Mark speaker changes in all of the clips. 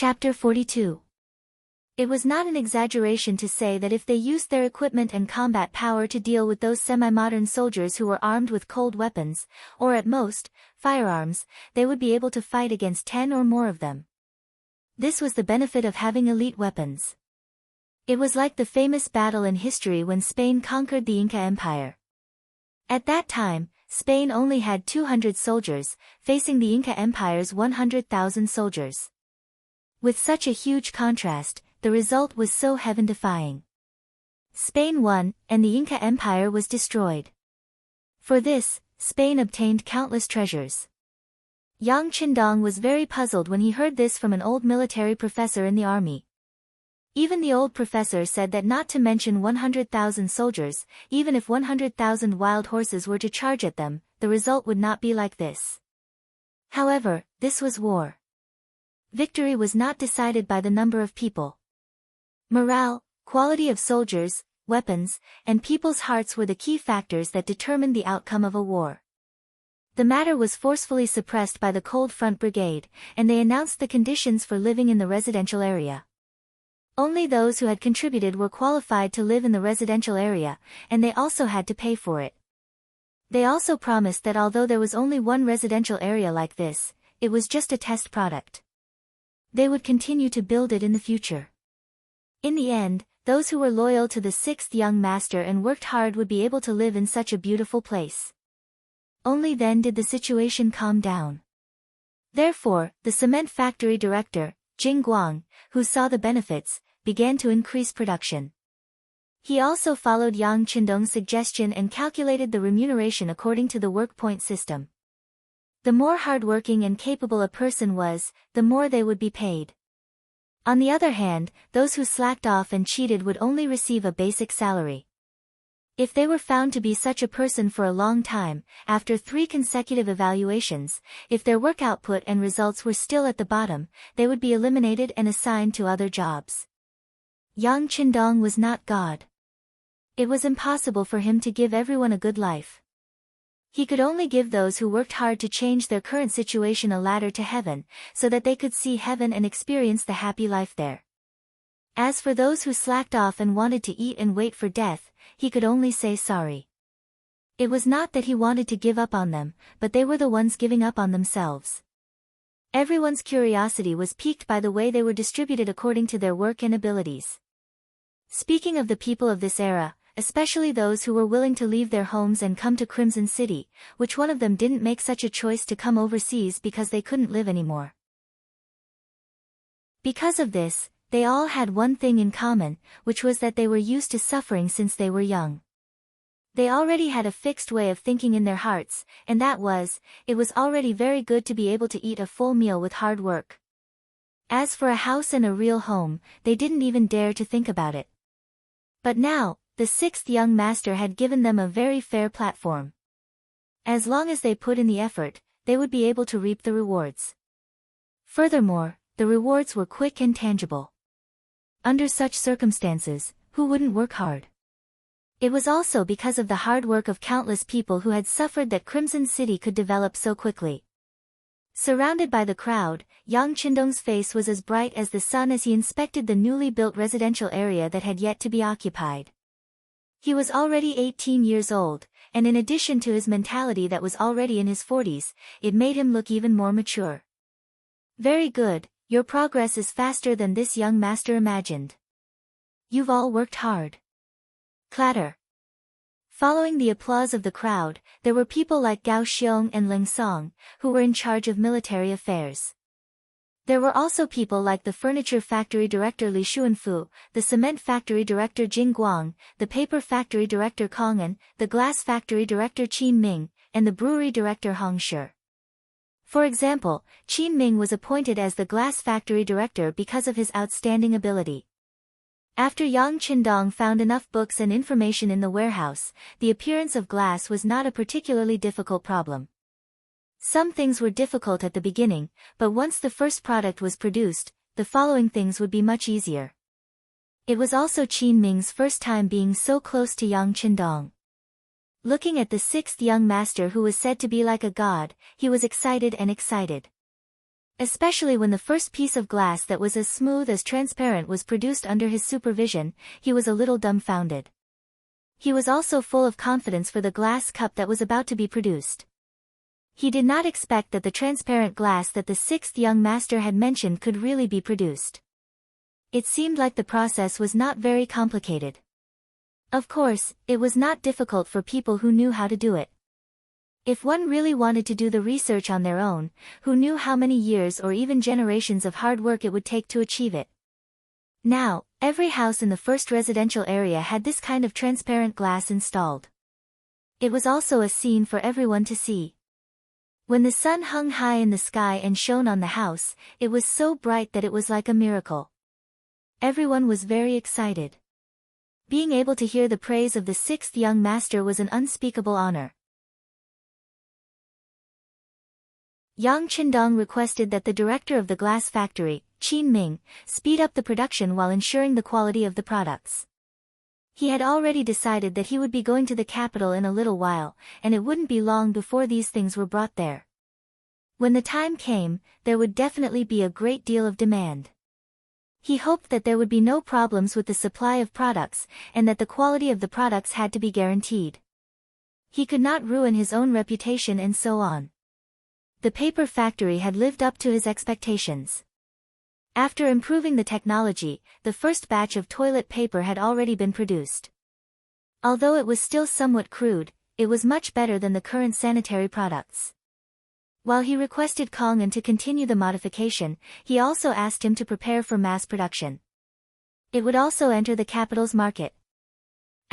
Speaker 1: Chapter 42. It was not an exaggeration to say that if they used their equipment and combat power to deal with those semi-modern soldiers who were armed with cold weapons, or at most, firearms, they would be able to fight against 10 or more of them. This was the benefit of having elite weapons. It was like the famous battle in history when Spain conquered the Inca Empire. At that time, Spain only had 200 soldiers, facing the Inca Empire's 100,000 soldiers. With such a huge contrast, the result was so heaven-defying. Spain won, and the Inca Empire was destroyed. For this, Spain obtained countless treasures. Yang Qindong was very puzzled when he heard this from an old military professor in the army. Even the old professor said that not to mention 100,000 soldiers, even if 100,000 wild horses were to charge at them, the result would not be like this. However, this was war. Victory was not decided by the number of people. Morale, quality of soldiers, weapons, and people's hearts were the key factors that determined the outcome of a war. The matter was forcefully suppressed by the Cold Front Brigade, and they announced the conditions for living in the residential area. Only those who had contributed were qualified to live in the residential area, and they also had to pay for it. They also promised that although there was only one residential area like this, it was just a test product. They would continue to build it in the future. In the end, those who were loyal to the sixth young master and worked hard would be able to live in such a beautiful place. Only then did the situation calm down. Therefore, the cement factory director, Jing Guang, who saw the benefits, began to increase production. He also followed Yang Qindong's suggestion and calculated the remuneration according to the work point system. The more hardworking and capable a person was, the more they would be paid. On the other hand, those who slacked off and cheated would only receive a basic salary. If they were found to be such a person for a long time, after 3 consecutive evaluations, if their work output and results were still at the bottom, they would be eliminated and assigned to other jobs. Yang Qindong was not God. It was impossible for him to give everyone a good life. He could only give those who worked hard to change their current situation a ladder to heaven, so that they could see heaven and experience the happy life there. As for those who slacked off and wanted to eat and wait for death, he could only say sorry. It was not that he wanted to give up on them, but they were the ones giving up on themselves. Everyone's curiosity was piqued by the way they were distributed according to their work and abilities. Speaking of the people of this era, especially those who were willing to leave their homes and come to Crimson City, which one of them didn't make such a choice to come overseas because they couldn't live anymore? Because of this, they all had one thing in common, which was that they were used to suffering since they were young. They already had a fixed way of thinking in their hearts, and that was, it was already very good to be able to eat a full meal with hard work. As for a house and a real home, they didn't even dare to think about it. But now, the sixth young master had given them a very fair platform. As long as they put in the effort, they would be able to reap the rewards. Furthermore, the rewards were quick and tangible. Under such circumstances, who wouldn't work hard? It was also because of the hard work of countless people who had suffered that Crimson City could develop so quickly. Surrounded by the crowd, Yang Qindong's face was as bright as the sun as he inspected the newly built residential area that had yet to be occupied. He was already 18 years old, and in addition to his mentality that was already in his 40s, it made him look even more mature. Very good, your progress is faster than this young master imagined. You've all worked hard. Clatter. Following the applause of the crowd, there were people like Gao Xiong and Ling Song, who were in charge of military affairs. There were also people like the furniture factory director Li Xuanfu, the cement factory director Jing Guang, the paper factory director Kong An, the glass factory director Qin Ming, and the brewery director Hong Shi. For example, Qin Ming was appointed as the glass factory director because of his outstanding ability. After Yang Qindong found enough books and information in the warehouse, the appearance of glass was not a particularly difficult problem. Some things were difficult at the beginning, but once the first product was produced, the following things would be much easier. It was also Qin Ming's first time being so close to Yang Qindong. Looking at the sixth young master who was said to be like a god, he was excited and excited. Especially when the first piece of glass that was as smooth as transparent was produced under his supervision, he was a little dumbfounded. He was also full of confidence for the glass cup that was about to be produced. He did not expect that the transparent glass that the sixth young master had mentioned could really be produced. It seemed like the process was not very complicated. Of course, it was not difficult for people who knew how to do it. If one really wanted to do the research on their own, who knew how many years or even generations of hard work it would take to achieve it. Now, every house in the first residential area had this kind of transparent glass installed. It was also a scene for everyone to see. When the sun hung high in the sky and shone on the house, it was so bright that it was like a miracle. Everyone was very excited. Being able to hear the praise of the sixth young master was an unspeakable honor. Yang Qindong requested that the director of the glass factory, Qin, speed up the production while ensuring the quality of the products. He had already decided that he would be going to the capital in a little while, and it wouldn't be long before these things were brought there. When the time came, there would definitely be a great deal of demand. He hoped that there would be no problems with the supply of products, and that the quality of the products had to be guaranteed. He could not ruin his own reputation and so on. The paper factory had lived up to his expectations. After improving the technology, the first batch of toilet paper had already been produced. Although it was still somewhat crude, it was much better than the current sanitary products. While he requested Qing to continue the modification, he also asked him to prepare for mass production. It would also enter the capital's market.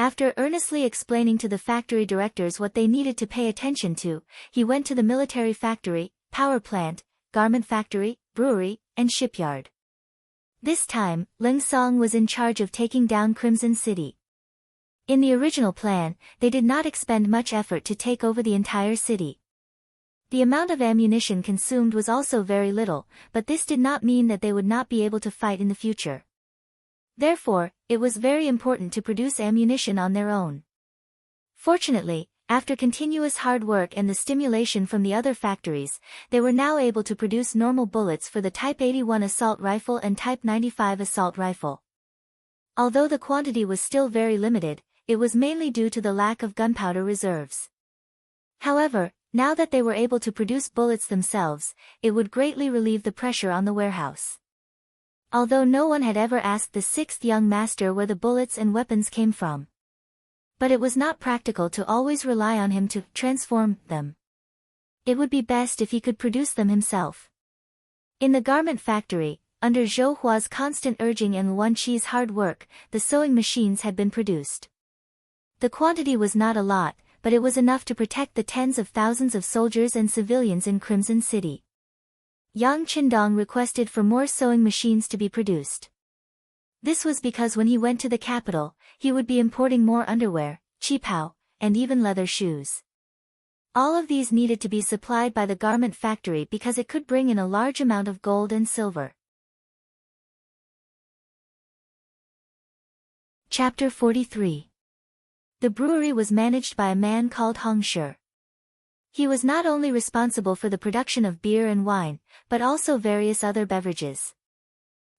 Speaker 1: After earnestly explaining to the factory directors what they needed to pay attention to, he went to the military factory, power plant, garment factory, brewery, and shipyard. This time, Ling Song was in charge of taking down Crimson City. In the original plan, they did not expend much effort to take over the entire city. The amount of ammunition consumed was also very little, but this did not mean that they would not be able to fight in the future. Therefore, it was very important to produce ammunition on their own. Fortunately, after continuous hard work and the stimulation from the other factories, they were now able to produce normal bullets for the Type 81 assault rifle and Type 95 assault rifle. Although the quantity was still very limited, it was mainly due to the lack of gunpowder reserves. However, now that they were able to produce bullets themselves, it would greatly relieve the pressure on the warehouse. Although no one had ever asked the sixth young master where the bullets and weapons came from. But it was not practical to always rely on him to transform them. It would be best if he could produce them himself. In the garment factory, under Zhou Hua's constant urging and Luan Qi's hard work, the sewing machines had been produced. The quantity was not a lot, but it was enough to protect the tens of thousands of soldiers and civilians in Crimson City. Yang Qindong requested for more sewing machines to be produced. This was because when he went to the capital, he would be importing more underwear, qipao, and even leather shoes. All of these needed to be supplied by the garment factory because it could bring in a large amount of gold and silver. Chapter 43. The brewery was managed by a man called Hong Shi. He was not only responsible for the production of beer and wine, but also various other beverages.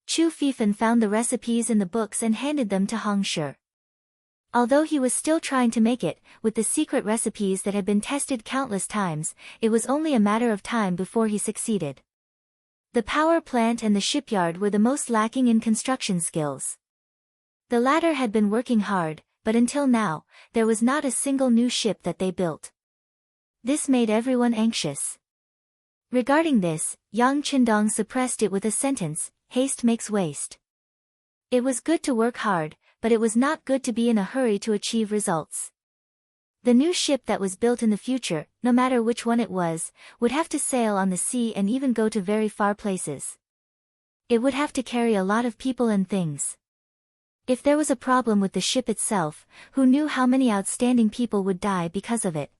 Speaker 1: Chu Fifan found the recipes in the books and handed them to Hong Shi. Although he was still trying to make it, with the secret recipes that had been tested countless times, it was only a matter of time before he succeeded. The power plant and the shipyard were the most lacking in construction skills. The latter had been working hard, but until now, there was not a single new ship that they built. This made everyone anxious. Regarding this, Yang Qindong suppressed it with a sentence, haste makes waste. It was good to work hard, but it was not good to be in a hurry to achieve results. The new ship that was built in the future, no matter which one it was, would have to sail on the sea and even go to very far places. It would have to carry a lot of people and things. If there was a problem with the ship itself, who knew how many outstanding people would die because of it?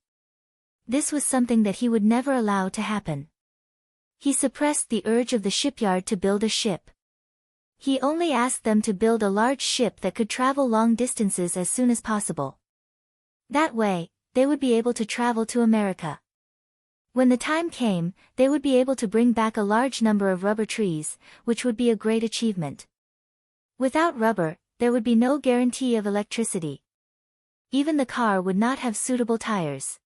Speaker 1: This was something that he would never allow to happen. He suppressed the urge of the shipyard to build a ship. He only asked them to build a large ship that could travel long distances as soon as possible. That way, they would be able to travel to America. When the time came, they would be able to bring back a large number of rubber trees, which would be a great achievement. Without rubber, there would be no guarantee of electricity. Even the car would not have suitable tires.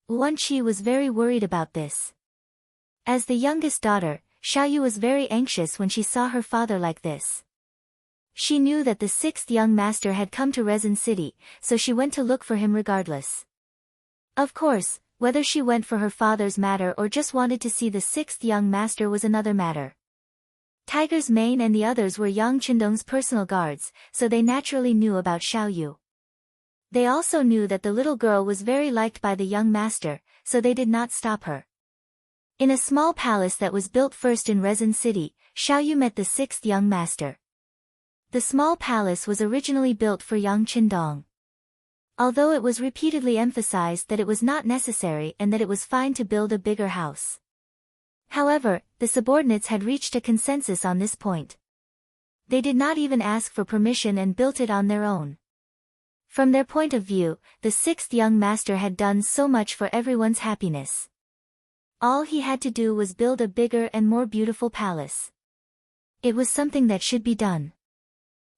Speaker 1: Wan Qi was very worried about this. As the youngest daughter, Xiaoyu was very anxious when she saw her father like this. She knew that the sixth young master had come to Resin City, so she went to look for him regardless. Of course, whether she went for her father's matter or just wanted to see the sixth young master was another matter. Tiger's Mane and the others were Yang Qindong's personal guards, so they naturally knew about Xiaoyu. They also knew that the little girl was very liked by the young master, so they did not stop her. In a small palace that was built first in Resin City, Xiaoyu met the sixth young master. The small palace was originally built for Yang Qindong. Although it was repeatedly emphasized that it was not necessary and that it was fine to build a bigger house. However, the subordinates had reached a consensus on this point. They did not even ask for permission and built it on their own. From their point of view, the sixth young master had done so much for everyone's happiness. All he had to do was build a bigger and more beautiful palace. It was something that should be done.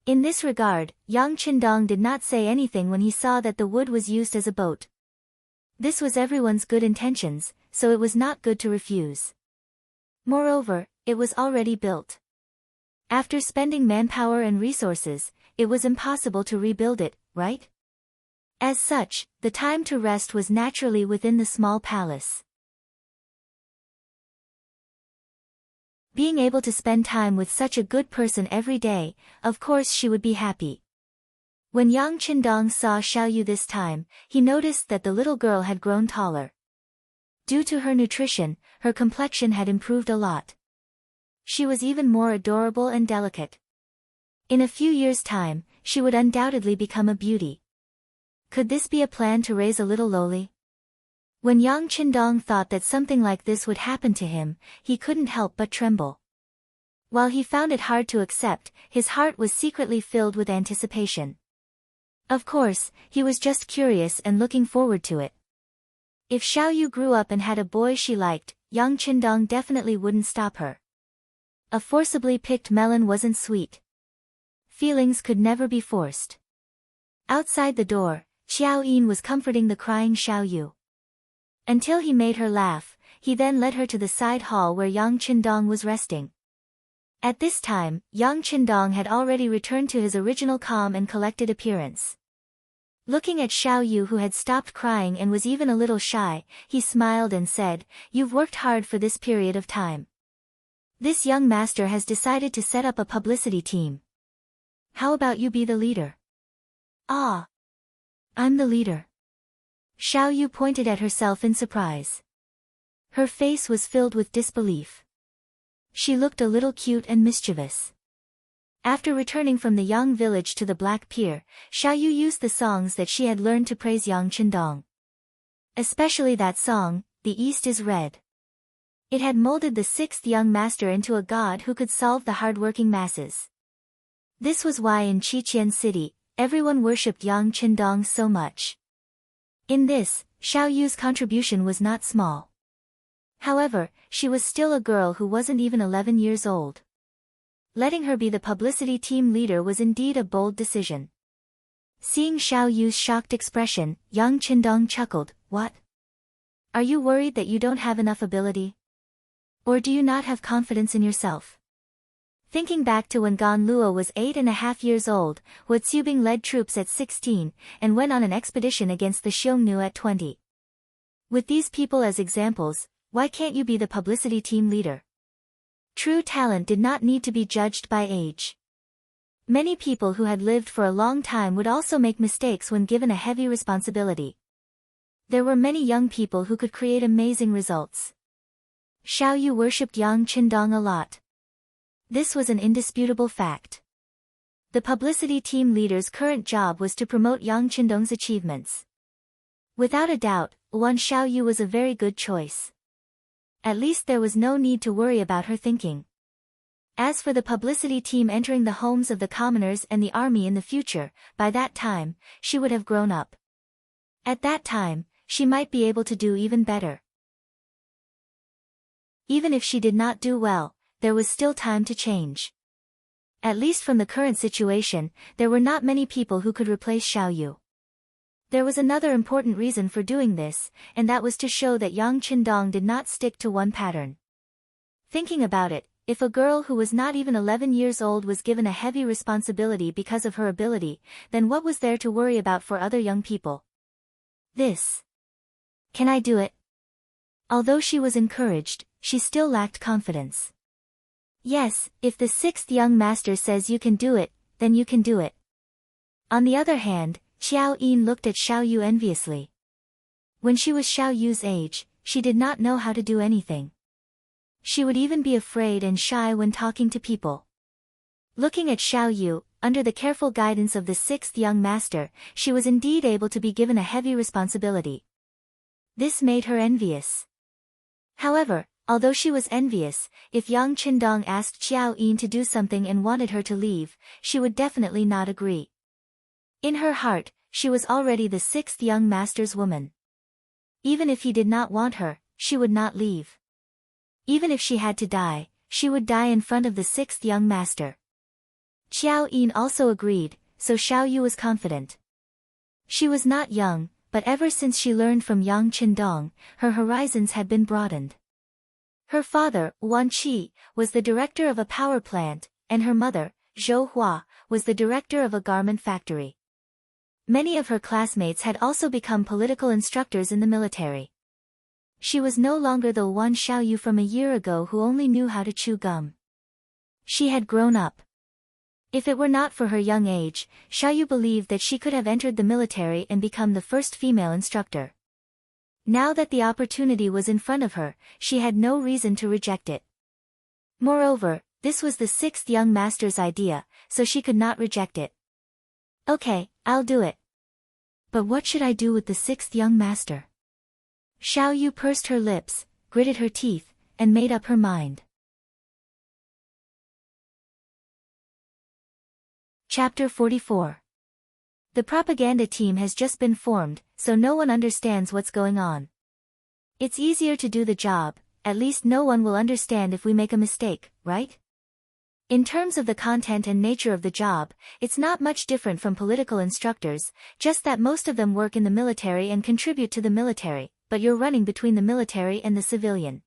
Speaker 1: In this regard, Yang Qindong did not say anything when he saw that the wood was used as a boat. This was everyone's good intentions, so it was not good to refuse. Moreover, it was already built. After spending manpower and resources, it was impossible to rebuild it, right? As such, the time to rest was naturally within the small palace. Being able to spend time with such a good person every day, of course she would be happy. When Yang Qindong saw Xiaoyu this time, he noticed that the little girl had grown taller. Due to her nutrition, her complexion had improved a lot. She was even more adorable and delicate. In a few years' time, she would undoubtedly become a beauty. Could this be a plan to raise a little lowly? When Yang Qindong thought that something like this would happen to him, he couldn't help but tremble. While he found it hard to accept, his heart was secretly filled with anticipation. Of course, he was just curious and looking forward to it. If Xiaoyu grew up and had a boy she liked, Yang Qindong definitely wouldn't stop her. A forcibly picked melon wasn't sweet. Feelings could never be forced. Outside the door, Xiao Yin was comforting the crying Xiaoyu. Until he made her laugh, he then led her to the side hall where Yang Qindong was resting. At this time, Yang Qindong had already returned to his original calm and collected appearance. Looking at Xiaoyu, who had stopped crying and was even a little shy, he smiled and said, "You've worked hard for this period of time. This young master has decided to set up a publicity team. How about you be the leader?" "Ah, I'm the leader." Xiaoyu pointed at herself in surprise. Her face was filled with disbelief. She looked a little cute and mischievous. After returning from the Yang village to the Black Pier, Xiaoyu used the songs that she had learned to praise Yang Qindong. Especially that song, "The East is Red." It had molded the sixth young master into a god who could solve the hard-working masses. This was why in Qiqian City, everyone worshipped Yang Qindong so much. In this, Xiaoyu's contribution was not small. However, she was still a girl who wasn't even 11 years old. Letting her be the publicity team leader was indeed a bold decision. Seeing Xiaoyu's shocked expression, Yang Qindong chuckled, "What? Are you worried that you don't have enough ability? Or do you not have confidence in yourself?" Thinking back to when Gan Luo was 8.5 years old, Wu Zubing led troops at 16, and went on an expedition against the Xiongnu at 20. With these people as examples, why can't you be the publicity team leader? True talent did not need to be judged by age. Many people who had lived for a long time would also make mistakes when given a heavy responsibility. There were many young people who could create amazing results. Xiaoyu worshipped Yang Qindong a lot. This was an indisputable fact. The publicity team leader's current job was to promote Yang Qindong's achievements. Without a doubt, Wan Xiaoyu was a very good choice. At least there was no need to worry about her thinking. As for the publicity team entering the homes of the commoners and the army in the future, by that time, she would have grown up. At that time, she might be able to do even better. even if she did not do well, there was still time to change. At least from the current situation, there were not many people who could replace Xiao Yu. There was another important reason for doing this, and that was to show that Yang Qindong did not stick to one pattern. Thinking about it, if a girl who was not even 11 years old was given a heavy responsibility because of her ability, then what was there to worry about for other young people? This. Can I do it? Although she was encouraged, she still lacked confidence. Yes, if the sixth young master says you can do it, then you can do it. On the other hand, Xiao Yin looked at Xiao Yu enviously. When she was Xiao Yu's age, she did not know how to do anything. She would even be afraid and shy when talking to people. Looking at Xiao Yu, under the careful guidance of the sixth young master, she was indeed able to be given a heavy responsibility. This made her envious. However, although she was envious, if Yang Qindong asked Xiao Yin to do something and wanted her to leave, she would definitely not agree. In her heart, she was already the sixth young master's woman. Even if he did not want her, she would not leave. Even if she had to die, she would die in front of the sixth young master. Xiao Yin also agreed, so Xiao Yu was confident. She was not young, but ever since she learned from Yang Qindong, her horizons had been broadened. Her father, Wan Qi, was the director of a power plant, and her mother, Zhou Hua, was the director of a garment factory. Many of her classmates had also become political instructors in the military. She was no longer the Wan Xiaoyu from a year ago who only knew how to chew gum. She had grown up. If it were not for her young age, Xiaoyu believed that she could have entered the military and become the first female instructor. Now that the opportunity was in front of her, she had no reason to reject it. Moreover, this was the sixth young master's idea, so she could not reject it. Okay, I'll do it. But what should I do with the sixth young master? Xiao Yu pursed her lips, gritted her teeth, and made up her mind. Chapter 44. The propaganda team has just been formed, so no one understands what's going on. It's easier to do the job, at least no one will understand if we make a mistake, right? In terms of the content and nature of the job, it's not much different from political instructors, just that most of them work in the military and contribute to the military, but you're running between the military and the civilian.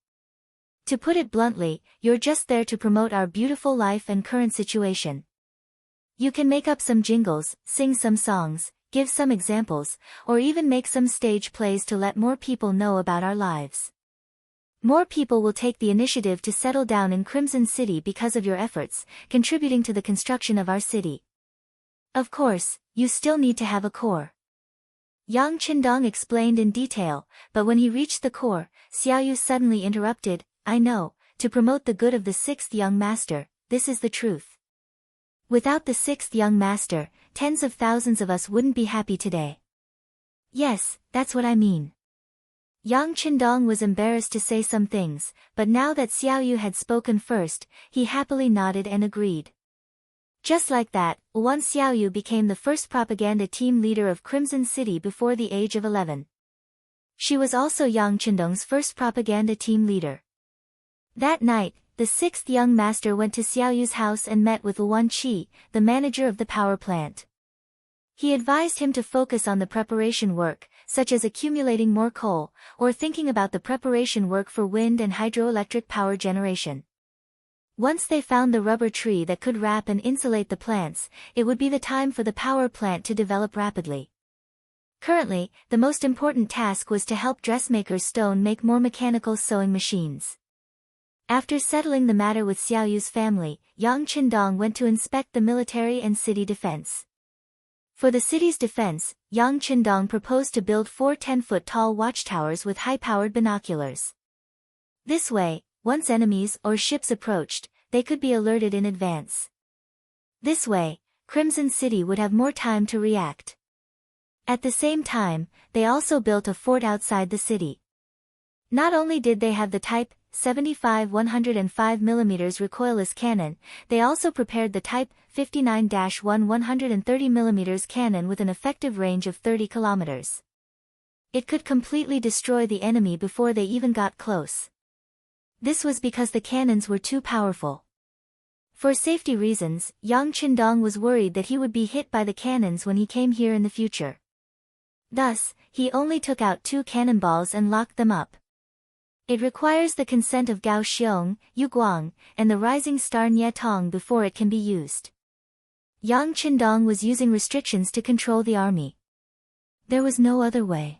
Speaker 1: To put it bluntly, you're just there to promote our beautiful life and current situation. You can make up some jingles, sing some songs, give some examples, or even make some stage plays to let more people know about our lives. More people will take the initiative to settle down in Crimson City because of your efforts, contributing to the construction of our city. Of course, you still need to have a core. Yang Qindong explained in detail, but when he reached the core, Xiaoyu suddenly interrupted, I know, to promote the good of the sixth young master, this is the truth. Without the sixth young master, tens of thousands of us wouldn't be happy today. Yes, that's what I mean. Yang Qindong was embarrassed to say some things, but now that Xiaoyu had spoken first, he happily nodded and agreed. Just like that, Wan Xiaoyu became the first propaganda team leader of Crimson City before the age of 11. She was also Yang Qindong's first propaganda team leader. That night, the sixth young master went to Xiaoyu's house and met with Wan Qi, the manager of the power plant. He advised him to focus on the preparation work, such as accumulating more coal, or thinking about the preparation work for wind and hydroelectric power generation. Once they found the rubber tree that could wrap and insulate the plants, it would be the time for the power plant to develop rapidly. Currently, the most important task was to help dressmaker Stone make more mechanical sewing machines. After settling the matter with Xiaoyu's family, Yang Qindong went to inspect the military and city defense. For the city's defense, Yang Qindong proposed to build 4 10-foot-tall watchtowers with high-powered binoculars. This way, once enemies or ships approached, they could be alerted in advance. This way, Crimson City would have more time to react. At the same time, they also built a fort outside the city. Not only did they have the Type 75 105mm recoilless cannon, they also prepared the Type 59-1 130mm cannon with an effective range of 30 kilometers. It could completely destroy the enemy before they even got close. This was because the cannons were too powerful. For safety reasons, Yang Qindong was worried that he would be hit by the cannons when he came here in the future. Thus, he only took out 2 cannonballs and locked them up. It requires the consent of Gao Xiong, Yu Guang, and the rising star Nie Tong before it can be used. Yang Qindong was using restrictions to control the army. There was no other way.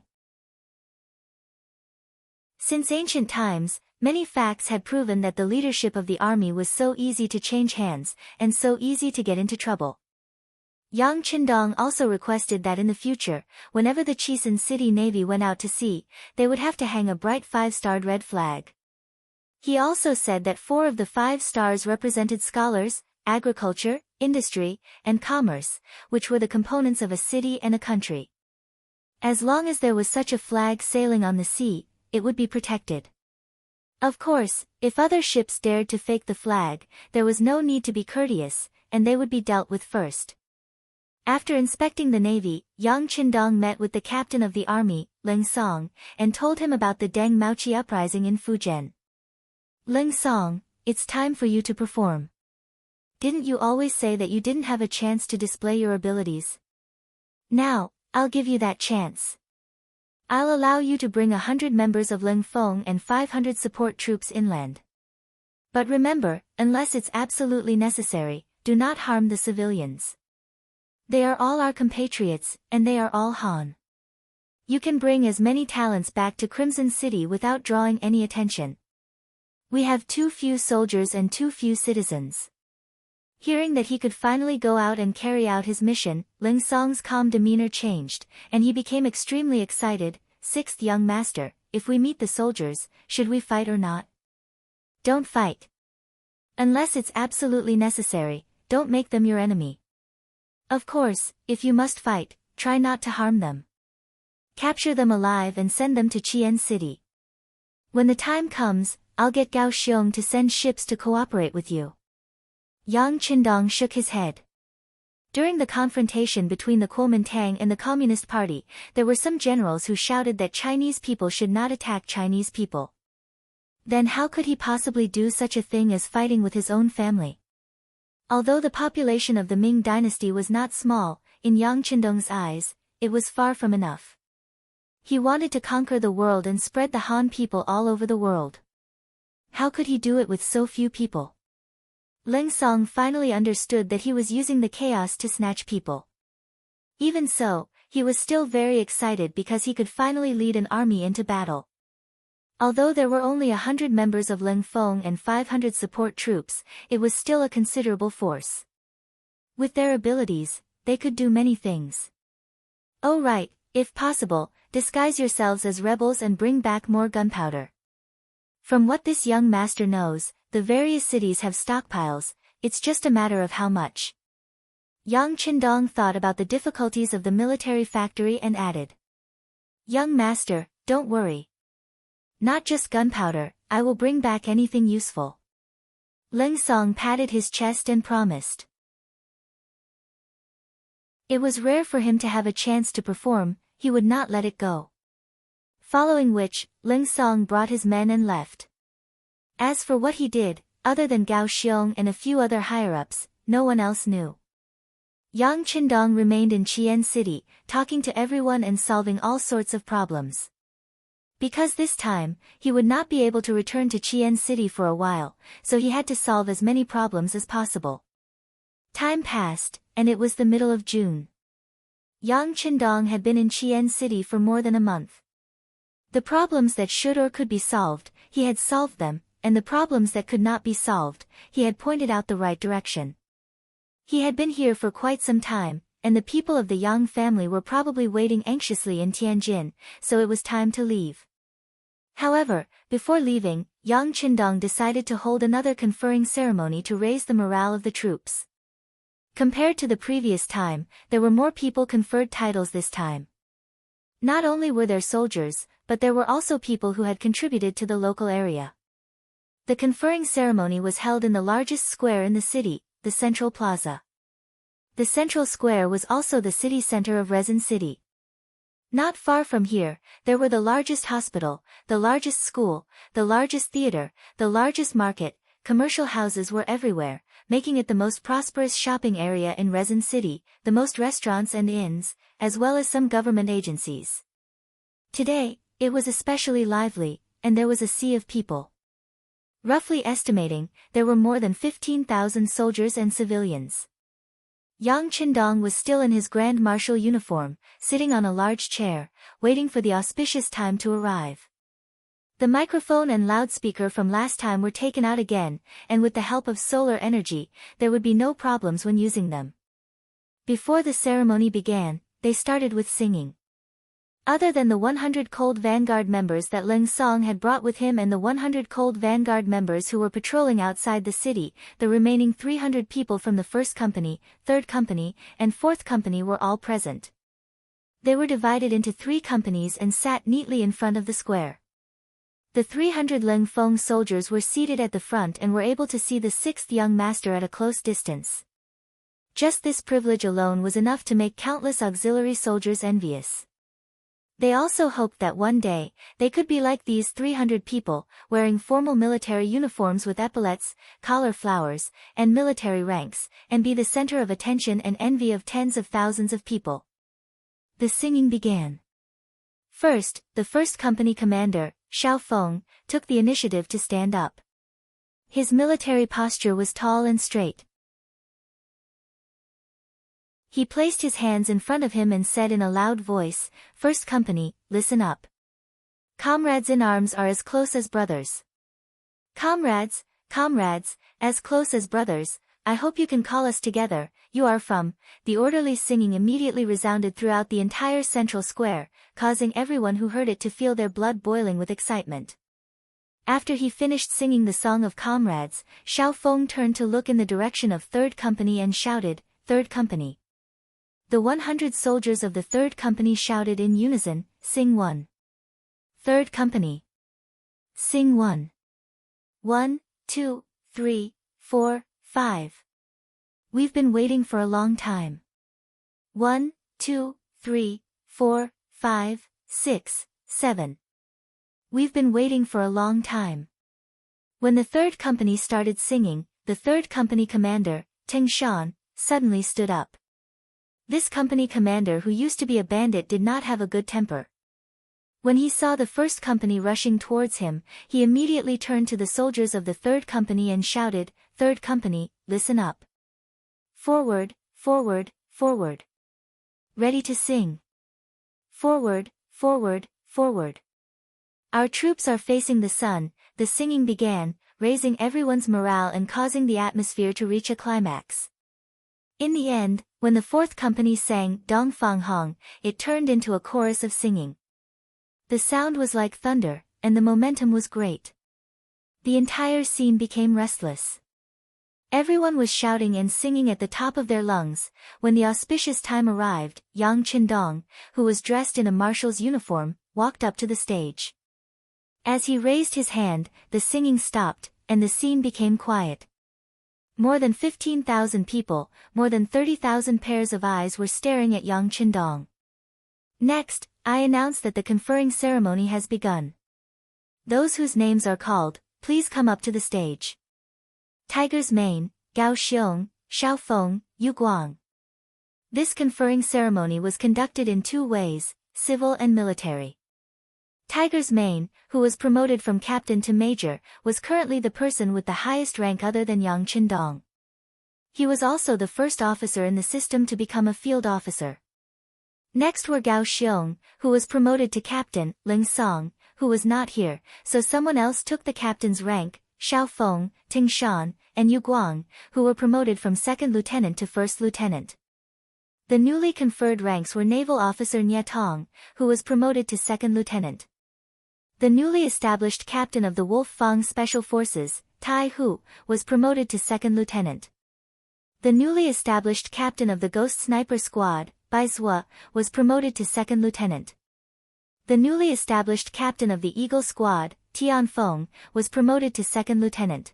Speaker 1: Since ancient times, many facts had proven that the leadership of the army was so easy to change hands, and so easy to get into trouble. Yang Qindong also requested that in the future, whenever the Chisan city navy went out to sea, they would have to hang a bright 5-starred red flag. He also said that 4 of the 5 stars represented scholars, agriculture, industry, and commerce, which were the components of a city and a country. As long as there was such a flag sailing on the sea, it would be protected. Of course, if other ships dared to fake the flag, there was no need to be courteous, and they would be dealt with first. After inspecting the navy, Yang Qindong met with the captain of the army, Ling Song, and told him about the Deng Maoqi uprising in Fujian. Ling Song, it's time for you to perform. Didn't you always say that you didn't have a chance to display your abilities? Now, I'll give you that chance. I'll allow you to bring 100 members of Ling Feng and 500 support troops inland. But remember, unless it's absolutely necessary, do not harm the civilians. They are all our compatriots, and they are all Han. You can bring as many talents back to Crimson City without drawing any attention. We have too few soldiers and too few citizens. Hearing that he could finally go out and carry out his mission, Ling Song's calm demeanor changed, and he became extremely excited. 6th young master, if we meet the soldiers, should we fight or not? Don't fight. Unless it's absolutely necessary, don't make them your enemy. Of course, if you must fight, try not to harm them. Capture them alive and send them to Qian City. When the time comes, I'll get Gao Xiong to send ships to cooperate with you. Yang Qindong shook his head. During the confrontation between the Kuomintang and the Communist Party, there were some generals who shouted that Chinese people should not attack Chinese people. Then how could he possibly do such a thing as fighting with his own family? Although the population of the Ming dynasty was not small, in Yang Qindong's eyes, it was far from enough. He wanted to conquer the world and spread the Han people all over the world. How could he do it with so few people? Ling Song finally understood that he was using the chaos to snatch people. Even so, he was still very excited because he could finally lead an army into battle. Although there were only 100 members of Ling Feng and 500 support troops, it was still a considerable force. With their abilities, they could do many things. Oh right, if possible, disguise yourselves as rebels and bring back more gunpowder. From what this young master knows, the various cities have stockpiles, it's just a matter of how much. Yang Qindong thought about the difficulties of the military factory and added. Young master, don't worry. Not just gunpowder, I will bring back anything useful. Ling Song patted his chest and promised. It was rare for him to have a chance to perform, he would not let it go. Following which, Ling Song brought his men and left. As for what he did, other than Gao Xiong and a few other higher-ups, no one else knew. Yang Qindong remained in Qian City, talking to everyone and solving all sorts of problems. Because this time, he would not be able to return to Qian City for a while, so he had to solve as many problems as possible. Time passed, and it was the middle of June. Yang Qindong had been in Qian City for more than a month. The problems that should or could be solved, he had solved them, and the problems that could not be solved, he had pointed out the right direction. He had been here for quite some time, and the people of the Yang family were probably waiting anxiously in Tianjin, so it was time to leave. However, before leaving, Yang Qindong decided to hold another conferring ceremony to raise the morale of the troops. Compared to the previous time, there were more people conferred titles this time. Not only were there soldiers, but there were also people who had contributed to the local area. The conferring ceremony was held in the largest square in the city, the Central Plaza. The Central Square was also the city center of Resin City. Not far from here, there were the largest hospital, the largest school, the largest theater, the largest market. Commercial houses were everywhere, making it the most prosperous shopping area in Resin City, the most restaurants and inns, as well as some government agencies. Today, it was especially lively, and there was a sea of people. Roughly estimating, there were more than 15,000 soldiers and civilians. Yang Qindong was still in his Grand Marshal uniform, sitting on a large chair, waiting for the auspicious time to arrive. The microphone and loudspeaker from last time were taken out again, and with the help of solar energy, there would be no problems when using them. Before the ceremony began, they started with singing. Other than the 100 Cold Vanguard members that Ling Song had brought with him and the 100 Cold Vanguard members who were patrolling outside the city, the remaining 300 people from the 1st Company, 3rd Company, and 4th Company were all present. They were divided into 3 companies and sat neatly in front of the square. The 300 Ling Feng soldiers were seated at the front and were able to see the 6th young master at a close distance. Just this privilege alone was enough to make countless auxiliary soldiers envious. They also hoped that one day, they could be like these 300 people, wearing formal military uniforms with epaulets, collar flowers, and military ranks, and be the center of attention and envy of tens of thousands of people. The singing began. First, the 1st Company commander, Xiao Feng, took the initiative to stand up. His military posture was tall and straight. He placed his hands in front of him and said in a loud voice, "First Company, listen up. Comrades in arms are as close as brothers. Comrades, as close as brothers, I hope you can call us together, you are from." The orderly singing immediately resounded throughout the entire central square, causing everyone who heard it to feel their blood boiling with excitement. After he finished singing the song of comrades, Xiao Feng turned to look in the direction of 3rd Company and shouted, "3rd Company." The 100 soldiers of the 3rd Company shouted in unison, "Sing 1. 3rd Company. Sing 1. 1, 2, 3, 4, 5. We've been waiting for a long time. 1, 2, 3, 4, 5, 6, 7. We've been waiting for a long time." When the 3rd Company started singing, the 3rd Company commander, Ting Shan, suddenly stood up. This company commander who used to be a bandit did not have a good temper. When he saw the 1st Company rushing towards him, he immediately turned to the soldiers of the 3rd Company and shouted, "3rd Company, listen up. Forward, forward, forward. Ready to sing. Forward, forward, forward. Our troops are facing the sun." The singing began, raising everyone's morale and causing the atmosphere to reach a climax. In the end, when the 4th Company sang Dong Fang Hong, it turned into a chorus of singing. The sound was like thunder, and the momentum was great. The entire scene became restless. Everyone was shouting and singing at the top of their lungs. When the auspicious time arrived, Yang Qindong, who was dressed in a marshal's uniform, walked up to the stage. As he raised his hand, the singing stopped, and the scene became quiet. More than 15,000 people, more than 30,000 pairs of eyes were staring at Yang Qindong. Next, I announce that the conferring ceremony has begun. Those whose names are called, please come up to the stage. Tiger's Mane, Gao Xiong, Xiao Feng, Yu Guang. This conferring ceremony was conducted in 2 ways, civil and military. Tiger's Mane, who was promoted from captain to major, was currently the person with the highest rank other than Yang Qindong. He was also the first officer in the system to become a field officer. Next were Gao Xiong, who was promoted to captain, Ling Song, who was not here, so someone else took the captain's rank, Xiao Feng, Ting Shan, and Yu Guang, who were promoted from 2nd lieutenant to 1st lieutenant. The newly conferred ranks were naval officer Nye Tong, who was promoted to 2nd lieutenant. The newly established captain of the Wolf Fang Special Forces, Tai Hu, was promoted to 2nd lieutenant. The newly established captain of the Ghost Sniper Squad, Bai Zhua, was promoted to 2nd lieutenant. The newly established captain of the Eagle Squad, Tian Feng, was promoted to 2nd lieutenant.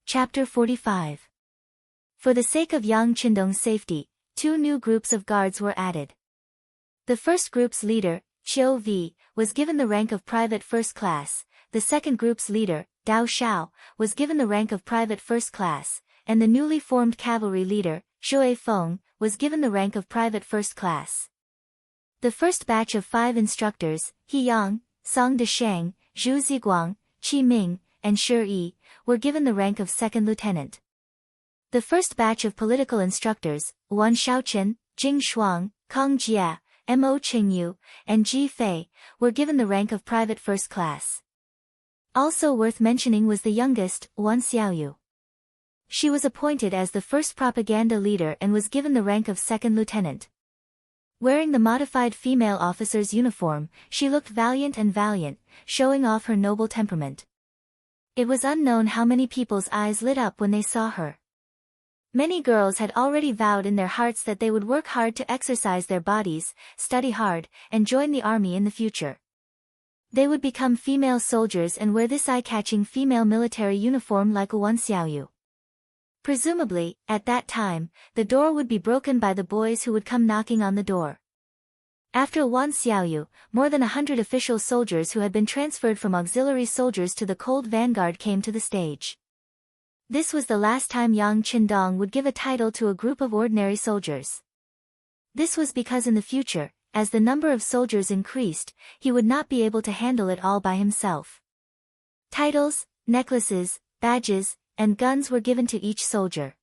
Speaker 1: Chapter 45. For the sake of Yang Qindong's safety, 2 new groups of guards were added. The first group's leader, Qiu Vi, was given the rank of private first class, the second group's leader, Dao Shao, was given the rank of private first class, and the newly formed cavalry leader, Shui Feng, was given the rank of private first class. The first batch of 5 instructors, He Yang, Song Deshang, Zhu Ziguang, Qi Ming, and Shi Yi, were given the rank of second lieutenant. The first batch of political instructors, Wan Shaochen, Jing Shuang, Kong Jia, Mo Qingyu, and Ji Fei, were given the rank of private first class. Also worth mentioning was the youngest, Wan Xiaoyu. She was appointed as the first propaganda leader and was given the rank of second lieutenant. Wearing the modified female officer's uniform, she looked valiant, showing off her noble temperament. It was unknown how many people's eyes lit up when they saw her. Many girls had already vowed in their hearts that they would work hard to exercise their bodies, study hard, and join the army in the future. They would become female soldiers and wear this eye-catching female military uniform like a Wan Xiaoyu. Presumably, at that time, the door would be broken by the boys who would come knocking on the door. After Wan Xiaoyu, more than 100 official soldiers who had been transferred from auxiliary soldiers to the cold vanguard came to the stage. This was the last time Yang Qindong would give a title to a group of ordinary soldiers. This was because in the future, as the number of soldiers increased, he would not be able to handle it all by himself. Titles, necklaces, badges, and guns were given to each soldier.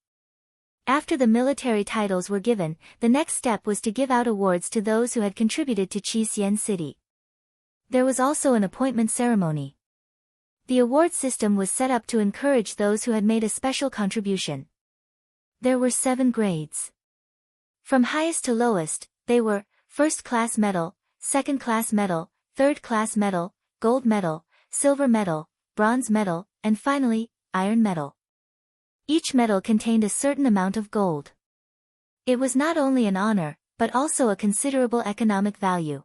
Speaker 1: After the military titles were given, the next step was to give out awards to those who had contributed to Qixien City. There was also an appointment ceremony. The award system was set up to encourage those who had made a special contribution. There were 7 grades. From highest to lowest, they were first-class medal, second-class medal, third-class medal, gold medal, silver medal, bronze medal, and finally, iron medal. Each medal contained a certain amount of gold. It was not only an honor, but also a considerable economic value.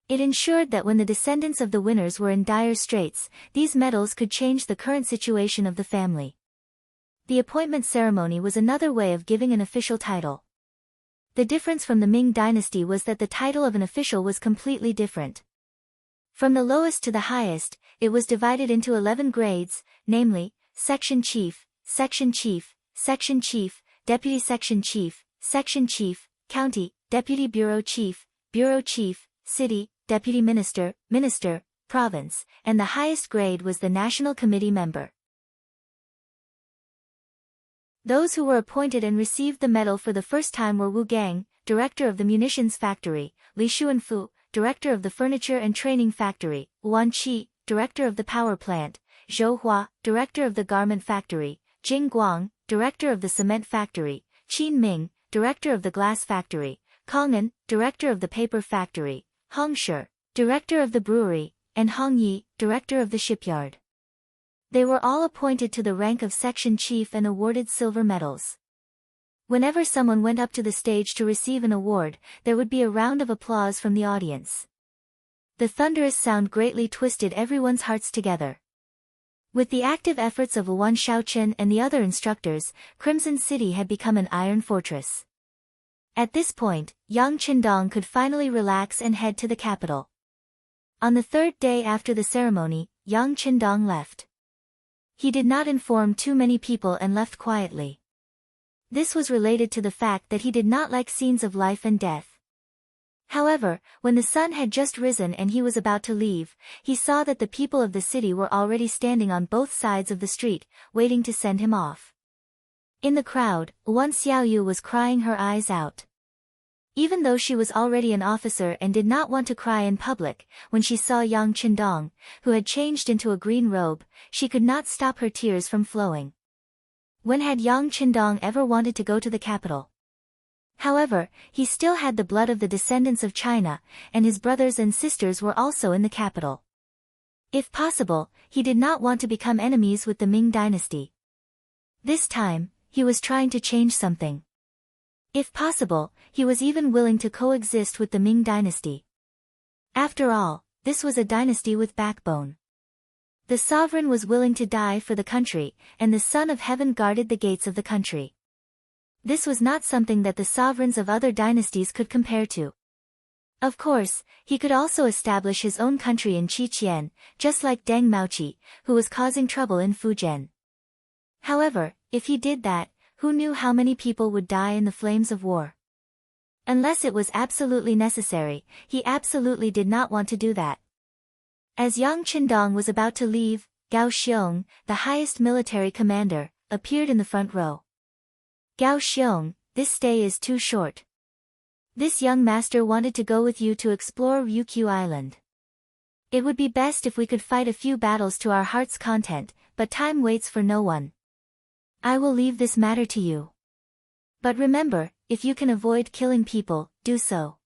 Speaker 1: It ensured that when the descendants of the winners were in dire straits, these medals could change the current situation of the family. The appointment ceremony was another way of giving an official title. The difference from the Ming dynasty was that the title of an official was completely different. From the lowest to the highest, it was divided into 11 grades, namely, Section Chief, Section Chief, Section Chief, Deputy Section Chief, Section Chief, County, Deputy Bureau Chief, City, Deputy Minister, Minister, Province, and the highest grade was the National Committee member. Those who were appointed and received the medal for the first time were Wu Gang, director of the munitions factory, Li Xuanfu, director of the furniture and training factory, Wan Qi, director of the power plant, Zhou Hua, director of the garment factory, Jing Guang, director of the cement factory, Qin Ming, director of the glass factory, Kong'an, director of the paper factory, Hong Shi, director of the brewery, and Hong Yi, director of the shipyard. They were all appointed to the rank of section chief and awarded silver medals. Whenever someone went up to the stage to receive an award, there would be a round of applause from the audience. The thunderous sound greatly twisted everyone's hearts together. With the active efforts of Wan Shaochen and the other instructors, Crimson City had become an iron fortress. At this point, Yang Qindong could finally relax and head to the capital. On the 3rd day after the ceremony, Yang Qindong left. He did not inform too many people and left quietly. This was related to the fact that he did not like scenes of life and death. However, when the sun had just risen and he was about to leave, he saw that the people of the city were already standing on both sides of the street, waiting to send him off. In the crowd, Wan Xiaoyu was crying her eyes out. Even though she was already an officer and did not want to cry in public, when she saw Yang Qindong, who had changed into a green robe, she could not stop her tears from flowing. When had Yang Qindong ever wanted to go to the capital? However, he still had the blood of the descendants of China, and his brothers and sisters were also in the capital. If possible, he did not want to become enemies with the Ming dynasty. This time, he was trying to change something. If possible, he was even willing to coexist with the Ming dynasty. After all, this was a dynasty with backbone. The sovereign was willing to die for the country, and the Son of Heaven guarded the gates of the country. This was not something that the sovereigns of other dynasties could compare to. Of course, he could also establish his own country in Qiqian, just like Deng Maoqi, who was causing trouble in Fujian. However, if he did that, who knew how many people would die in the flames of war? Unless it was absolutely necessary, he absolutely did not want to do that. As Yang Qindong was about to leave, Gao Xiong, the highest military commander, appeared in the front row. Gao Xiong, this stay is too short. This young master wanted to go with you to explore Ryukyu Island. It would be best if we could fight a few battles to our heart's content, but time waits for no one. I will leave this matter to you. But remember, if you can avoid killing people, do so.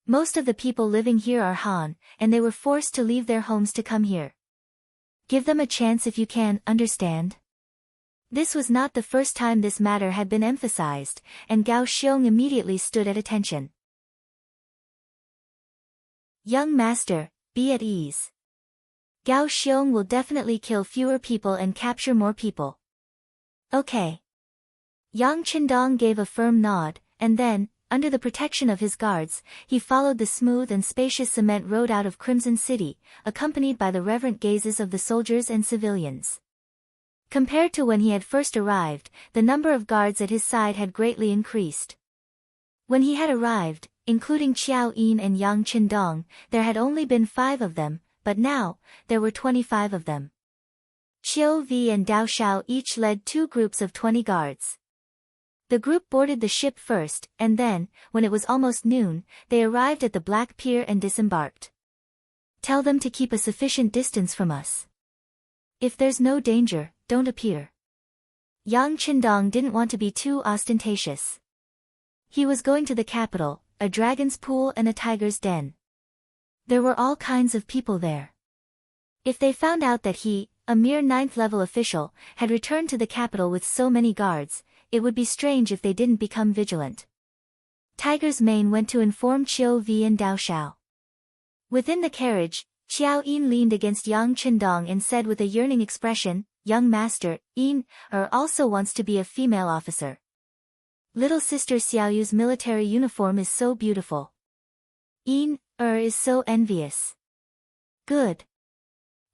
Speaker 1: Most of the people living here are Han, and they were forced to leave their homes to come here. Give them a chance if you can, understand? This was not the first time this matter had been emphasized, and Gao Xiong immediately stood at attention. Young master, be at ease. Gao Xiong will definitely kill fewer people and capture more people. Okay. Yang Qindong gave a firm nod, and then, under the protection of his guards, he followed the smooth and spacious cement road out of Crimson City, accompanied by the reverent gazes of the soldiers and civilians. Compared to when he had first arrived, the number of guards at his side had greatly increased. When he had arrived, including Qiao Yin and Yang Qindong, there had only been 5 of them, but now, there were 25 of them. Qiu Vi and Dao Shao each led 2 groups of 20 guards. The group boarded the ship first, and then, when it was almost noon, they arrived at the Black Pier and disembarked. Tell them to keep a sufficient distance from us. If there's no danger, don't appear. Yang Qindong didn't want to be too ostentatious. He was going to the capital, a dragon's pool and a tiger's den. There were all kinds of people there. If they found out that he, a mere 9th-level official, had returned to the capital with so many guards, it would be strange if they didn't become vigilant. Tiger's Mane went to inform Qiu Vi and Dao Shao. Within the carriage, Qiao Yin leaned against Yang Qindong and said with a yearning expression, "Young master, Yin, also wants to be a female officer. Little sister Xiaoyu's military uniform is so beautiful. Yin, is so envious. Good.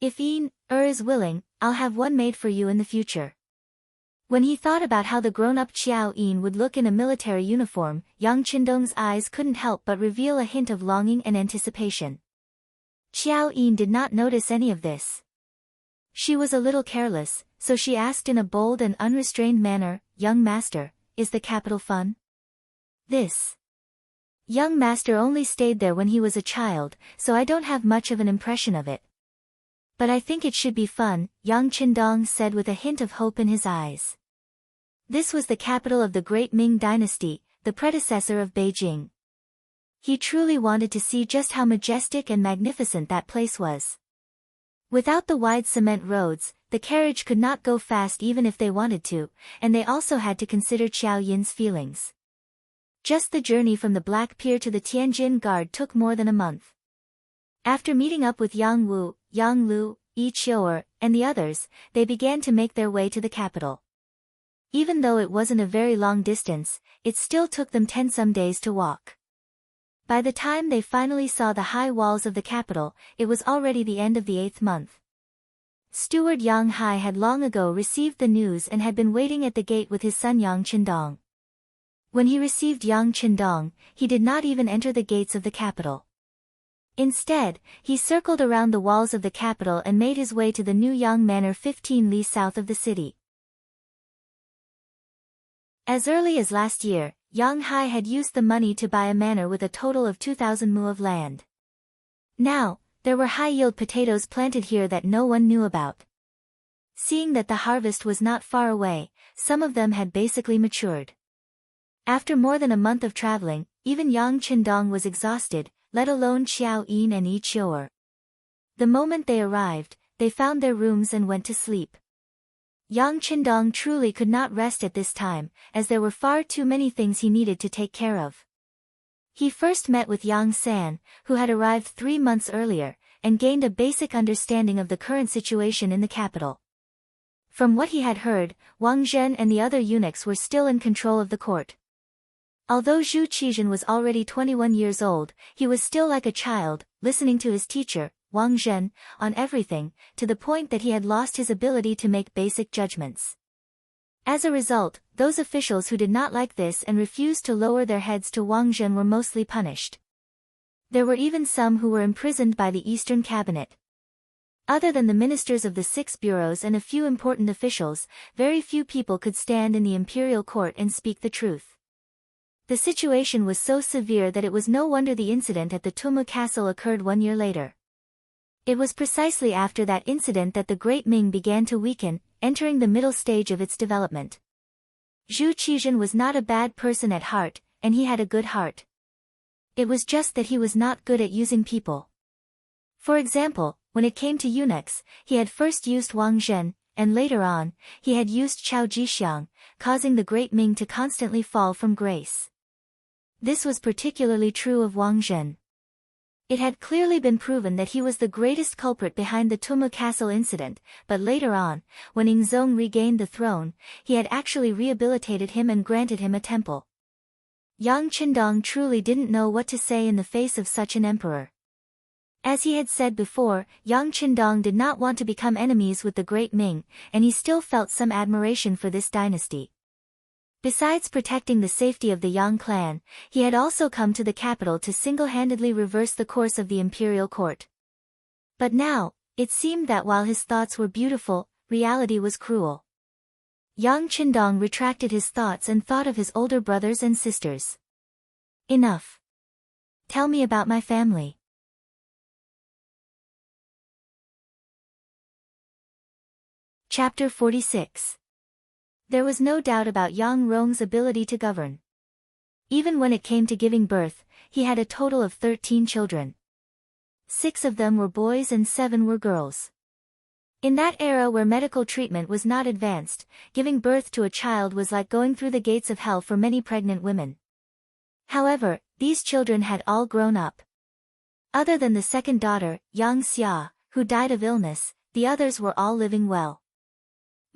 Speaker 1: If Yin, is willing, I'll have one made for you in the future." When he thought about how the grown-up Qiao Yin would look in a military uniform, Yang Qindong's eyes couldn't help but reveal a hint of longing and anticipation. Qiao Yin did not notice any of this. She was a little careless, so she asked in a bold and unrestrained manner, "Young master, is the capital fun?" This young master only stayed there when he was a child, so I don't have much of an impression of it. But I think it should be fun, Yang Qindong said with a hint of hope in his eyes. This was the capital of the great Ming dynasty, the predecessor of Beijing. He truly wanted to see just how majestic and magnificent that place was. Without the wide cement roads, the carriage could not go fast even if they wanted to, and they also had to consider Qiao Yin's feelings. Just the journey from the Black Pier to the Tianjin Guard took more than a month. After meeting up with Yang Wu, Yang Lu, Yi Qiu'er, and the others, they began to make their way to the capital. Even though it wasn't a very long distance, it still took them 10-some days to walk. By the time they finally saw the high walls of the capital, it was already the end of the 8th month. Steward Yang Hai had long ago received the news and had been waiting at the gate with his son Yang Qindong. When he received Yang Qindong, he did not even enter the gates of the capital. Instead, he circled around the walls of the capital and made his way to the New Yang Manor 15 li south of the city. As early as last year, Yang Hai had used the money to buy a manor with a total of 2,000 mu of land. Now, there were high-yield potatoes planted here that no one knew about. Seeing that the harvest was not far away, some of them had basically matured. After more than a month of traveling, even Yang Qindong was exhausted, let alone Qiao Yin and Yi Qiu'er. The moment they arrived, they found their rooms and went to sleep. Yang Qindong truly could not rest at this time, as there were far too many things he needed to take care of. He first met with Yang San, who had arrived 3 months earlier, and gained a basic understanding of the current situation in the capital. From what he had heard, Wang Zhen and the other eunuchs were still in control of the court. Although Zhu Qizhen was already 21 years old, he was still like a child, listening to his teacher, Wang Zhen, on everything, to the point that he had lost his ability to make basic judgments. As a result, those officials who did not like this and refused to lower their heads to Wang Zhen were mostly punished. There were even some who were imprisoned by the Eastern Cabinet. Other than the ministers of the 6 bureaus and a few important officials, very few people could stand in the imperial court and speak the truth. The situation was so severe that it was no wonder the incident at the Tumu Castle occurred 1 year later. It was precisely after that incident that the Great Ming began to weaken, entering the middle stage of its development. Zhu Qizhen was not a bad person at heart, and he had a good heart. It was just that he was not good at using people. For example, when it came to eunuchs, he had first used Wang Zhen, and later on, he had used Chao Jixiang, causing the Great Ming to constantly fall from grace. This was particularly true of Wang Zhen. It had clearly been proven that he was the greatest culprit behind the Tumu Castle incident, but later on, when Yingzong regained the throne, he had actually rehabilitated him and granted him a temple. Yang Qindong truly didn't know what to say in the face of such an emperor. As he had said before, Yang Qindong did not want to become enemies with the Great Ming, and he still felt some admiration for this dynasty. Besides protecting the safety of the Yang clan, he had also come to the capital to single-handedly reverse the course of the imperial court. But now, it seemed that while his thoughts were beautiful, reality was cruel. Yang Qindong retracted his thoughts and thought of his older brothers and sisters. Enough. Tell me about my family. Chapter 46. There was no doubt about Yang Rong's ability to govern. Even when it came to giving birth, he had a total of 13 children. 6 of them were boys and 7 were girls. In that era where medical treatment was not advanced, giving birth to a child was like going through the gates of hell for many pregnant women. However, these children had all grown up. Other than the second daughter, Yang Xia, who died of illness, the others were all living well.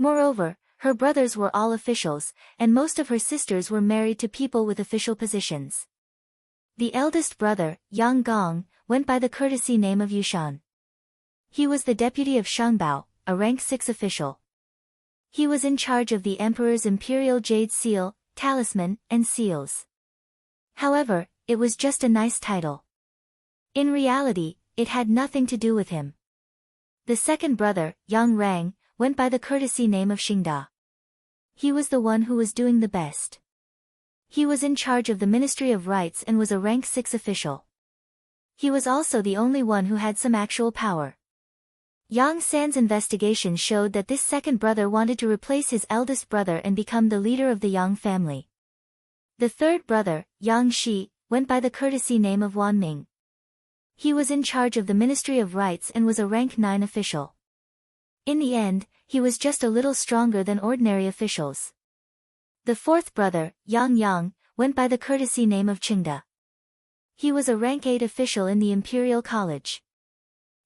Speaker 1: Moreover, her brothers were all officials, and most of her sisters were married to people with official positions. The eldest brother, Yang Gong, went by the courtesy name of Yushan. He was the deputy of Shangbao, a rank 6 official. He was in charge of the emperor's imperial jade seal, talisman, and seals. However, it was just a nice title. In reality, it had nothing to do with him. The second brother, Yang Rang, went by the courtesy name of Xingda. He was the one who was doing the best. He was in charge of the Ministry of Rights and was a rank 6 official. He was also the only one who had some actual power. Yang San's investigation showed that this second brother wanted to replace his eldest brother and become the leader of the Yang family. The third brother, Yang Shi, went by the courtesy name of Wan Ming. He was in charge of the Ministry of Rights and was a rank 9 official. In the end, he was just a little stronger than ordinary officials. The fourth brother, Yang Yang, went by the courtesy name of Qingda. He was a rank 8 official in the Imperial College.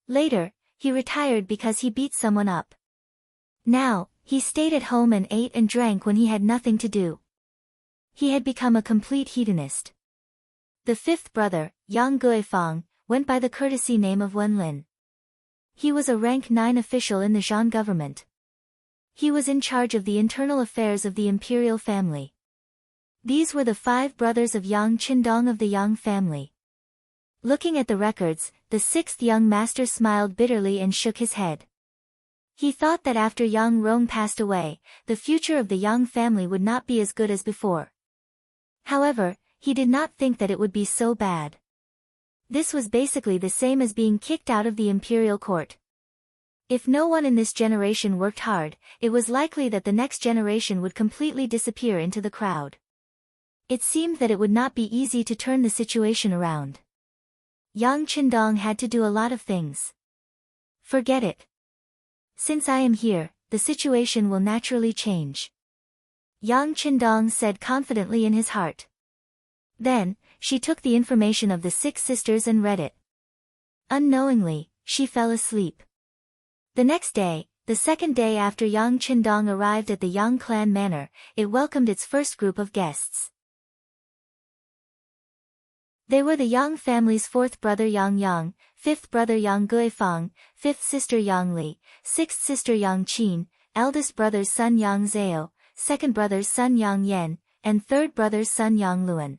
Speaker 1: Later, he retired because he beat someone up. Now, he stayed at home and ate and drank when he had nothing to do. He had become a complete hedonist. The fifth brother, Yang Guifang, went by the courtesy name of Wenlin. He was a rank 9 official in the Zhang government. He was in charge of the internal affairs of the imperial family. These were the 5 brothers of Yang Qindong of the Yang family. Looking at the records, the 6th young master smiled bitterly and shook his head. He thought that after Yang Rong passed away, the future of the Yang family would not be as good as before. However, he did not think that it would be so bad. This was basically the same as being kicked out of the imperial court. If no one in this generation worked hard, it was likely that the next generation would completely disappear into the crowd. It seemed that it would not be easy to turn the situation around. Yang Qindong had to do a lot of things. Forget it. Since I am here, the situation will naturally change. Yang Qindong said confidently in his heart. Then, she took the information of the 6 sisters and read it. Unknowingly, she fell asleep. The next day, The second day after Yang Qindong arrived at the Yang clan manor, it welcomed its first group of guests. They were the Yang family's fourth brother Yang Yang, fifth brother Yang Guifang, fifth sister Yang Li, sixth sister Yang Qin, eldest brother's son Yang Zhao, second brother's son Yang Yan, and third brother's son Yang Luan.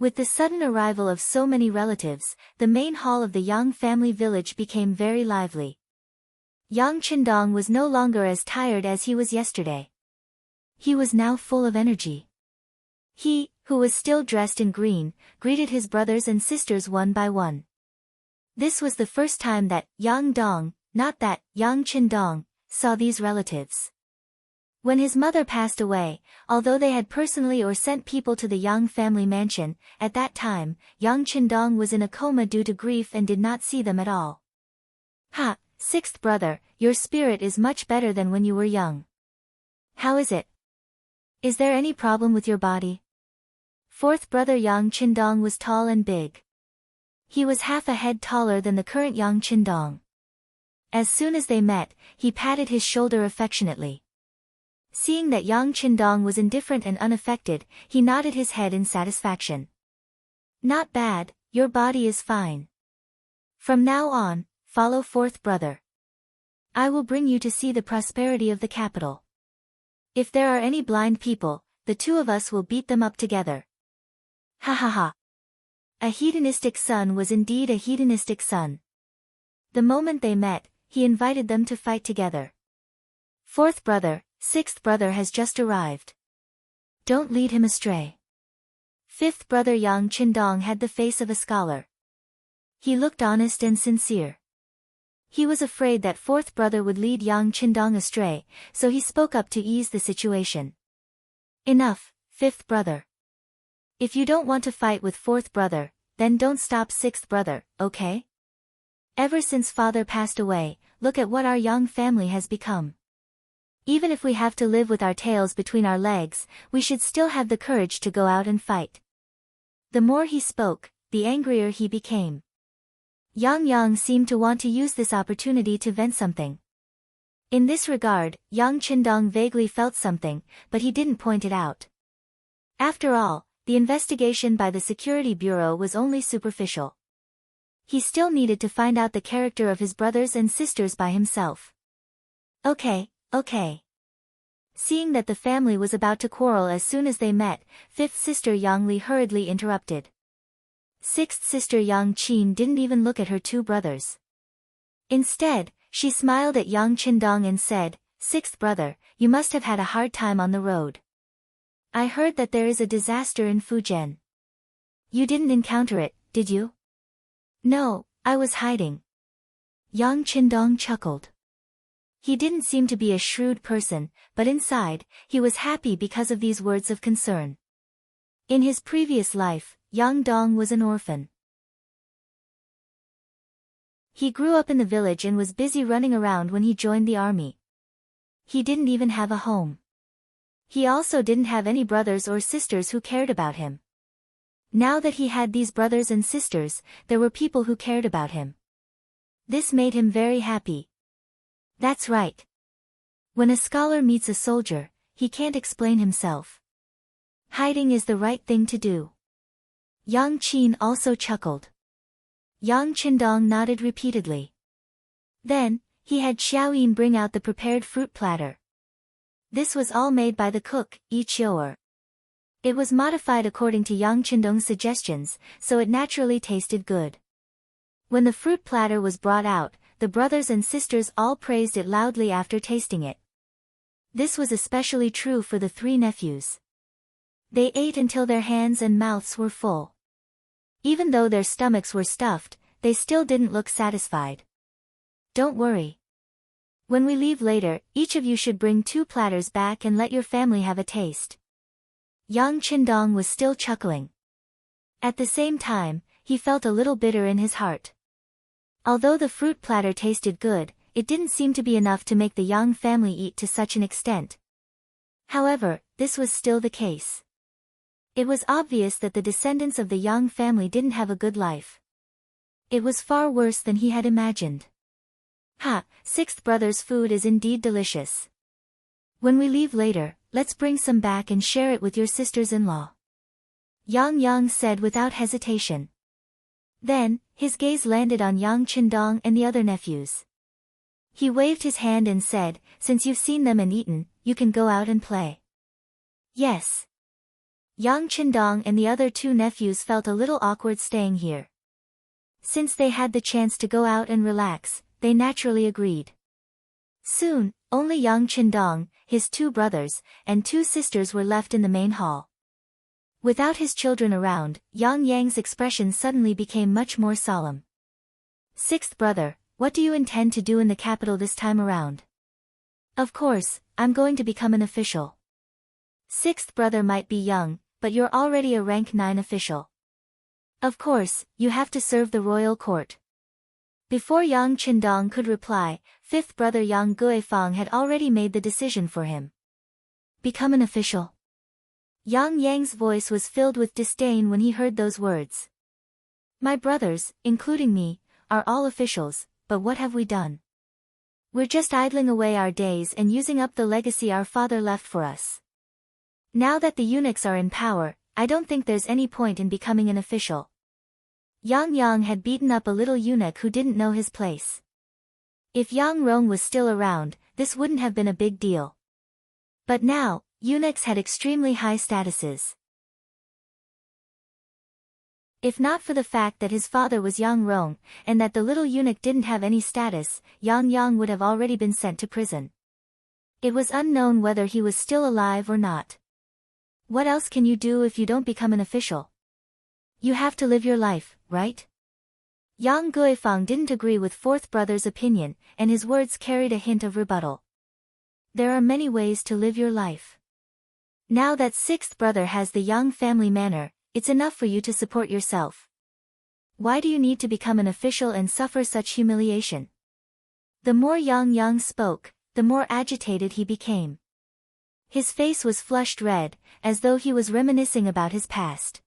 Speaker 1: With the sudden arrival of so many relatives, the main hall of the Yang family village became very lively. Yang Qindong was no longer as tired as he was yesterday. He was now full of energy. He, who was still dressed in green, greeted his brothers and sisters one by one. This was the first time that Yang Dong, not that Yang Qindong, saw these relatives. When his mother passed away, although they had personally or sent people to the Yang family mansion, at that time, Yang Qindong was in a coma due to grief and did not see them at all. Ha, sixth brother, your spirit is much better than when you were young. How is it? Is there any problem with your body? Fourth brother Yang Qindong was tall and big. He was half a head taller than the current Yang Qindong. As soon as they met, he patted his shoulder affectionately. Seeing that Yang Qindong was indifferent and unaffected, he nodded his head in satisfaction. Not bad, your body is fine. From now on, follow fourth brother. I will bring you to see the prosperity of the capital. If there are any blind people, the two of us will beat them up together. Ha ha ha. A hedonistic son was indeed a hedonistic son. The moment they met, he invited them to fight together. Fourth brother, sixth brother has just arrived. Don't lead him astray. Fifth brother Yang Qindong had the face of a scholar. He looked honest and sincere. He was afraid that fourth brother would lead Yang Qindong astray, so he spoke up to ease the situation. Enough, fifth brother. If you don't want to fight with fourth brother, then don't stop sixth brother, okay? Ever since father passed away, look at what our Yang family has become. Even if we have to live with our tails between our legs, we should still have the courage to go out and fight. The more he spoke, the angrier he became. Yang Yang seemed to want to use this opportunity to vent something. In this regard, Yang Qindong vaguely felt something, but he didn't point it out. After all, the investigation by the Security Bureau was only superficial. He still needed to find out the character of his brothers and sisters by himself. Okay. Seeing that the family was about to quarrel as soon as they met, fifth sister Yang Li hurriedly interrupted. Sixth sister Yang Qin didn't even look at her two brothers. Instead, she smiled at Yang Qindong and said, "Sixth brother, you must have had a hard time on the road. I heard that there is a disaster in Fujian. You didn't encounter it, did you?" "No, I was hiding." Yang Qindong chuckled. He didn't seem to be a shrewd person, but inside, he was happy because of these words of concern. In his previous life, Yang Dong was an orphan. He grew up in the village and was busy running around when he joined the army. He didn't even have a home. He also didn't have any brothers or sisters who cared about him. Now that he had these brothers and sisters, there were people who cared about him. This made him very happy. That's right. When a scholar meets a soldier, he can't explain himself. Hiding is the right thing to do. Yang Qin also chuckled. Yang Qindong nodded repeatedly. Then, he had Xiaoyin bring out the prepared fruit platter. This was all made by the cook, Yi Qiu'er. It was modified according to Yang Qindong's suggestions, so it naturally tasted good. When the fruit platter was brought out, the brothers and sisters all praised it loudly after tasting it. This was especially true for the three nephews. They ate until their hands and mouths were full. Even though their stomachs were stuffed, they still didn't look satisfied. Don't worry. When we leave later, each of you should bring 2 platters back and let your family have a taste. Yang Qindong was still chuckling. At the same time, he felt a little bitter in his heart. Although the fruit platter tasted good, it didn't seem to be enough to make the Yang family eat to such an extent. However, this was still the case. It was obvious that the descendants of the Yang family didn't have a good life. It was far worse than he had imagined. Ha, sixth brother's food is indeed delicious. When we leave later, let's bring some back and share it with your sisters-in-law. Yang said without hesitation. Then, his gaze landed on Yang Qindong and the other nephews. He waved his hand and said, since you've seen them and eaten, you can go out and play. Yes. Yang Qindong and the other two nephews felt a little awkward staying here. Since they had the chance to go out and relax, they naturally agreed. Soon, only Yang Qindong, his two brothers, and two sisters were left in the main hall. Without his children around, Yang's expression suddenly became much more solemn. Sixth brother, what do you intend to do in the capital this time around? Of course, I'm going to become an official. Sixth brother might be young, but you're already a rank 9 official. Of course, you have to serve the royal court. Before Yang Qindong could reply, fifth brother Yang Guifang had already made the decision for him. Become an official. Yang's voice was filled with disdain when he heard those words. My brothers, including me, are all officials, but what have we done? We're just idling away our days and using up the legacy our father left for us. Now that the eunuchs are in power, I don't think there's any point in becoming an official. Yang had beaten up a little eunuch who didn't know his place. If Yang Rong was still around, this wouldn't have been a big deal. But now, eunuchs had extremely high statuses. If not for the fact that his father was Yang Rong, and that the little eunuch didn't have any status, Yang would have already been sent to prison. It was unknown whether he was still alive or not. What else can you do if you don't become an official? You have to live your life, right? Yang Guifang didn't agree with fourth brother's opinion, and his words carried a hint of rebuttal. There are many ways to live your life. Now that sixth brother has the Yang family manor, it's enough for you to support yourself. Why do you need to become an official and suffer such humiliation? The more Yang spoke, the more agitated he became. His face was flushed red, as though he was reminiscing about his past.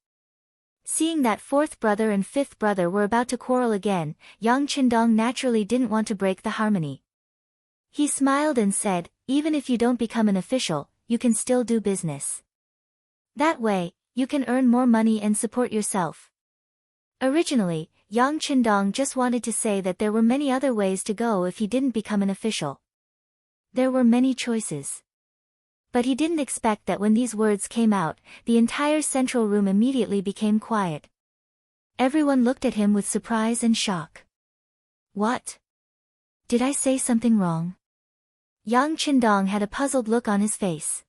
Speaker 1: Seeing that fourth brother and fifth brother were about to quarrel again, Yang Qindong naturally didn't want to break the harmony. He smiled and said, even if you don't become an official, you can still do business. That way, you can earn more money and support yourself. Originally, Yang Qindong just wanted to say that there were many other ways to go if he didn't become an official. There were many choices. But he didn't expect that when these words came out, the entire central room immediately became quiet. Everyone looked at him with surprise and shock. What? Did I say something wrong? Yang Qindong had a puzzled look on his face.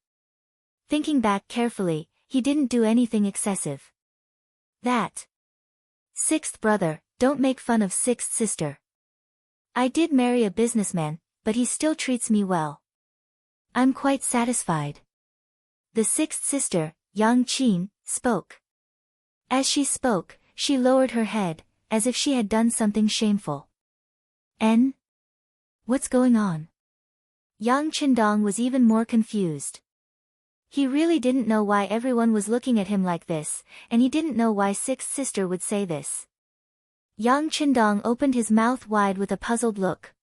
Speaker 1: Thinking back carefully, he didn't do anything excessive. That. Sixth brother, don't make fun of sixth sister. I did marry a businessman, but he still treats me well. I'm quite satisfied. The sixth sister, Yang Qin, spoke. As she spoke, she lowered her head, as if she had done something shameful. What's going on? Yang Qindong was even more confused. He really didn't know why everyone was looking at him like this, and he didn't know why sixth sister would say this. Yang Qindong opened his mouth wide with a puzzled look.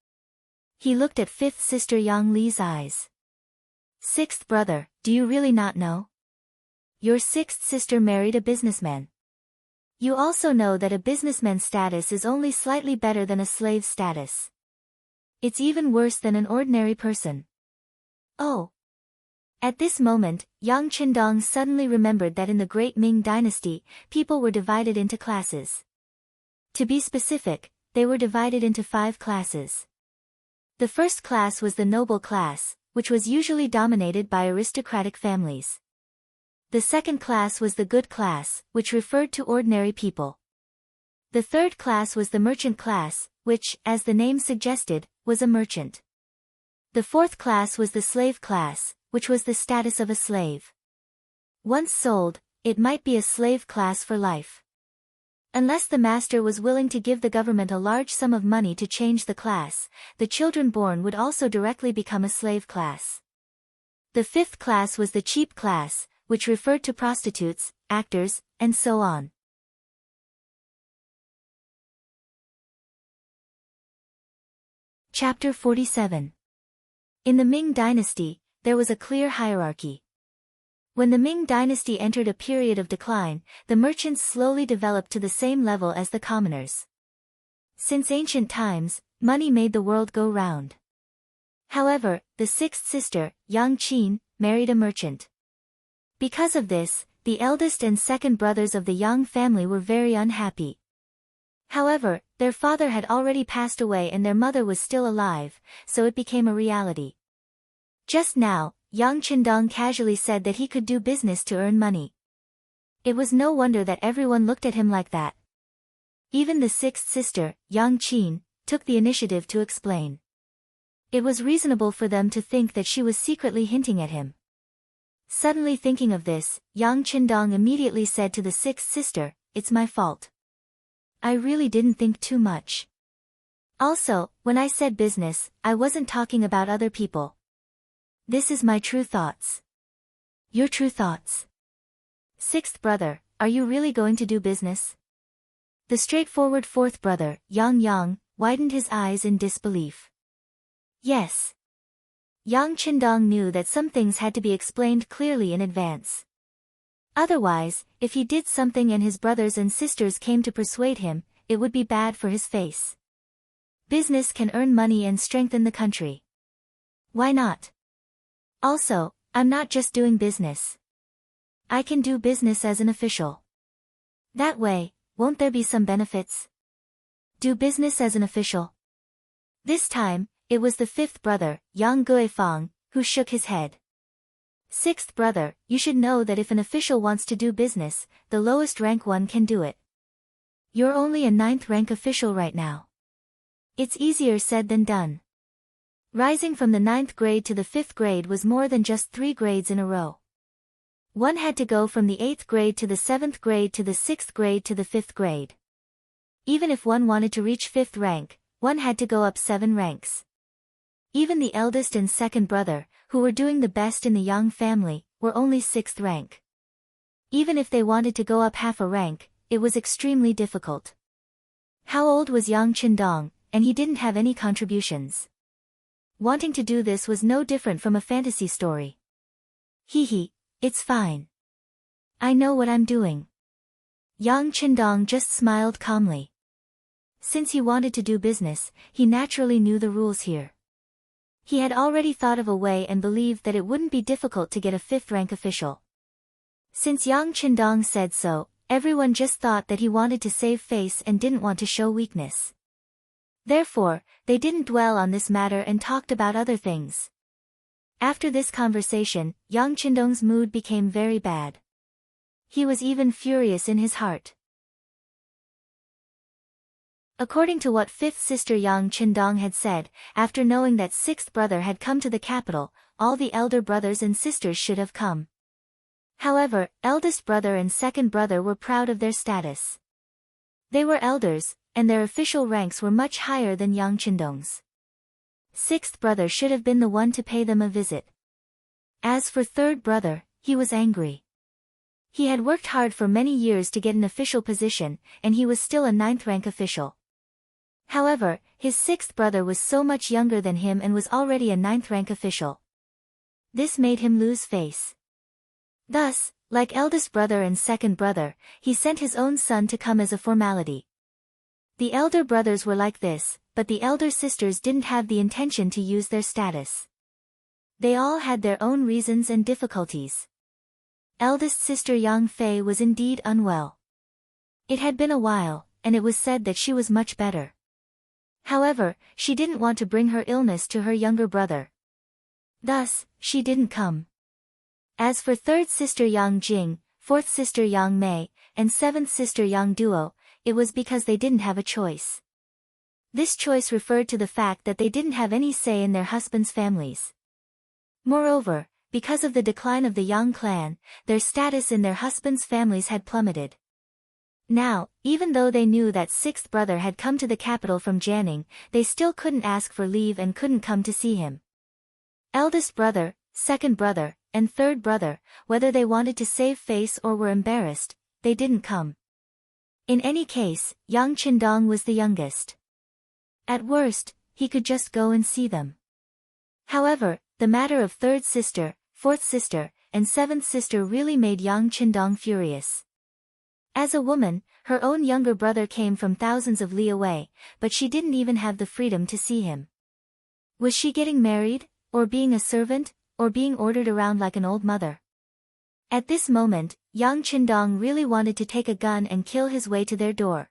Speaker 1: He looked at fifth sister Yang Li's eyes. Sixth brother, do you really not know? Your sixth sister married a businessman. You also know that a businessman's status is only slightly better than a slave's status. It's even worse than an ordinary person. Oh. At this moment, Yang Qindong suddenly remembered that in the Great Ming Dynasty, people were divided into classes. To be specific, they were divided into 5 classes. The first class was the noble class, which was usually dominated by aristocratic families. The second class was the good class, which referred to ordinary people. The third class was the merchant class, which, as the name suggested, was a merchant. The fourth class was the slave class, which was the status of a slave. Once sold, it might be a slave class for life. Unless the master was willing to give the government a large sum of money to change the class, the children born would also directly become a slave class. The fifth class was the cheap class, which referred to prostitutes, actors, and so on. Chapter 47. In the Ming dynasty, there was a clear hierarchy. When the Ming dynasty entered a period of decline, the merchants slowly developed to the same level as the commoners. Since ancient times, money made the world go round. However, the sixth sister, young Qing, married a merchant. Because of this, the eldest and second brothers of the Yang family were very unhappy. However, their father had already passed away and their mother was still alive, so it became a reality. Just now, Yang Qindong casually said that he could do business to earn money. It was no wonder that everyone looked at him like that. Even the sixth sister, Yang Qin, took the initiative to explain. It was reasonable for them to think that she was secretly hinting at him. Suddenly thinking of this, Yang Qindong immediately said to the sixth sister, "It's my fault. I really didn't think too much. Also, when I said business, I wasn't talking about other people. This is my true thoughts." "Your true thoughts?" "Sixth brother, are you really going to do business?" The straightforward fourth brother, Yang, widened his eyes in disbelief. Yes. Yang Qindong knew that some things had to be explained clearly in advance. Otherwise, if he did something and his brothers and sisters came to persuade him, it would be bad for his face. Business can earn money and strengthen the country. Why not? Also, I'm not just doing business. I can do business as an official. That way, won't there be some benefits? Do business as an official? This time, it was the fifth brother, Yang Guifang, who shook his head. "Sixth brother, you should know that if an official wants to do business, the lowest rank one can do it. You're only a ninth rank official right now. It's easier said than done." Rising from the ninth grade to the fifth grade was more than just 3 grades in a row. One had to go from the 8th grade to the 7th grade to the 6th grade to the 5th grade. Even if one wanted to reach 5th rank, one had to go up 7 ranks. Even the eldest and second brother, who were doing the best in the Yang family, were only 6th rank. Even if they wanted to go up half a rank, it was extremely difficult. How old was Yang Qindong, and he didn't have any contributions. Wanting to do this was no different from a fantasy story. Hee, it's fine. I know what I'm doing. Yang Qindong just smiled calmly. Since he wanted to do business, he naturally knew the rules here. He had already thought of a way and believed that it wouldn't be difficult to get a 5th rank official. Since Yang Qindong said so, everyone just thought that he wanted to save face and didn't want to show weakness. Therefore, they didn't dwell on this matter and talked about other things. After this conversation, Yang Qindong's mood became very bad. He was even furious in his heart. According to what fifth sister Yang Qindong had said, after knowing that sixth brother had come to the capital, all the elder brothers and sisters should have come. However, eldest brother and second brother were proud of their status. They were elders, and their official ranks were much higher than Yang Qindong's. Sixth brother should have been the one to pay them a visit. As for third brother, he was angry. He had worked hard for many years to get an official position, and he was still a 9th rank official. However, his sixth brother was so much younger than him and was already a 9th rank official. This made him lose face. Thus, like eldest brother and second brother, he sent his own son to come as a formality. The elder brothers were like this, but the elder sisters didn't have the intention to use their status. They all had their own reasons and difficulties. Eldest sister Yang Fei was indeed unwell. It had been a while, and it was said that she was much better. However, she didn't want to bring her illness to her younger brother. Thus, she didn't come. As for third sister Yang Jing, fourth sister Yang Mei, and seventh sister Yang Duo, it was because they didn't have a choice. This choice referred to the fact that they didn't have any say in their husbands' families. Moreover, because of the decline of the Yang clan, their status in their husbands' families had plummeted. Now, even though they knew that sixth brother had come to the capital from Jianing, they still couldn't ask for leave and couldn't come to see him. Eldest brother, second brother, and third brother, whether they wanted to save face or were embarrassed, they didn't come. In any case, Yang Qindong was the youngest. At worst, he could just go and see them. However, the matter of third sister, fourth sister, and seventh sister really made Yang Qindong furious. As a woman, her own younger brother came from thousands of li away, but she didn't even have the freedom to see him. Was she getting married, or being a servant, or being ordered around like an old mother? At this moment, Yang Qindong really wanted to take a gun and kill his way to their door.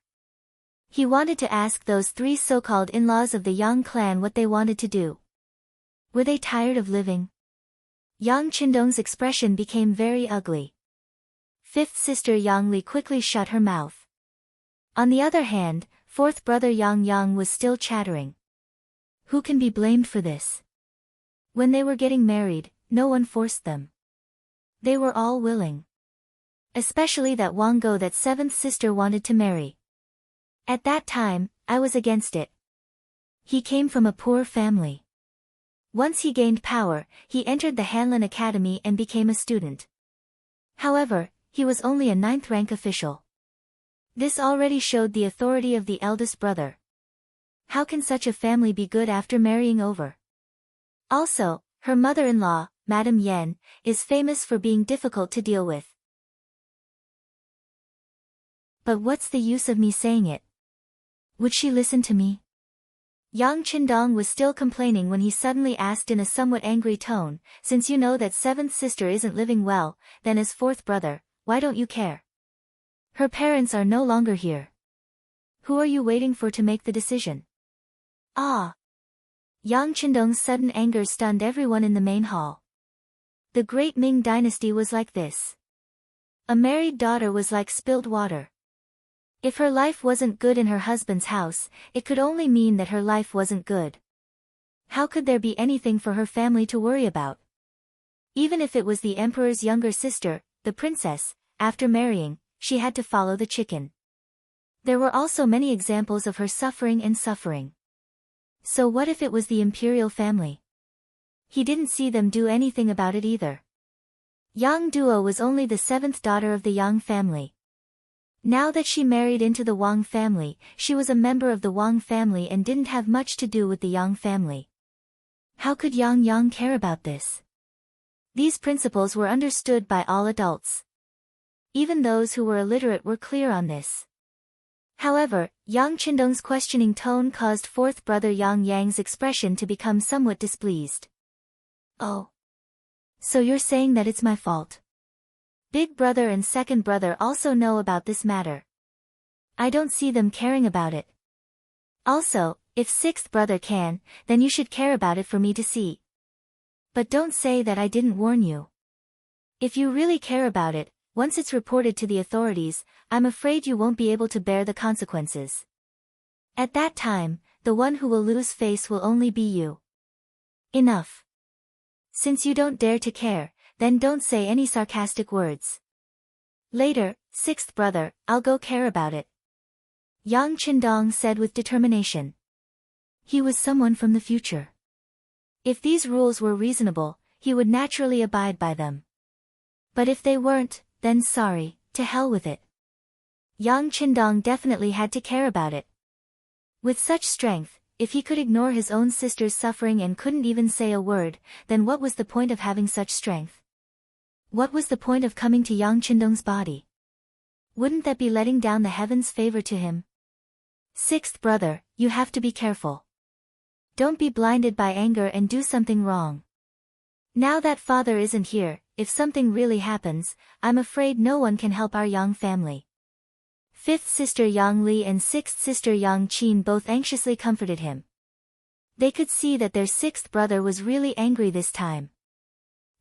Speaker 1: He wanted to ask those three so-called in-laws of the Yang clan what they wanted to do. Were they tired of living? Yang Qindong's expression became very ugly. Fifth sister Yang Li quickly shut her mouth. On the other hand, fourth brother Yang was still chattering. Who can be blamed for this? When they were getting married, no one forced them. They were all willing. Especially that Wang Go that seventh sister wanted to marry. At that time, I was against it. He came from a poor family. Once he gained power, he entered the Hanlin Academy and became a student. However, he was only a 9th rank official. This already showed the authority of the eldest brother. How can such a family be good after marrying over? Also, her mother-in-law, Madame Yan, is famous for being difficult to deal with. But what's the use of me saying it? Would she listen to me? Yang Qindong was still complaining when he suddenly asked in a somewhat angry tone, since you know that seventh sister isn't living well, then as fourth brother, why don't you care? Her parents are no longer here. Who are you waiting for to make the decision? Ah! Yang Qindong's sudden anger stunned everyone in the main hall. The great Ming dynasty was like this. A married daughter was like spilled water. If her life wasn't good in her husband's house, it could only mean that her life wasn't good. How could there be anything for her family to worry about? Even if it was the emperor's younger sister, the princess, after marrying, she had to follow the chicken. There were also many examples of her suffering and suffering. So what if it was the imperial family? He didn't see them do anything about it either. Yang Duo was only the 7th daughter of the Yang family. Now that she married into the Wang family, she was a member of the Wang family and didn't have much to do with the Yang family. How could Yang care about this? These principles were understood by all adults. Even those who were illiterate were clear on this. However, Yang Qindong's questioning tone caused fourth brother Yang's expression to become somewhat displeased. Oh. So you're saying that it's my fault? Big brother and second brother also know about this matter. I don't see them caring about it. Also, if sixth brother can, then you should care about it for me to see. But don't say that I didn't warn you. If you really care about it, once it's reported to the authorities, I'm afraid you won't be able to bear the consequences. At that time, the one who will lose face will only be you. Enough. Since you don't dare to care, then don't say any sarcastic words. Later, sixth brother, I'll go care about it. Yang Qindong said with determination. He was someone from the future. If these rules were reasonable, he would naturally abide by them. But if they weren't, then sorry, to hell with it. Yang Qindong definitely had to care about it. With such strength, if he could ignore his own sister's suffering and couldn't even say a word, then what was the point of having such strength? What was the point of coming to Yang Qindong's body? Wouldn't that be letting down the heavens' favor to him? Sixth brother, you have to be careful. Don't be blinded by anger and do something wrong. Now that father isn't here, if something really happens, I'm afraid no one can help our Yang family. Fifth sister Yang Li and sixth sister Yang Qin both anxiously comforted him. They could see that their sixth brother was really angry this time.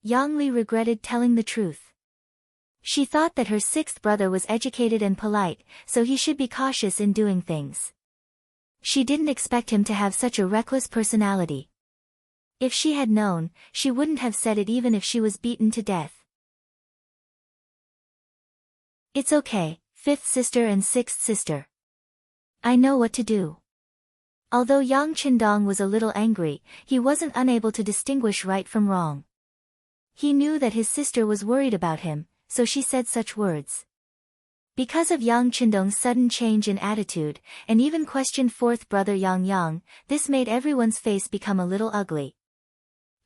Speaker 1: Yang Li regretted telling the truth. She thought that her sixth brother was educated and polite, so he should be cautious in doing things. She didn't expect him to have such a reckless personality. If she had known, she wouldn't have said it even if she was beaten to death. It's okay, fifth sister and sixth sister. I know what to do. Although Yang Qindong was a little angry, he wasn't unable to distinguish right from wrong. He knew that his sister was worried about him, so she said such words. Because of Yang Qindong's sudden change in attitude, and even questioned fourth brother Yang Yang, this made everyone's face become a little ugly.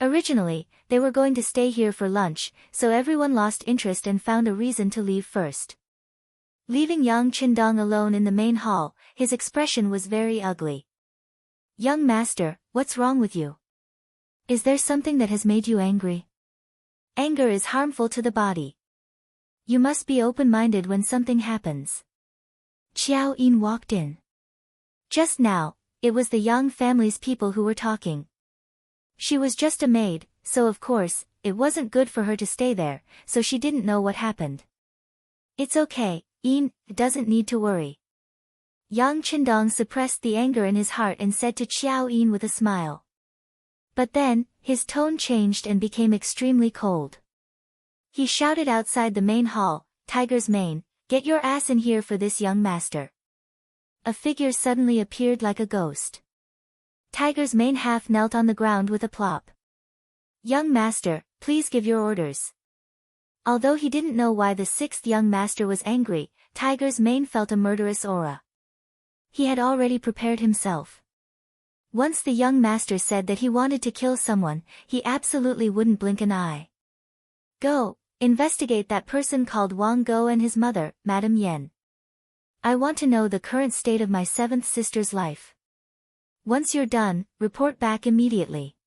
Speaker 1: Originally, they were going to stay here for lunch, so everyone lost interest and found a reason to leave first. Leaving Yang Qindong alone in the main hall, his expression was very ugly. "Young master, what's wrong with you? Is there something that has made you angry? Anger is harmful to the body. You must be open-minded when something happens." Qiao Yin walked in. Just now, it was the Yang family's people who were talking. She was just a maid, so of course, it wasn't good for her to stay there, so she didn't know what happened. "It's okay, Yin, doesn't need to worry." Yang Qindong suppressed the anger in his heart and said to Qiao Yin with a smile. But then, his tone changed and became extremely cold. He shouted outside the main hall, "Tiger's mane, get your ass in here for this young master." A figure suddenly appeared like a ghost. Tiger's mane half knelt on the ground with a plop. "Young master, please give your orders." Although he didn't know why the sixth young master was angry, Tiger's mane felt a murderous aura. He had already prepared himself. Once the young master said that he wanted to kill someone, he absolutely wouldn't blink an eye. "Go, investigate that person called Wang Go and his mother, Madame Yen. I want to know the current state of my seventh sister's life. Once you're done, report back immediately.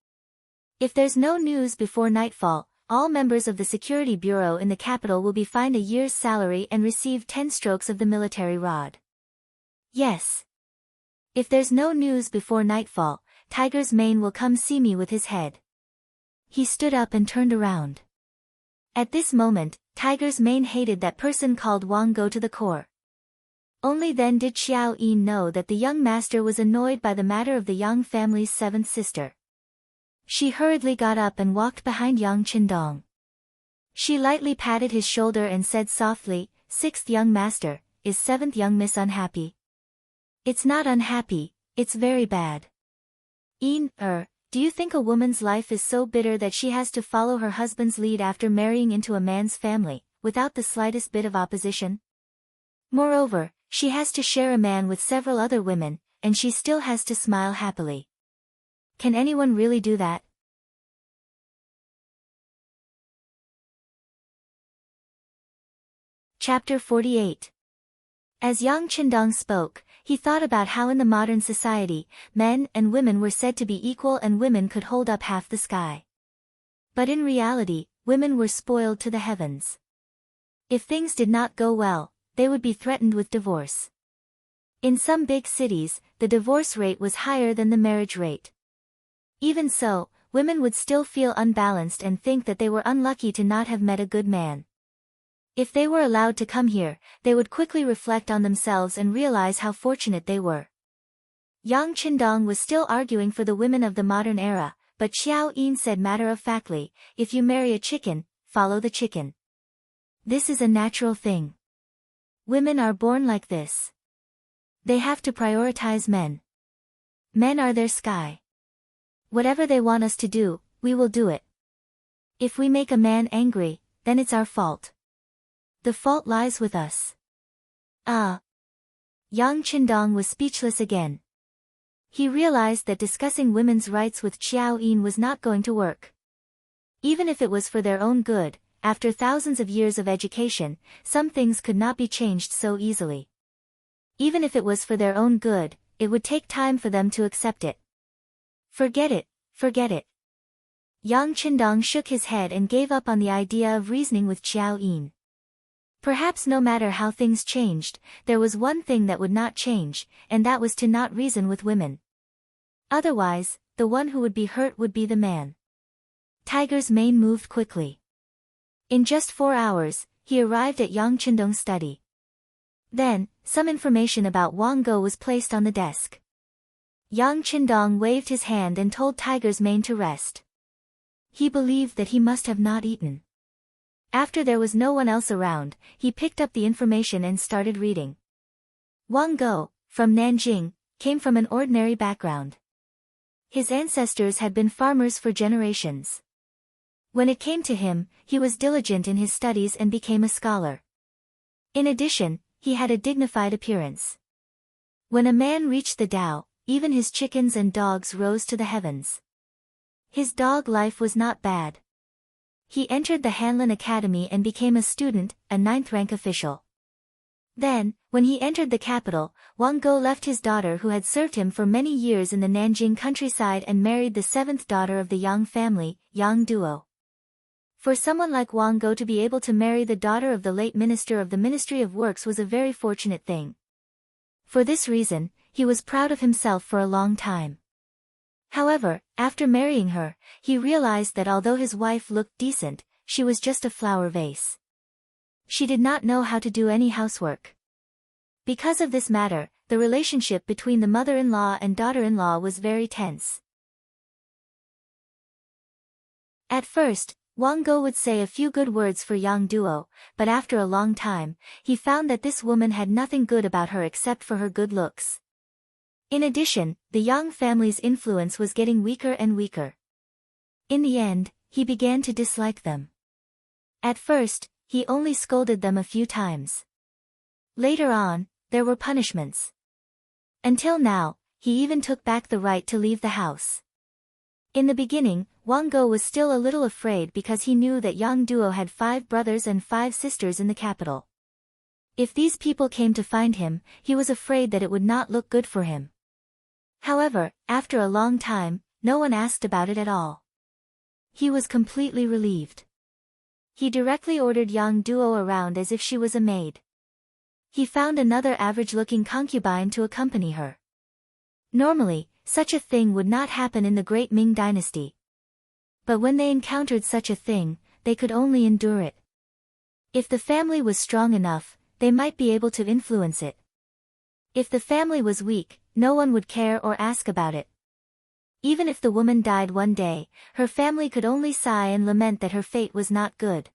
Speaker 1: If there's no news before nightfall, all members of the security bureau in the capital will be fined a year's salary and receive 10 strokes of the military rod." "Yes. If there's no news before nightfall, Tiger's mane will come see me with his head." He stood up and turned around. At this moment, Tiger's mane hated that person called Wang Go to the core. Only then did Qiao Yin know that the young master was annoyed by the matter of the Yang family's seventh sister. She hurriedly got up and walked behind Yang Qindong. She lightly patted his shoulder and said softly, "Sixth young master, is seventh young miss unhappy?" "It's not unhappy, it's very bad." "Yin, do you think a woman's life is so bitter that she has to follow her husband's lead after marrying into a man's family, without the slightest bit of opposition? Moreover, she has to share a man with several other women, and she still has to smile happily. Can anyone really do that?" Chapter 48. As Yang Qindong spoke, he thought about how in the modern society, men and women were said to be equal and women could hold up half the sky. But in reality, women were spoiled to the heavens. If things did not go well, they would be threatened with divorce. In some big cities, the divorce rate was higher than the marriage rate. Even so, women would still feel unbalanced and think that they were unlucky to not have met a good man. If they were allowed to come here, they would quickly reflect on themselves and realize how fortunate they were. Yang Qindong was still arguing for the women of the modern era, but Qiao Yin said matter-of-factly, "If you marry a chicken, follow the chicken. This is a natural thing. Women are born like this. They have to prioritize men. Men are their sky. Whatever they want us to do, we will do it. If we make a man angry, then it's our fault. The fault lies with us." Yang Qindong was speechless again. He realized that discussing women's rights with Qiao Yin was not going to work. Even if it was for their own good, after thousands of years of education, some things could not be changed so easily. Even if it was for their own good, it would take time for them to accept it. Forget it, forget it. Yang Qindong shook his head and gave up on the idea of reasoning with Qiao Yin. Perhaps no matter how things changed, there was one thing that would not change, and that was to not reason with women. Otherwise, the one who would be hurt would be the man. Tiger's mane moved quickly. In just 4 hours, he arrived at Yang Qindong's study. Then, some information about Wang Go was placed on the desk. Yang Qindong waved his hand and told Tiger's mane to rest. He believed that he must have not eaten. After there was no one else around, he picked up the information and started reading. Wang Go, from Nanjing, came from an ordinary background. His ancestors had been farmers for generations. When it came to him, he was diligent in his studies and became a scholar. In addition, he had a dignified appearance. When a man reached the Tao, even his chickens and dogs rose to the heavens. His dog life was not bad. He entered the Hanlin Academy and became a student, a ninth-rank official. Then, when he entered the capital, Wang Go left his daughter who had served him for many years in the Nanjing countryside and married the seventh daughter of the Yang family, Yang Duo. For someone like Wang Go to be able to marry the daughter of the late minister of the Ministry of Works was a very fortunate thing. For this reason, he was proud of himself for a long time. However, after marrying her, he realized that although his wife looked decent, she was just a flower vase. She did not know how to do any housework. Because of this matter, the relationship between the mother-in-law and daughter-in-law was very tense. At first, Wang Go would say a few good words for Yang Duo, but after a long time, he found that this woman had nothing good about her except for her good looks. In addition, the Yang family's influence was getting weaker and weaker. In the end, he began to dislike them. At first, he only scolded them a few times. Later on, there were punishments. Until now, he even took back the right to leave the house. In the beginning, Wang Go was still a little afraid because he knew that Yang Duo had 5 brothers and 5 sisters in the capital. If these people came to find him, he was afraid that it would not look good for him. However, after a long time, no one asked about it at all. He was completely relieved. He directly ordered Yang Duo around as if she was a maid. He found another average-looking concubine to accompany her. Normally, such a thing would not happen in the Great Ming Dynasty. But when they encountered such a thing, they could only endure it. If the family was strong enough, they might be able to influence it. If the family was weak, no one would care or ask about it. Even if the woman died one day, her family could only sigh and lament that her fate was not good.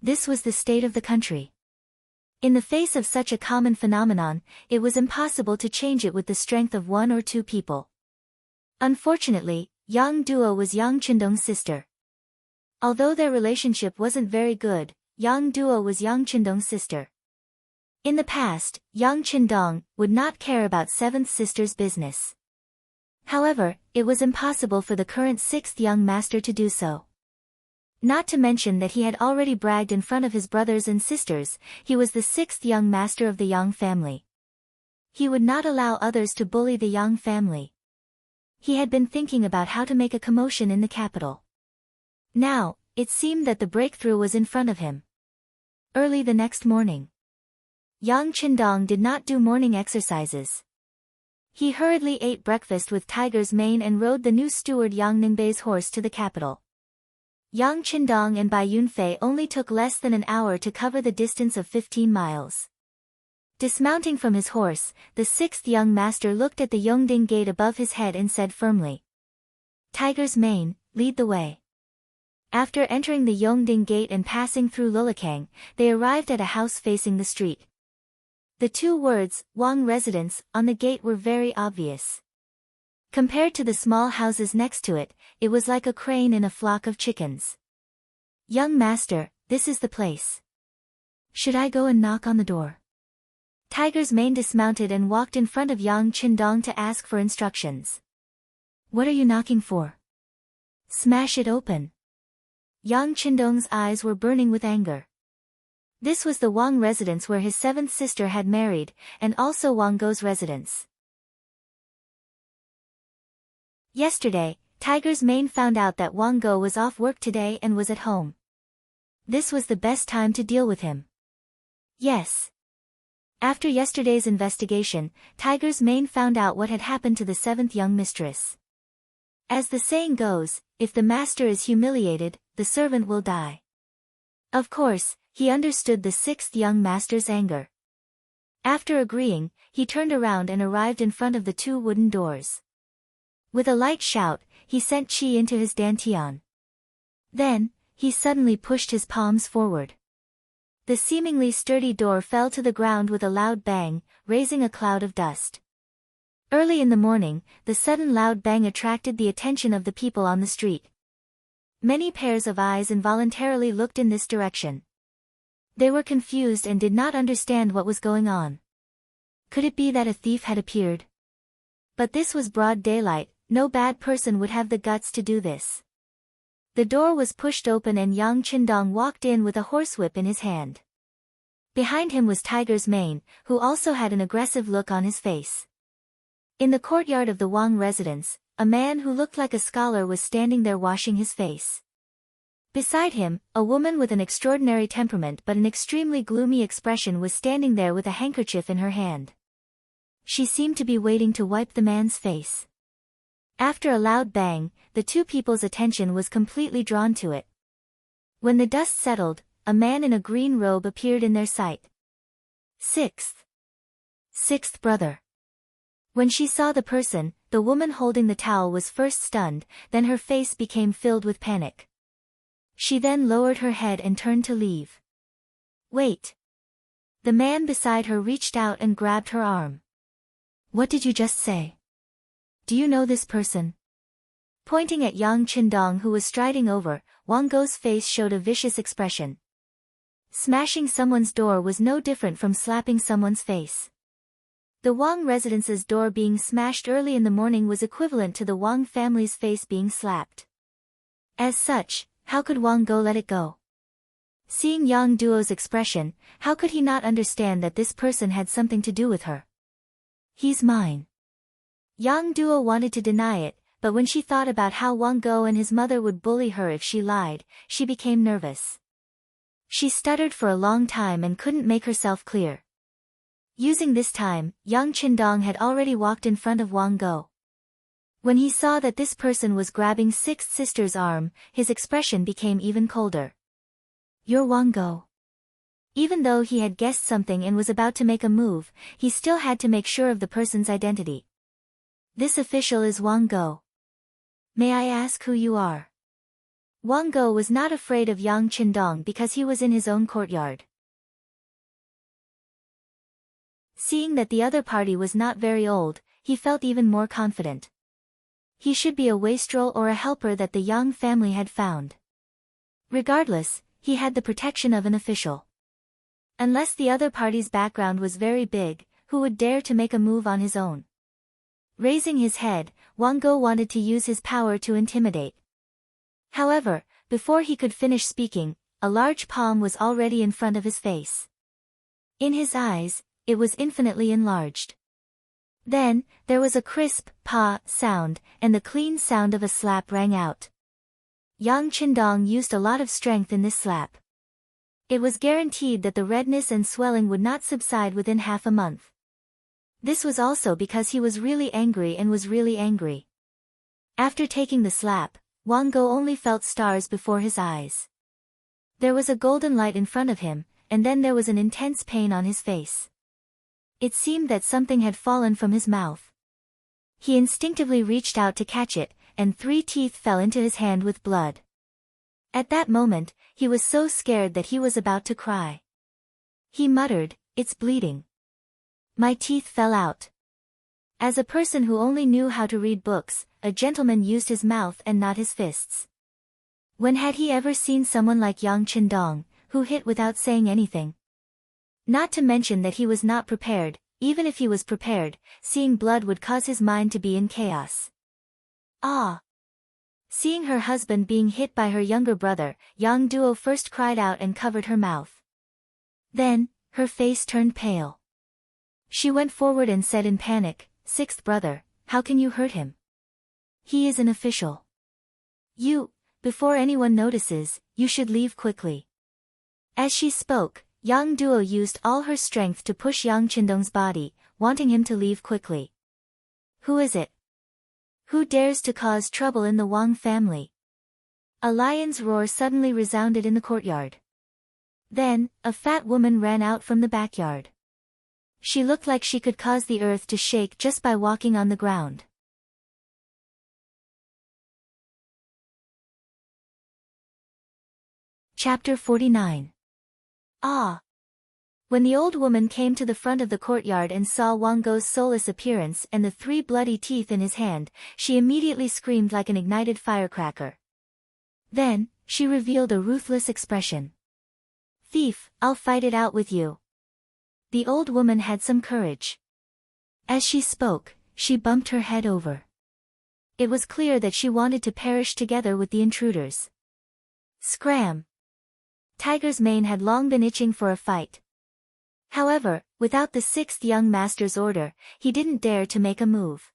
Speaker 1: This was the state of the country. In the face of such a common phenomenon, it was impossible to change it with the strength of 1 or 2 people. Unfortunately, Yang Duo was Yang Qindong's sister. Although their relationship wasn't very good, Yang Duo was Yang Qindong's sister. In the past, Yang Qindong would not care about 7th sister's business. However, it was impossible for the current 6th young master to do so. Not to mention that he had already bragged in front of his brothers and sisters, he was the 6th young master of the Yang family. He would not allow others to bully the Yang family. He had been thinking about how to make a commotion in the capital. Now, it seemed that the breakthrough was in front of him. Early the next morning, Yang Qindong did not do morning exercises. He hurriedly ate breakfast with Tiger's Mane and rode the new steward Yang Ningbei's horse to the capital. Yang Qindong and Bai Yunfei only took less than an hour to cover the distance of 15 miles. Dismounting from his horse, the 6th young master looked at the Yongding gate above his head and said firmly, "Tiger's Mane, lead the way." After entering the Yongding gate and passing through Lulikang, they arrived at a house facing the street. The 2 words, Wang Residence, on the gate were very obvious. Compared to the small houses next to it, it was like a crane in a flock of chickens. "Young master, this is the place. Should I go and knock on the door?" Tiger's Mane dismounted and walked in front of Yang Qindong to ask for instructions. "What are you knocking for? Smash it open." Yang Qindong's eyes were burning with anger. This was the Wang residence where his 7th sister had married, and also Wang Go's residence. Yesterday, Tiger's Mane found out that Wang Go was off work today and was at home. This was the best time to deal with him. Yes. After yesterday's investigation, Tiger's Mane found out what had happened to the 7th young mistress. As the saying goes, if the master is humiliated, the servant will die. Of course, he understood the 6th young master's anger. After agreeing, he turned around and arrived in front of the 2 wooden doors. With a light shout, he sent Qi into his dantian. Then, he suddenly pushed his palms forward. The seemingly sturdy door fell to the ground with a loud bang, raising a cloud of dust. Early in the morning, the sudden loud bang attracted the attention of the people on the street. Many pairs of eyes involuntarily looked in this direction. They were confused and did not understand what was going on. Could it be that a thief had appeared? But this was broad daylight, no bad person would have the guts to do this. The door was pushed open and Yang Qindong walked in with a horsewhip in his hand. Behind him was Tiger's Mane, who also had an aggressive look on his face. In the courtyard of the Wang residence, a man who looked like a scholar was standing there washing his face. Beside him, a woman with an extraordinary temperament but an extremely gloomy expression was standing there with a handkerchief in her hand. She seemed to be waiting to wipe the man's face. After a loud bang, the two people's attention was completely drawn to it. When the dust settled, a man in a green robe appeared in their sight. Sixth brother. When she saw the person, the woman holding the towel was first stunned, then her face became filled with panic. She then lowered her head and turned to leave. Wait. The man beside her reached out and grabbed her arm. What did you just say? Do you know this person? Pointing at Yang Qindong who was striding over, Wang Gou's face showed a vicious expression. Smashing someone's door was no different from slapping someone's face. The Wang residence's door being smashed early in the morning was equivalent to the Wang family's face being slapped. As such, how could Wang Gou let it go? Seeing Yang Duo's expression, how could he not understand that this person had something to do with her? He's mine. Yang Duo wanted to deny it, but when she thought about how Wang Gou and his mother would bully her if she lied, she became nervous. She stuttered for a long time and couldn't make herself clear. Using this time, Yang Qindong had already walked in front of Wang Gou. When he saw that this person was grabbing Sixth Sister's arm, his expression became even colder. You're Wang Gou. Even though he had guessed something and was about to make a move, he still had to make sure of the person's identity. This official is Wang Gou. May I ask who you are? Wang Gou was not afraid of Yang Qindong because he was in his own courtyard. Seeing that the other party was not very old, he felt even more confident. He should be a wastrel or a helper that the Yang family had found. Regardless, he had the protection of an official. Unless the other party's background was very big, who would dare to make a move on his own? Raising his head, Wang Gou wanted to use his power to intimidate. However, before he could finish speaking, a large palm was already in front of his face. In his eyes, it was infinitely enlarged. Then, there was a crisp, pa sound, and the clean sound of a slap rang out. Yang Qindong used a lot of strength in this slap. It was guaranteed that the redness and swelling would not subside within half a month. This was also because he was really angry and was really angry. After taking the slap, Wang Gou only felt stars before his eyes. There was a golden light in front of him, and then there was an intense pain on his face. It seemed that something had fallen from his mouth. He instinctively reached out to catch it, and 3 teeth fell into his hand with blood. At that moment, he was so scared that he was about to cry. He muttered, "It's bleeding. My teeth fell out." As a person who only knew how to read books, a gentleman used his mouth and not his fists. When had he ever seen someone like Yang Qindong, who hit without saying anything? Not to mention that he was not prepared. Even if he was prepared, seeing blood would cause his mind to be in chaos. Ah! Seeing her husband being hit by her younger brother, Yang Duo first cried out and covered her mouth. Then, her face turned pale. She went forward and said in panic, "Sixth brother, how can you hurt him? He is an official. Before anyone notices, you should leave quickly." As she spoke, Yang Duo used all her strength to push Yang Qindong's body, wanting him to leave quickly. Who is it? Who dares to cause trouble in the Wang family? A lion's roar suddenly resounded in the courtyard. Then, a fat woman ran out from the backyard. She looked like she could cause the earth to shake just by walking on the ground. Chapter 49. Ah! When the old woman came to the front of the courtyard and saw Wang Gou's soulless appearance and the 3 bloody teeth in his hand, she immediately screamed like an ignited firecracker. Then, she revealed a ruthless expression. Thief, I'll fight it out with you. The old woman had some courage. As she spoke, she bumped her head over. It was clear that she wanted to perish together with the intruders. Scram! Tiger's mane had long been itching for a fight. However, without the sixth young master's order, he didn't dare to make a move.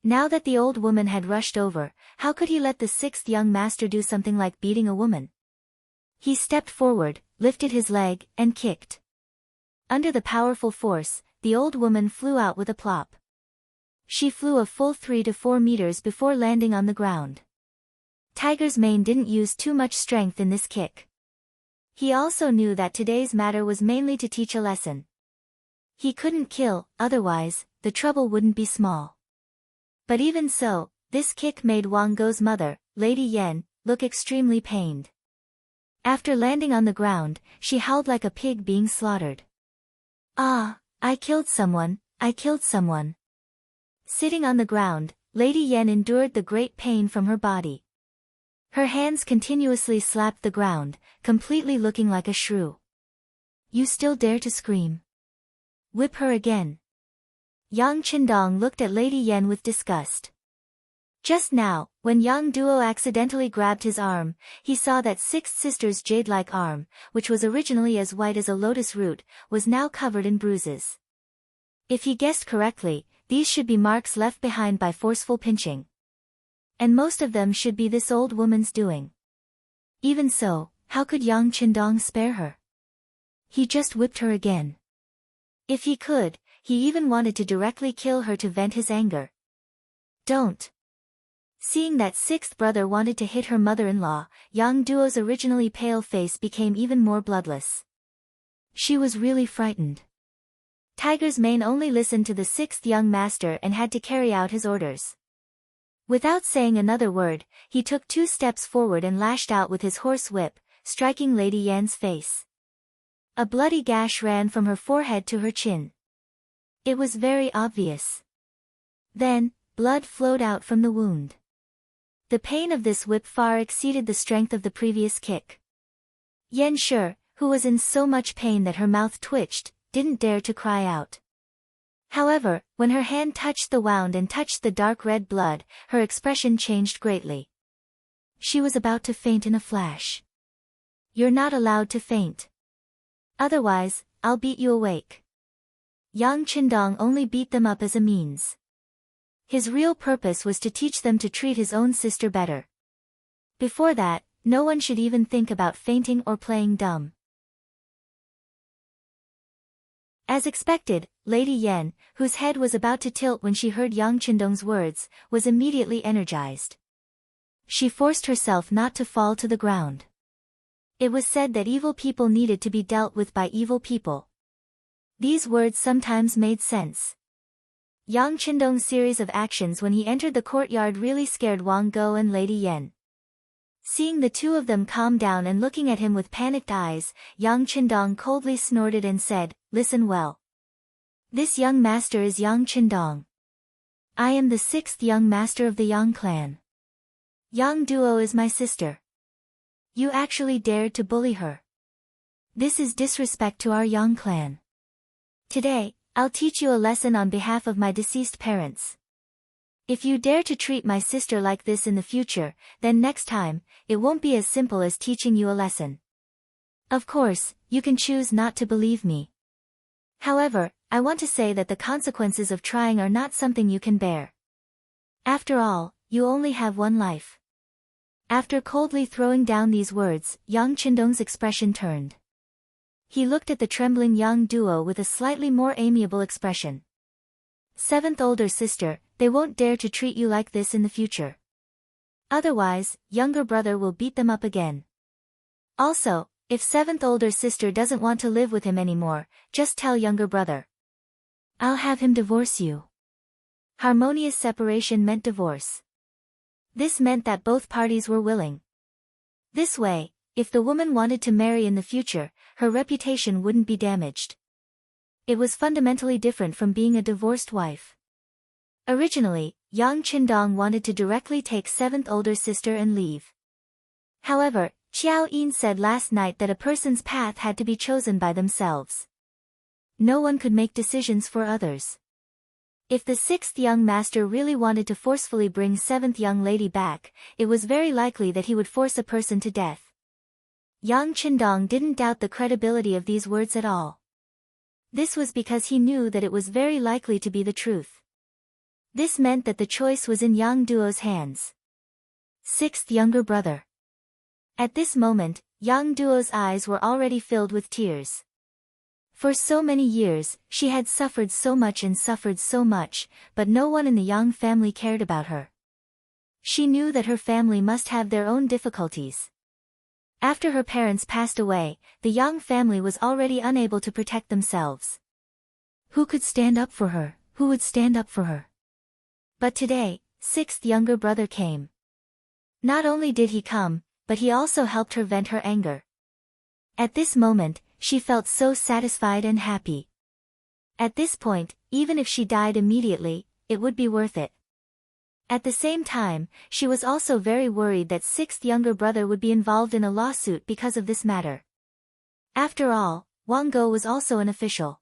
Speaker 1: Now that the old woman had rushed over, how could he let the sixth young master do something like beating a woman? He stepped forward, lifted his leg, and kicked. Under the powerful force, the old woman flew out with a plop. She flew a full 3 to 4 meters before landing on the ground. Tiger's mane didn't use too much strength in this kick. He also knew that today's matter was mainly to teach a lesson. He couldn't kill, otherwise, the trouble wouldn't be small. But even so, this kick made Wang Go's mother, Lady Yan, look extremely pained. After landing on the ground, she howled like a pig being slaughtered. Ah, I killed someone, I killed someone. Sitting on the ground, Lady Yan endured the great pain from her body. Her hands continuously slapped the ground, completely looking like a shrew. You still dare to scream? Whip her again. Yang Qindong looked at Lady Yan with disgust. Just now, when Yang Duo accidentally grabbed his arm, he saw that sixth sister's jade-like arm, which was originally as white as a lotus root, was now covered in bruises. If he guessed correctly, these should be marks left behind by forceful pinching. And most of them should be this old woman's doing. Even so, how could Yang Qindong spare her? He just whipped her again. If he could, he even wanted to directly kill her to vent his anger. Don't. Seeing that sixth brother wanted to hit her mother-in-law, Yang Duo's originally pale face became even more bloodless. She was really frightened. Tiger's mane only listened to the sixth young master and had to carry out his orders. Without saying another word, he took 2 steps forward and lashed out with his horse whip, striking Lady Yan's face. A bloody gash ran from her forehead to her chin. It was very obvious. Then, blood flowed out from the wound. The pain of this whip far exceeded the strength of the previous kick. Yan Shi, who was in so much pain that her mouth twitched, didn't dare to cry out. However, when her hand touched the wound and touched the dark red blood, her expression changed greatly. She was about to faint in a flash. You're not allowed to faint. Otherwise, I'll beat you awake. Yang Qindong only beat them up as a means. His real purpose was to teach them to treat his own sister better. Before that, no one should even think about fainting or playing dumb. As expected, Lady Yan, whose head was about to tilt when she heard Yang Qindong's words, was immediately energized. She forced herself not to fall to the ground. It was said that evil people needed to be dealt with by evil people. These words sometimes made sense. Yang Qindong's series of actions when he entered the courtyard really scared Wang Go and Lady Yan. Seeing the two of them calm down and looking at him with panicked eyes, Yang Qindong coldly snorted and said, "Listen well. This young master is Yang Qindong. I am the 6th young master of the Yang clan. Yang Duo is my sister. You actually dared to bully her. This is disrespect to our Yang clan. Today, I'll teach you a lesson on behalf of my deceased parents. If you dare to treat my sister like this in the future, then next time, it won't be as simple as teaching you a lesson. Of course, you can choose not to believe me. However, I want to say that the consequences of trying are not something you can bear. After all, you only have one life." After coldly throwing down these words, Yang Qindong's expression turned. He looked at the trembling Yang Duo with a slightly more amiable expression. "Seventh older sister, they won't dare to treat you like this in the future. Otherwise, younger brother will beat them up again. Also, if seventh older sister doesn't want to live with him anymore, just tell younger brother. I'll have him divorce you." Harmonious separation meant divorce. This meant that both parties were willing. This way, if the woman wanted to marry in the future, her reputation wouldn't be damaged. It was fundamentally different from being a divorced wife. Originally, Yang Qindong wanted to directly take seventh older sister and leave. However, Qiao Yin said last night that a person's path had to be chosen by themselves. No one could make decisions for others. If the sixth young master really wanted to forcefully bring seventh young lady back, it was very likely that he would force a person to death. Yang Qindong didn't doubt the credibility of these words at all. This was because he knew that it was very likely to be the truth. This meant that the choice was in Yang Duo's hands. Sixth younger brother. At this moment, Yang Duo's eyes were already filled with tears. For so many years, she had suffered so much, but no one in the Yang family cared about her. She knew that her family must have their own difficulties. After her parents passed away, the Yang family was already unable to protect themselves. Who could stand up for her? Who would stand up for her? But today, sixth younger brother came. Not only did he come, but he also helped her vent her anger. At this moment, she felt so satisfied and happy. At this point, even if she died immediately, it would be worth it. At the same time, she was also very worried that sixth younger brother would be involved in a lawsuit because of this matter. After all, Wang Go was also an official.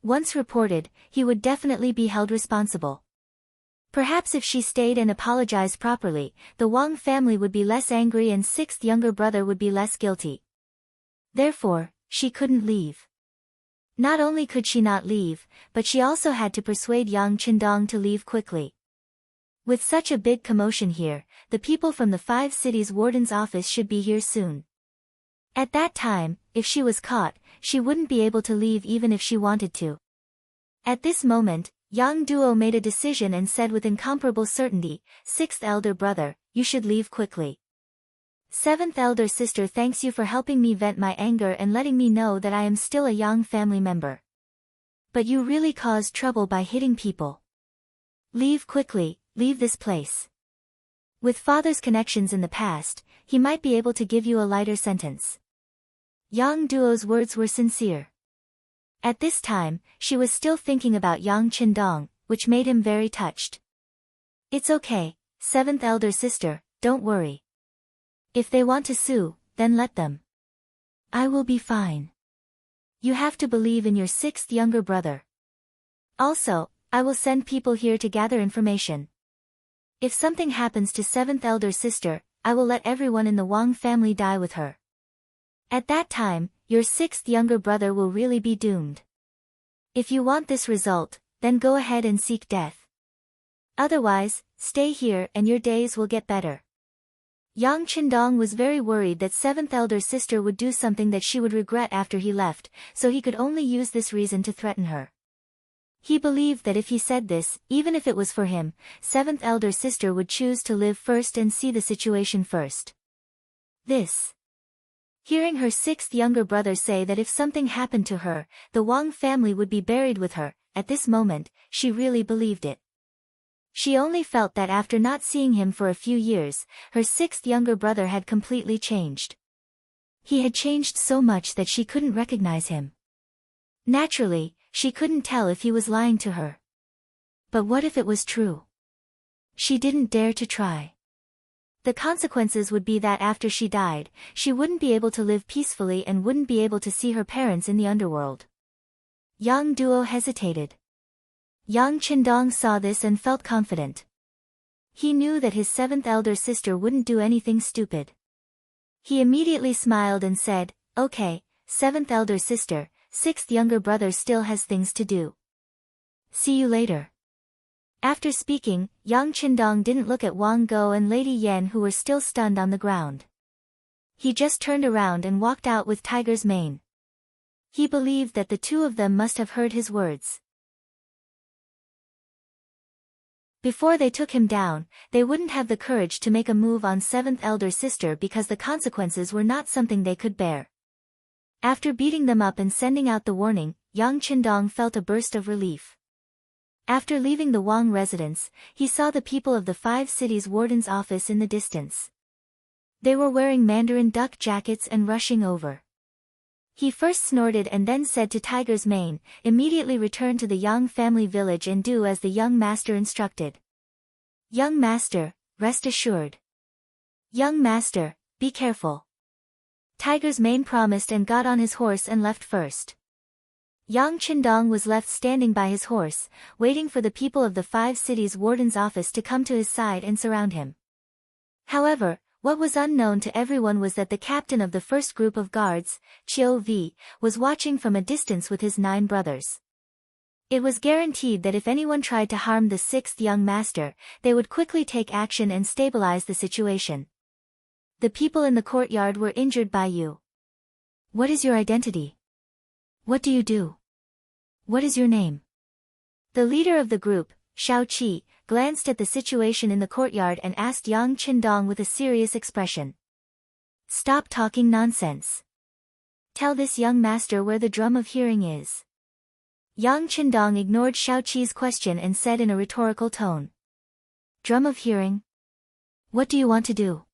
Speaker 1: Once reported, he would definitely be held responsible. Perhaps if she stayed and apologized properly, the Wang family would be less angry and sixth younger brother would be less guilty. Therefore, she couldn't leave. Not only could she not leave, but she also had to persuade Yang Qindong to leave quickly. With such a big commotion here, the people from the 5 cities warden's office should be here soon. At that time, if she was caught, she wouldn't be able to leave even if she wanted to. At this moment, Yang Duo made a decision and said with incomparable certainty, "Sixth elder brother, you should leave quickly. Seventh elder sister thanks you for helping me vent my anger and letting me know that I am still a Yang family member. But you really caused trouble by hitting people. Leave quickly, leave this place." With father's connections in the past, he might be able to give you a lighter sentence. Yang Duo's words were sincere. At this time, she was still thinking about Yang Qindong, which made him very touched. "It's okay, seventh elder sister, don't worry. If they want to sue, then let them. I will be fine. You have to believe in your sixth younger brother. Also, I will send people here to gather information. If something happens to seventh elder sister, I will let everyone in the Wang family die with her. At that time, your sixth younger brother will really be doomed. If you want this result, then go ahead and seek death. Otherwise, stay here and your days will get better." Yang Qindong was very worried that seventh elder sister would do something that she would regret after he left, so he could only use this reason to threaten her. He believed that if he said this, even if it was for him, seventh elder sister would choose to live first and see the situation first. Hearing her sixth younger brother say that if something happened to her, the Wang family would be buried with her, at this moment, she really believed it. She only felt that after not seeing him for a few years, her sixth younger brother had completely changed. He had changed so much that she couldn't recognize him. Naturally, she couldn't tell if he was lying to her. But what if it was true? She didn't dare to try. The consequences would be that after she died, she wouldn't be able to live peacefully and wouldn't be able to see her parents in the underworld. Yang Duo hesitated. Yang Qindong saw this and felt confident. He knew that his seventh elder sister wouldn't do anything stupid. He immediately smiled and said, "Okay, seventh elder sister, sixth younger brother still has things to do. See you later." After speaking, Yang Qindong didn't look at Wang Go and Lady Yan who were still stunned on the ground. He just turned around and walked out with Tiger's mane. He believed that the two of them must have heard his words. Before they took him down, they wouldn't have the courage to make a move on seventh elder sister because the consequences were not something they could bear. After beating them up and sending out the warning, Yang Qindong felt a burst of relief. After leaving the Wang residence, he saw the people of the 5 cities warden's office in the distance. They were wearing mandarin duck jackets and rushing over. He first snorted and then said to Tiger's mane, "Immediately return to the Yang family village and do as the young master instructed." "Young master, rest assured. Young master, be careful. Tiger's mane promised and got on his horse and left first. Yang Qindong was left standing by his horse, waiting for the people of the 5 cities warden's office to come to his side and surround him. However, what was unknown to everyone was that the captain of the first group of guards, Qiu Vi, was watching from a distance with his 9 brothers. It was guaranteed that if anyone tried to harm the 6th young master, they would quickly take action and stabilize the situation. The people in the courtyard were injured by you. What is your identity? What do you do? What is your name? The leader of the group, Shao Qi, glanced at the situation in the courtyard and asked Yang Qindong with a serious expression. Stop talking nonsense. Tell this young master where the drum of hearing is. Yang Qindong ignored Shao Qi's question and said in a rhetorical tone. Drum of hearing? What do you want to do?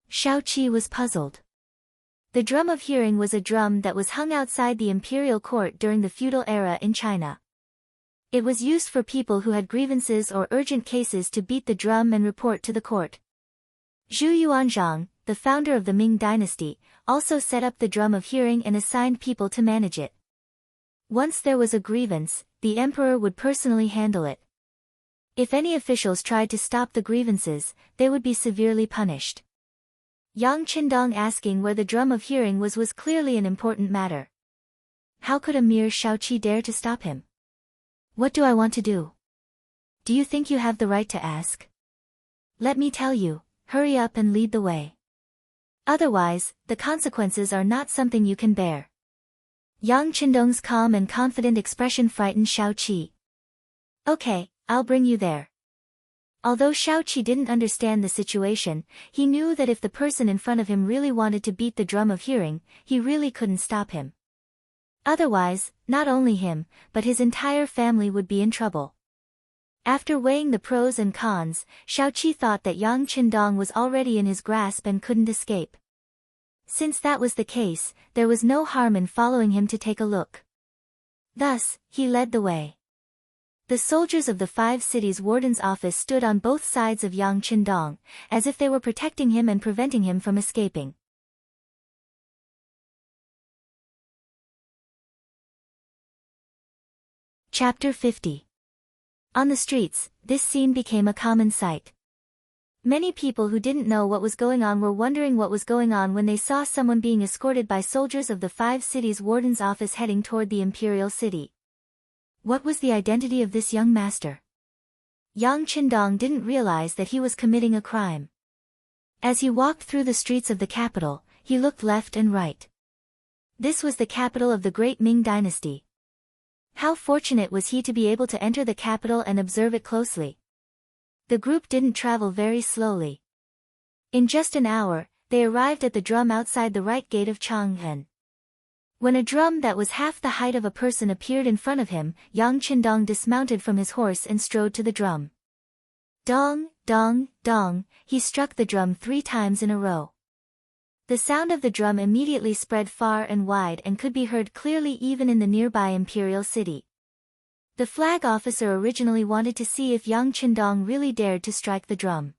Speaker 1: Shao Qi was puzzled. The drum of hearing was a drum that was hung outside the imperial court during the feudal era in China. It was used for people who had grievances or urgent cases to beat the drum and report to the court. Zhu Yuanzhang, the founder of the Ming dynasty, also set up the drum of hearing and assigned people to manage it. Once there was a grievance, the emperor would personally handle it. If any officials tried to stop the grievances, they would be severely punished. Yang Qindong asking where the drum of hearing was clearly an important matter. How could a mere Shao Qi dare to stop him? What do I want to do? Do you think you have the right to ask? Let me tell you, hurry up and lead the way. Otherwise, the consequences are not something you can bear. Yang Qindong's calm and confident expression frightened Shao Qi. Okay, I'll bring you there. Although Shao Qi didn't understand the situation, he knew that if the person in front of him really wanted to beat the drum of hearing, he really couldn't stop him. Otherwise, not only him, but his entire family would be in trouble. After weighing the pros and cons, Shao Qi thought that Yang Qindong was already in his grasp and couldn't escape. Since that was the case, there was no harm in following him to take a look. Thus, he led the way. The soldiers of the 5 cities warden's office stood on both sides of Yang Qindong, as if they were protecting him and preventing him from escaping. Chapter 50. On the streets, this scene became a common sight. Many people who didn't know what was going on were wondering what was going on when they saw someone being escorted by soldiers of the 5 cities warden's office heading toward the imperial city. What was the identity of this young master? Yang Qindong didn't realize that he was committing a crime. As he walked through the streets of the capital, he looked left and right. This was the capital of the great Ming dynasty. How fortunate was he to be able to enter the capital and observe it closely. The group didn't travel very slowly. In just an hour, they arrived at the drum outside the right gate of Chang'an. When a drum that was half the height of a person appeared in front of him, Yang Qindong dismounted from his horse and strode to the drum. Dong, dong, dong, he struck the drum 3 times in a row. The sound of the drum immediately spread far and wide and could be heard clearly even in the nearby imperial city. The flag officer originally wanted to see if Yang Qindong really dared to strike the drum.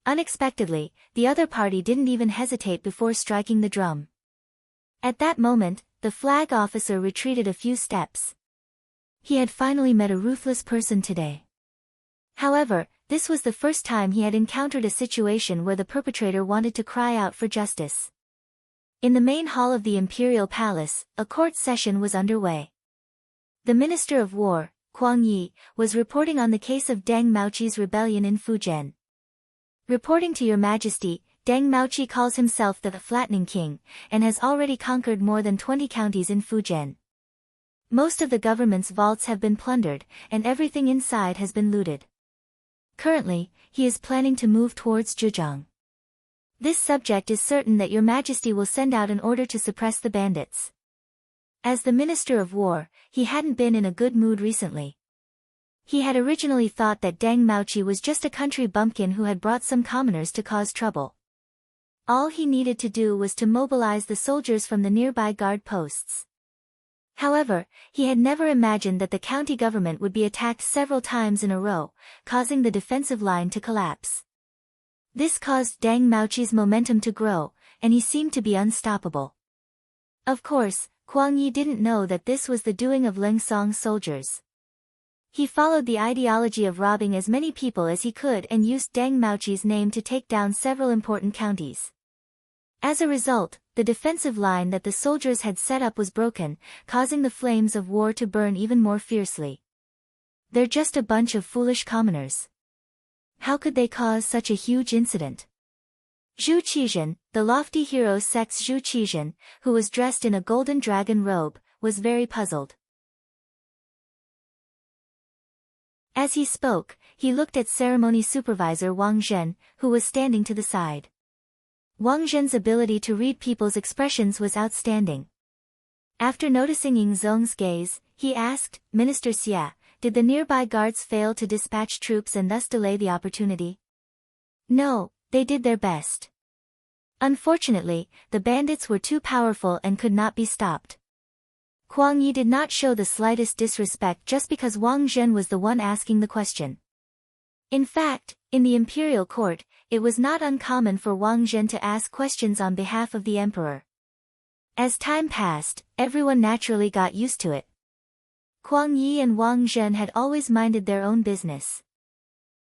Speaker 1: Unexpectedly, the other party didn't even hesitate before striking the drum. At that moment, the flag officer retreated a few steps. He had finally met a ruthless person today. However, this was the first time he had encountered a situation where the perpetrator wanted to cry out for justice. In the main hall of the imperial palace, a court session was underway. The Minister of War, Huang Yi, was reporting on the case of Deng Maoqi's rebellion in Fujian. Reporting to Your Majesty, Deng Maoqi calls himself the Flattening King, and has already conquered more than 20 counties in Fujian. Most of the government's vaults have been plundered, and everything inside has been looted. Currently, he is planning to move towards Zhejiang. This subject is certain that Your Majesty will send out an order to suppress the bandits. As the Minister of War, he hadn't been in a good mood recently. He had originally thought that Deng Maoqi was just a country bumpkin who had brought some commoners to cause trouble. All he needed to do was to mobilize the soldiers from the nearby guard posts. However, he had never imagined that the county government would be attacked several times in a row, causing the defensive line to collapse. This caused Deng Maoqi's momentum to grow, and he seemed to be unstoppable. Of course, Kuang Yi didn't know that this was the doing of Leng Song's soldiers. He followed the ideology of robbing as many people as he could and used Deng Maoqi's name to take down several important counties. As a result, the defensive line that the soldiers had set up was broken, causing the flames of war to burn even more fiercely. They're just a bunch of foolish commoners. How could they cause such a huge incident? Zhu Qizhen, the lofty hero Sex Zhu Qizhen, who was dressed in a golden dragon robe, was very puzzled. As he spoke, he looked at ceremony supervisor Wang Zhen, who was standing to the side. Wang Zhen's ability to read people's expressions was outstanding. After noticing Ying Zong's gaze, he asked, Minister Xia, did the nearby guards fail to dispatch troops and thus delay the opportunity? No, they did their best. Unfortunately, the bandits were too powerful and could not be stopped. Kuang Yi did not show the slightest disrespect just because Wang Zhen was the one asking the question. In fact, in the imperial court, it was not uncommon for Wang Zhen to ask questions on behalf of the emperor. As time passed, everyone naturally got used to it. Kuang Yi and Wang Zhen had always minded their own business.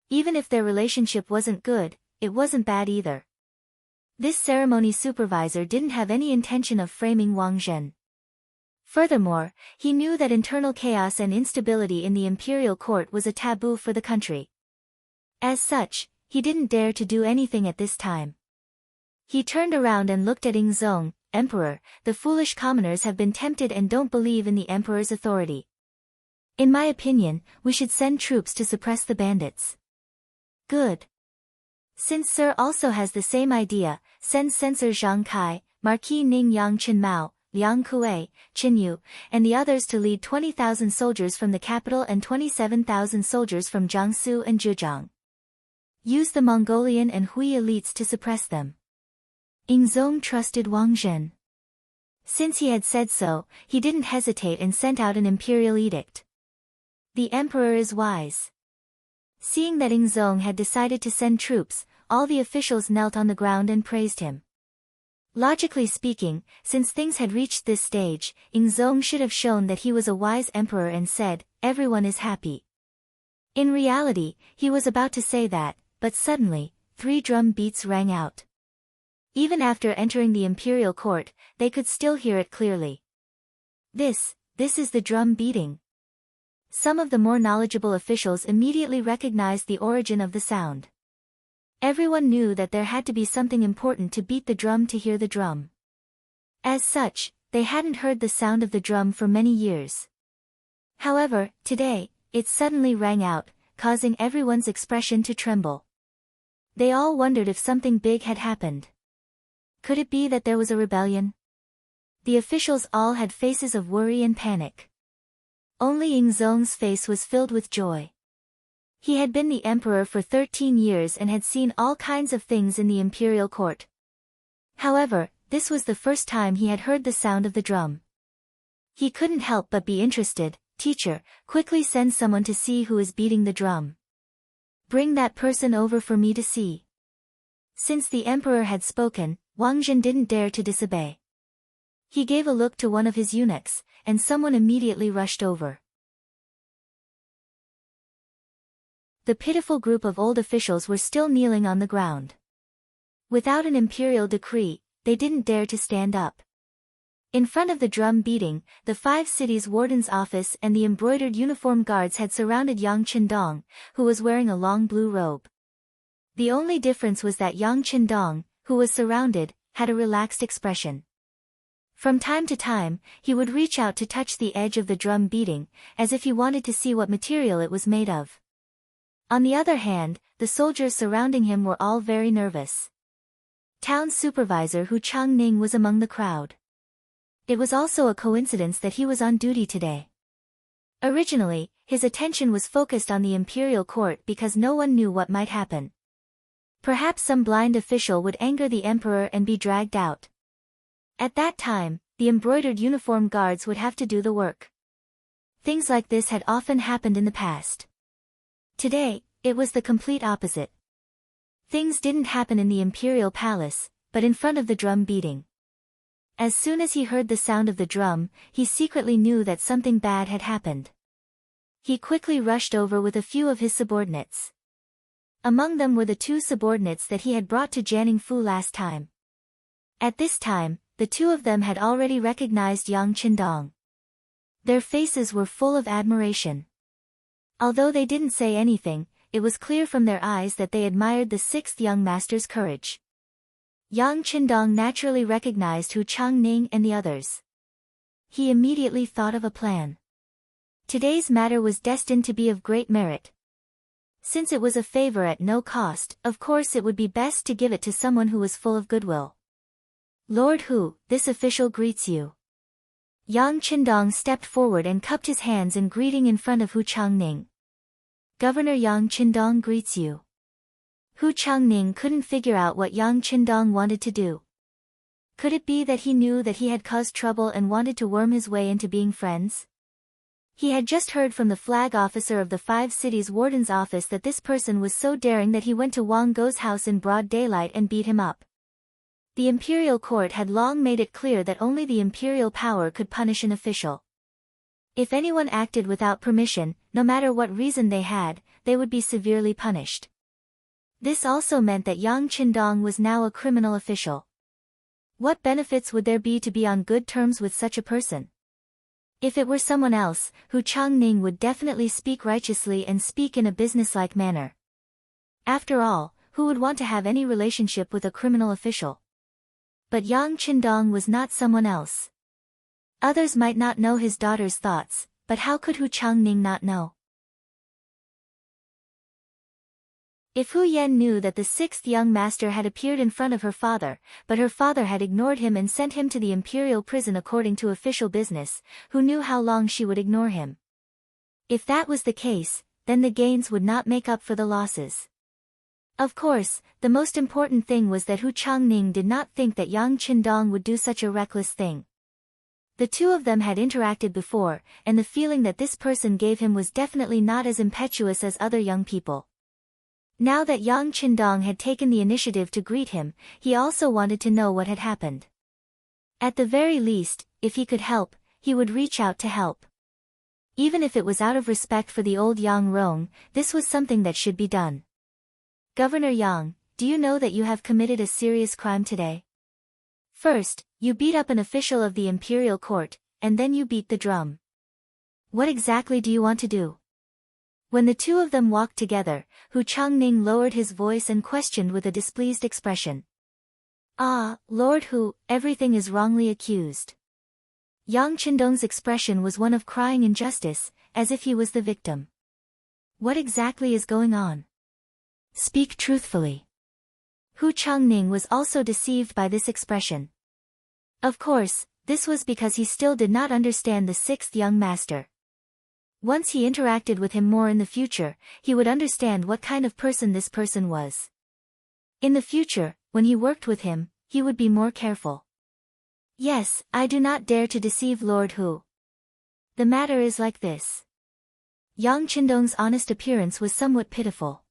Speaker 1: Even if their relationship wasn't good, it wasn't bad either. This ceremony supervisor didn't have any intention of framing Wang Zhen. Furthermore, he knew that internal chaos and instability in the imperial court was a taboo for the country. As such, he didn't dare to do anything at this time. He turned around and looked at Ying Zong, Emperor, the foolish commoners have been tempted and don't believe in the emperor's authority. In my opinion, we should send troops to suppress the bandits. Good. Since Sir also has the same idea, send Censor Zhang Kai, Marquis Ning Yang Chen Mao, Liang Kuei, Qin Yu, and the others to lead 20,000 soldiers from the capital and 27,000 soldiers from Jiangsu and Zhejiang. Use the Mongolian and Hui elites to suppress them. Ying Zong trusted Wang Zhen. Since he had said so, he didn't hesitate and sent out an imperial edict. The emperor is wise. Seeing that Ying Zong had decided to send troops, all the officials knelt on the ground and praised him. Logically speaking, since things had reached this stage, Ying Zong should have shown that he was a wise emperor and said, everyone is happy. In reality, he was about to say that, but suddenly, 3 drum beats rang out. Even after entering the imperial court, they could still hear it clearly. This is the drum beating. Some of the more knowledgeable officials immediately recognized the origin of the sound. Everyone knew that there had to be something important to beat the drum to hear the drum. As such, they hadn't heard the sound of the drum for many years. However, today, it suddenly rang out, causing everyone's expression to tremble. They all wondered if something big had happened. Could it be that there was a rebellion? The officials all had faces of worry and panic. Only Ying Zong's face was filled with joy. He had been the emperor for 13 years and had seen all kinds of things in the imperial court. However, this was the first time he had heard the sound of the drum. He couldn't help but be interested. Teacher, quickly send someone to see who is beating the drum. Bring that person over for me to see. Since the emperor had spoken, Wang Zhen didn't dare to disobey. He gave a look to one of his eunuchs, and someone immediately rushed over. The pitiful group of old officials were still kneeling on the ground. Without an imperial decree, they didn't dare to stand up. In front of the drum beating, the 5 cities' warden's office and the embroidered uniform guards had surrounded Yang Qindong, who was wearing a long blue robe. The only difference was that Yang Qindong, who was surrounded, had a relaxed expression. From time to time, he would reach out to touch the edge of the drum beating, as if he wanted to see what material it was made of. On the other hand, the soldiers surrounding him were all very nervous. Town supervisor Hu Changning was among the crowd. It was also a coincidence that he was on duty today. Originally, his attention was focused on the imperial court because no one knew what might happen. Perhaps some blind official would anger the emperor and be dragged out. At that time, the embroidered uniform guards would have to do the work. Things like this had often happened in the past. Today, it was the complete opposite. Things didn't happen in the imperial palace, but in front of the drum beating. As soon as he heard the sound of the drum, he secretly knew that something bad had happened. He quickly rushed over with a few of his subordinates. Among them were the 2 subordinates that he had brought to Jianningfu last time. At this time, the 2 of them had already recognized Yang Qindong. Their faces were full of admiration. Although they didn't say anything, it was clear from their eyes that they admired the 6th young master's courage. Yang Qindong naturally recognized Hu Changning and the others. He immediately thought of a plan. Today's matter was destined to be of great merit. Since it was a favor at no cost, of course it would be best to give it to someone who was full of goodwill. Lord Hu, this official greets you. Yang Qindong stepped forward and cupped his hands in greeting in front of Hu Changning. Governor Yang Qindong greets you. Hu Changning couldn't figure out what Yang Qindong wanted to do. Could it be that he knew that he had caused trouble and wanted to worm his way into being friends? He had just heard from the flag officer of the 5 cities warden's office that this person was so daring that he went to Wang Go's house in broad daylight and beat him up. The imperial court had long made it clear that only the imperial power could punish an official. If anyone acted without permission, no matter what reason they had, they would be severely punished. This also meant that Yang Qindong was now a criminal official. What benefits would there be to be on good terms with such a person? If it were someone else, Hu Changning would definitely speak righteously and speak in a businesslike manner. After all, who would want to have any relationship with a criminal official? But Yang Qindong was not someone else. Others might not know his daughter's thoughts, but how could Hu Changning not know? If Hu Yan knew that the 6th young master had appeared in front of her father, but her father had ignored him and sent him to the imperial prison according to official business, who knew how long she would ignore him? If that was the case, then the gains would not make up for the losses. Of course, the most important thing was that Hu Changning did not think that Yang Qindong would do such a reckless thing. The 2 of them had interacted before, and the feeling that this person gave him was definitely not as impetuous as other young people. Now that Yang Qindong had taken the initiative to greet him, he also wanted to know what had happened. At the very least, if he could help, he would reach out to help. Even if it was out of respect for the old Yang Rong, this was something that should be done. Governor Yang, do you know that you have committed a serious crime today? First, you beat up an official of the imperial court, and then you beat the drum. What exactly do you want to do? When the 2 of them walked together, Hu Changning lowered his voice and questioned with a displeased expression. Ah, Lord Hu, everything is wrongly accused. Yang Qindong's expression was one of crying injustice, as if he was the victim. What exactly is going on? Speak truthfully. Hu Changning was also deceived by this expression. Of course, this was because he still did not understand the 6th young master. Once he interacted with him more in the future, he would understand what kind of person this person was. In the future, when he worked with him, he would be more careful. Yes, I do not dare to deceive Lord Hu. The matter is like this. Yang Qindong's honest appearance was somewhat pitiful.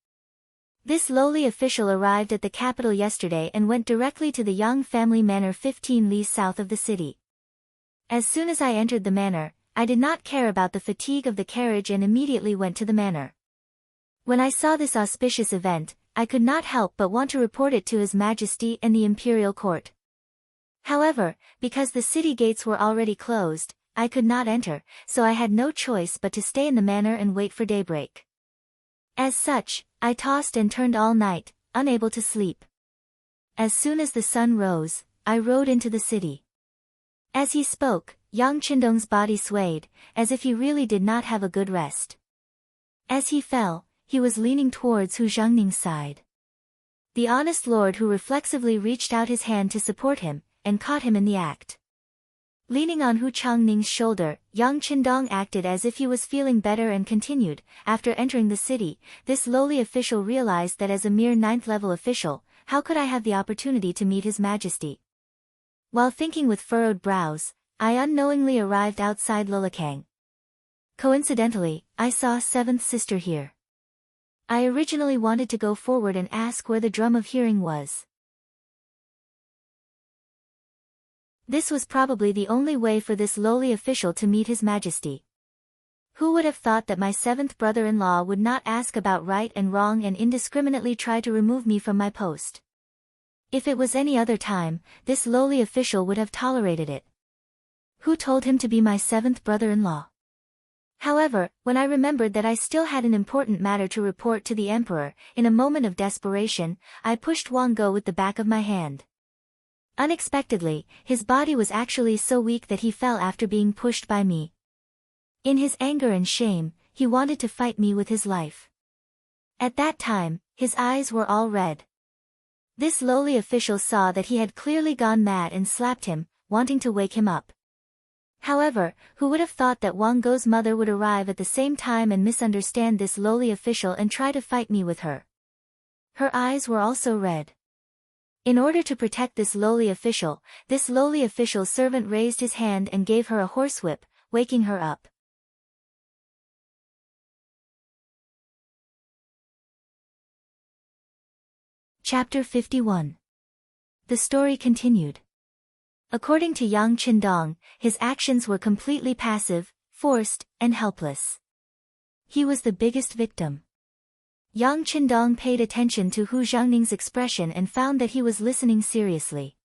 Speaker 1: This lowly official arrived at the capital yesterday and went directly to the Yang family manor 15 li south of the city. As soon as I entered the manor, I did not care about the fatigue of the carriage and immediately went to the manor. When I saw this auspicious event, I could not help but want to report it to His Majesty and the imperial court. However, because the city gates were already closed, I could not enter, so I had no choice but to stay in the manor and wait for daybreak. As such, I tossed and turned all night, unable to sleep. As soon as the sun rose, I rode into the city. As he spoke, Yang Qindong's body swayed, as if he really did not have a good rest. As he fell, he was leaning towards Hu Zhangning's side. The honest lord who reflexively reached out his hand to support him, and caught him in the act. Leaning on Hu Changning's shoulder, Yang Qindong acted as if he was feeling better and continued, after entering the city, this lowly official realized that as a mere 9th-level official, how could I have the opportunity to meet His Majesty? While thinking with furrowed brows, I unknowingly arrived outside Lulakang. Coincidentally, I saw 7th sister here. I originally wanted to go forward and ask where the drum of hearing was. This was probably the only way for this lowly official to meet His Majesty. Who would have thought that my seventh brother-in-law would not ask about right and wrong and indiscriminately try to remove me from my post? If it was any other time, this lowly official would have tolerated it. Who told him to be my seventh brother-in-law? However, when I remembered that I still had an important matter to report to the emperor, in a moment of desperation, I pushed Wang Go with the back of my hand. Unexpectedly, his body was actually so weak that he fell after being pushed by me. In his anger and shame, he wanted to fight me with his life. At that time, his eyes were all red. This lowly official saw that he had clearly gone mad and slapped him, wanting to wake him up. However, who would have thought that Wang Go's mother would arrive at the same time and misunderstand this lowly official and try to fight me with her? Her eyes were also red. In order to protect this lowly official's servant raised his hand and gave her a horsewhip, waking her up. Chapter 51. The story continued. According to Yang Qindong, his actions were completely passive, forced, and helpless. He was the biggest victim. Yang Qindong paid attention to Hu Xiangning's expression and found that he was listening seriously.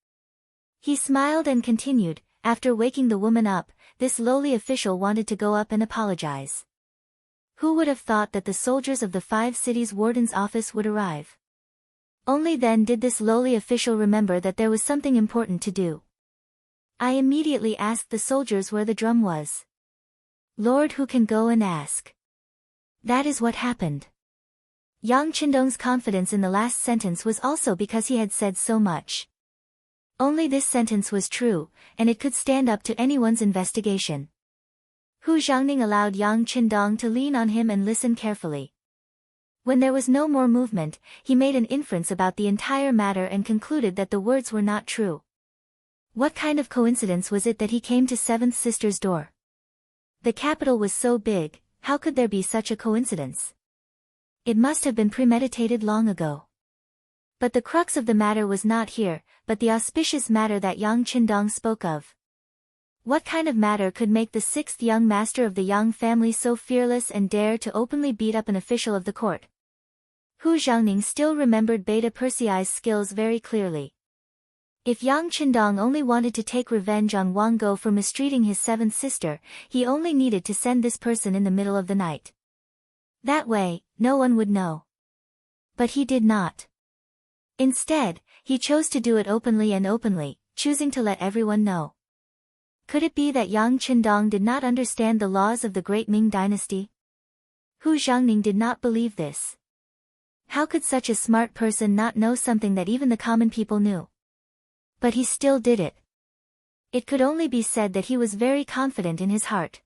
Speaker 1: He smiled and continued, after waking the woman up, this lowly official wanted to go up and apologize. Who would have thought that the soldiers of the 5 cities warden's office would arrive? Only then did this lowly official remember that there was something important to do. I immediately asked the soldiers where the drum was. Lord, who can go and ask? That is what happened. Yang Qindong's confidence in the last sentence was also because he had said so much. Only this sentence was true, and it could stand up to anyone's investigation. Hu Xiangning allowed Yang Qindong to lean on him and listen carefully. When there was no more movement, he made an inference about the entire matter and concluded that the words were not true. What kind of coincidence was it that he came to Seventh Sister's door? The capital was so big, how could there be such a coincidence? It must have been premeditated long ago. But the crux of the matter was not here, but the auspicious matter that Yang Qindong spoke of. What kind of matter could make the 6th young master of the Yang family so fearless and dare to openly beat up an official of the court? Hu Xiangning still remembered Beta Persei's skills very clearly. If Yang Qindong only wanted to take revenge on Wang Go for mistreating his 7th sister, he only needed to send this person in the middle of the night. That way, no one would know. But he did not. Instead, he chose to do it openly, choosing to let everyone know. Could it be that Yang Qindong did not understand the laws of the great Ming dynasty? Hu Xiangning did not believe this. How could such a smart person not know something that even the common people knew? But he still did it. It could only be said that he was very confident in his heart.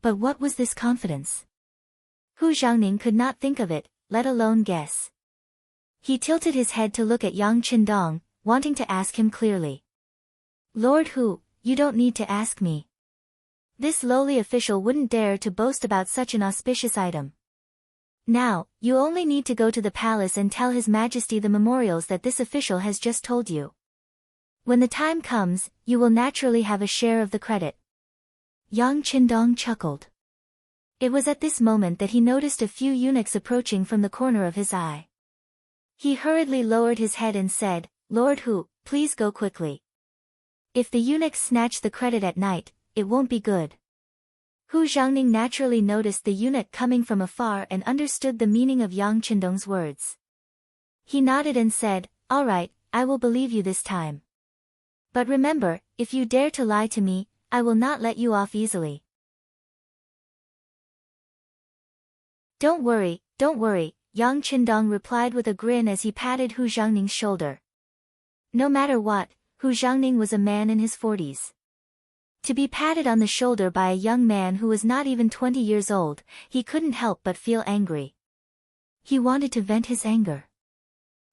Speaker 1: But what was this confidence? Hu Xiangning could not think of it, let alone guess. He tilted his head to look at Yang Qindong, wanting to ask him clearly. Lord Hu, you don't need to ask me. This lowly official wouldn't dare to boast about such an auspicious item. Now, you only need to go to the palace and tell His Majesty the memorials that this official has just told you. When the time comes, you will naturally have a share of the credit. Yang Qindong chuckled. It was at this moment that he noticed a few eunuchs approaching from the corner of his eye. He hurriedly lowered his head and said, Lord Hu, please go quickly. If the eunuchs snatch the credit at night, it won't be good. Hu Xiangning naturally noticed the eunuch coming from afar and understood the meaning of Yang Qindong's words. He nodded and said, All right, I will believe you this time. But remember, if you dare to lie to me, I will not let you off easily. Don't worry, Yang Qindong replied with a grin as he patted Hu Xiangning's shoulder. No matter what, Hu Xiangning was a man in his 40s. To be patted on the shoulder by a young man who was not even 20 years old, he couldn't help but feel angry. He wanted to vent his anger.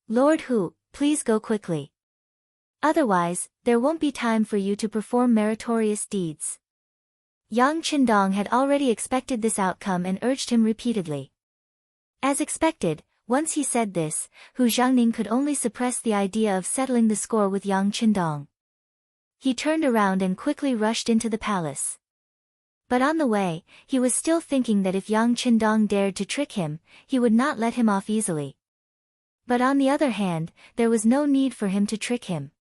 Speaker 1: Lord Hu, please go quickly. Otherwise, there won't be time for you to perform meritorious deeds. Yang Qindong had already expected this outcome and urged him repeatedly. As expected, once he said this, Hu Jiangning could only suppress the idea of settling the score with Yang Qindong. He turned around and quickly rushed into the palace. But on the way, he was still thinking that if Yang Qindong dared to trick him, he would not let him off easily. But on the other hand, there was no need for him to trick him.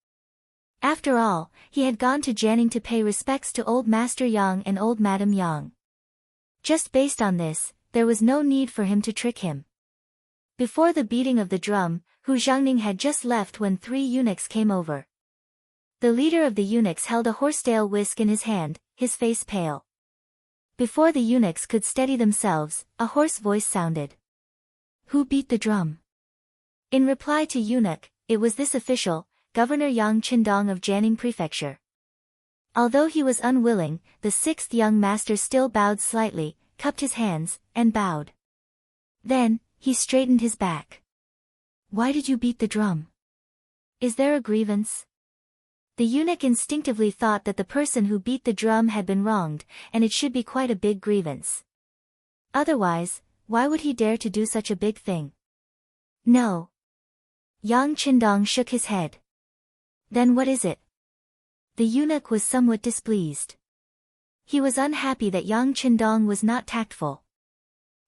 Speaker 1: After all, he had gone to Jiangning to pay respects to old Master Yang and old Madam Yang. Just based on this, there was no need for him to trick him. Before the beating of the drum, Hu Jiangning had just left when 3 eunuchs came over. The leader of the eunuchs held a horsetail whisk in his hand, his face pale. Before the eunuchs could steady themselves, a hoarse voice sounded. "Who beat the drum?" In reply to eunuch, it was this official, Governor Yang Qindong of Jiangning Prefecture. Although he was unwilling, the 6th young master still bowed slightly, cupped his hands, and bowed. Then, he straightened his back. "Why did you beat the drum? Is there a grievance?" The eunuch instinctively thought that the person who beat the drum had been wronged, and it should be quite a big grievance. Otherwise, why would he dare to do such a big thing? No. Yang Qindong shook his head. Then what is it? The eunuch was somewhat displeased. He was unhappy that Yang Qindong was not tactful.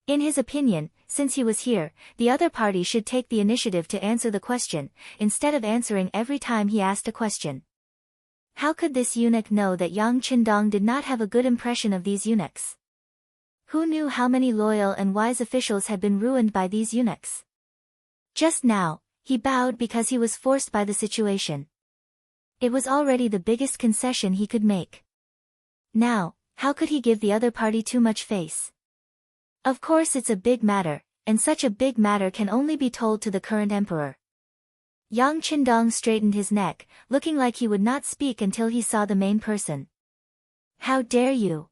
Speaker 1: In his opinion, since he was here, the other party should take the initiative to answer the question, instead of answering every time he asked a question. How could this eunuch know that Yang Qindong did not have a good impression of these eunuchs? Who knew how many loyal and wise officials had been ruined by these eunuchs? Just now, he bowed because he was forced by the situation. It was already the biggest concession he could make. Now, how could he give the other party too much face? Of course it's a big matter, and such a big matter can only be told to the current emperor. Yang Qindong straightened his neck, looking like he would not speak until he saw the main person. "How dare you?"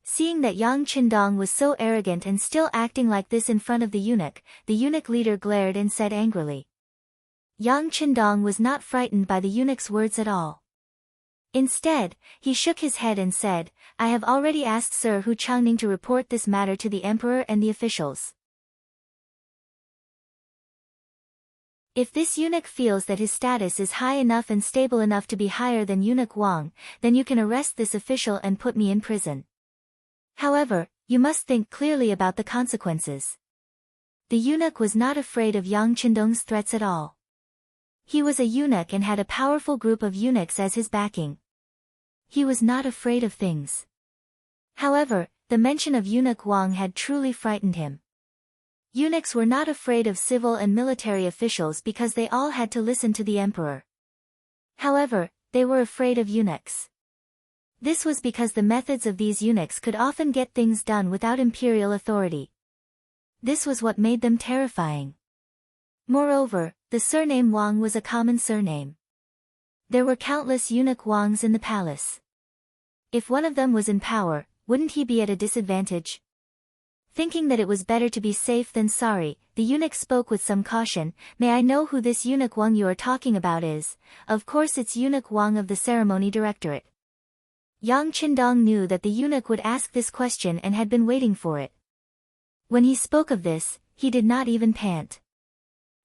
Speaker 1: Seeing that Yang Qindong was so arrogant and still acting like this in front of the eunuch leader glared and said angrily. Yang Qindong was not frightened by the eunuch's words at all. Instead, he shook his head and said, "I have already asked Sir Hu Jiangning to report this matter to the emperor and the officials. If this eunuch feels that his status is high enough and stable enough to be higher than Eunuch Wang, then you can arrest this official and put me in prison. However, you must think clearly about the consequences." The eunuch was not afraid of Yang Qindong's threats at all. He was a eunuch and had a powerful group of eunuchs as his backing. He was not afraid of things. However, the mention of Eunuch Wang had truly frightened him. Eunuchs were not afraid of civil and military officials because they all had to listen to the emperor. However, they were afraid of eunuchs. This was because the methods of these eunuchs could often get things done without imperial authority. This was what made them terrifying. Moreover, the surname Wang was a common surname. There were countless Eunuch Wangs in the palace. If one of them was in power, wouldn't he be at a disadvantage? Thinking that it was better to be safe than sorry, the eunuch spoke with some caution. "May I know who this Eunuch Wang you are talking about is?" "Of course it's Eunuch Wang of the Ceremony Directorate." Yang Qindong knew that the eunuch would ask this question and had been waiting for it. When he spoke of this, he did not even pant.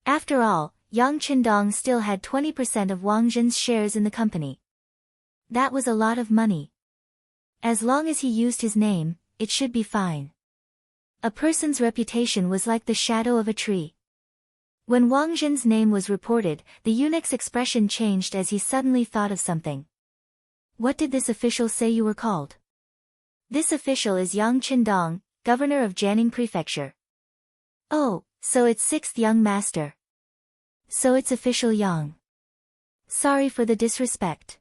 Speaker 1: After all, Yang Qindong still had 20% of Wang Zhen's shares in the company. That was a lot of money. As long as he used his name, it should be fine. A person's reputation was like the shadow of a tree. When Wang Zhen's name was reported, the eunuch's expression changed as he suddenly thought of something. "What did this official say you were called?" "This official is Yang Qindong, governor of Jiangning Prefecture." "Oh, so it's 6th young master. So it's official Yang. Sorry for the disrespect."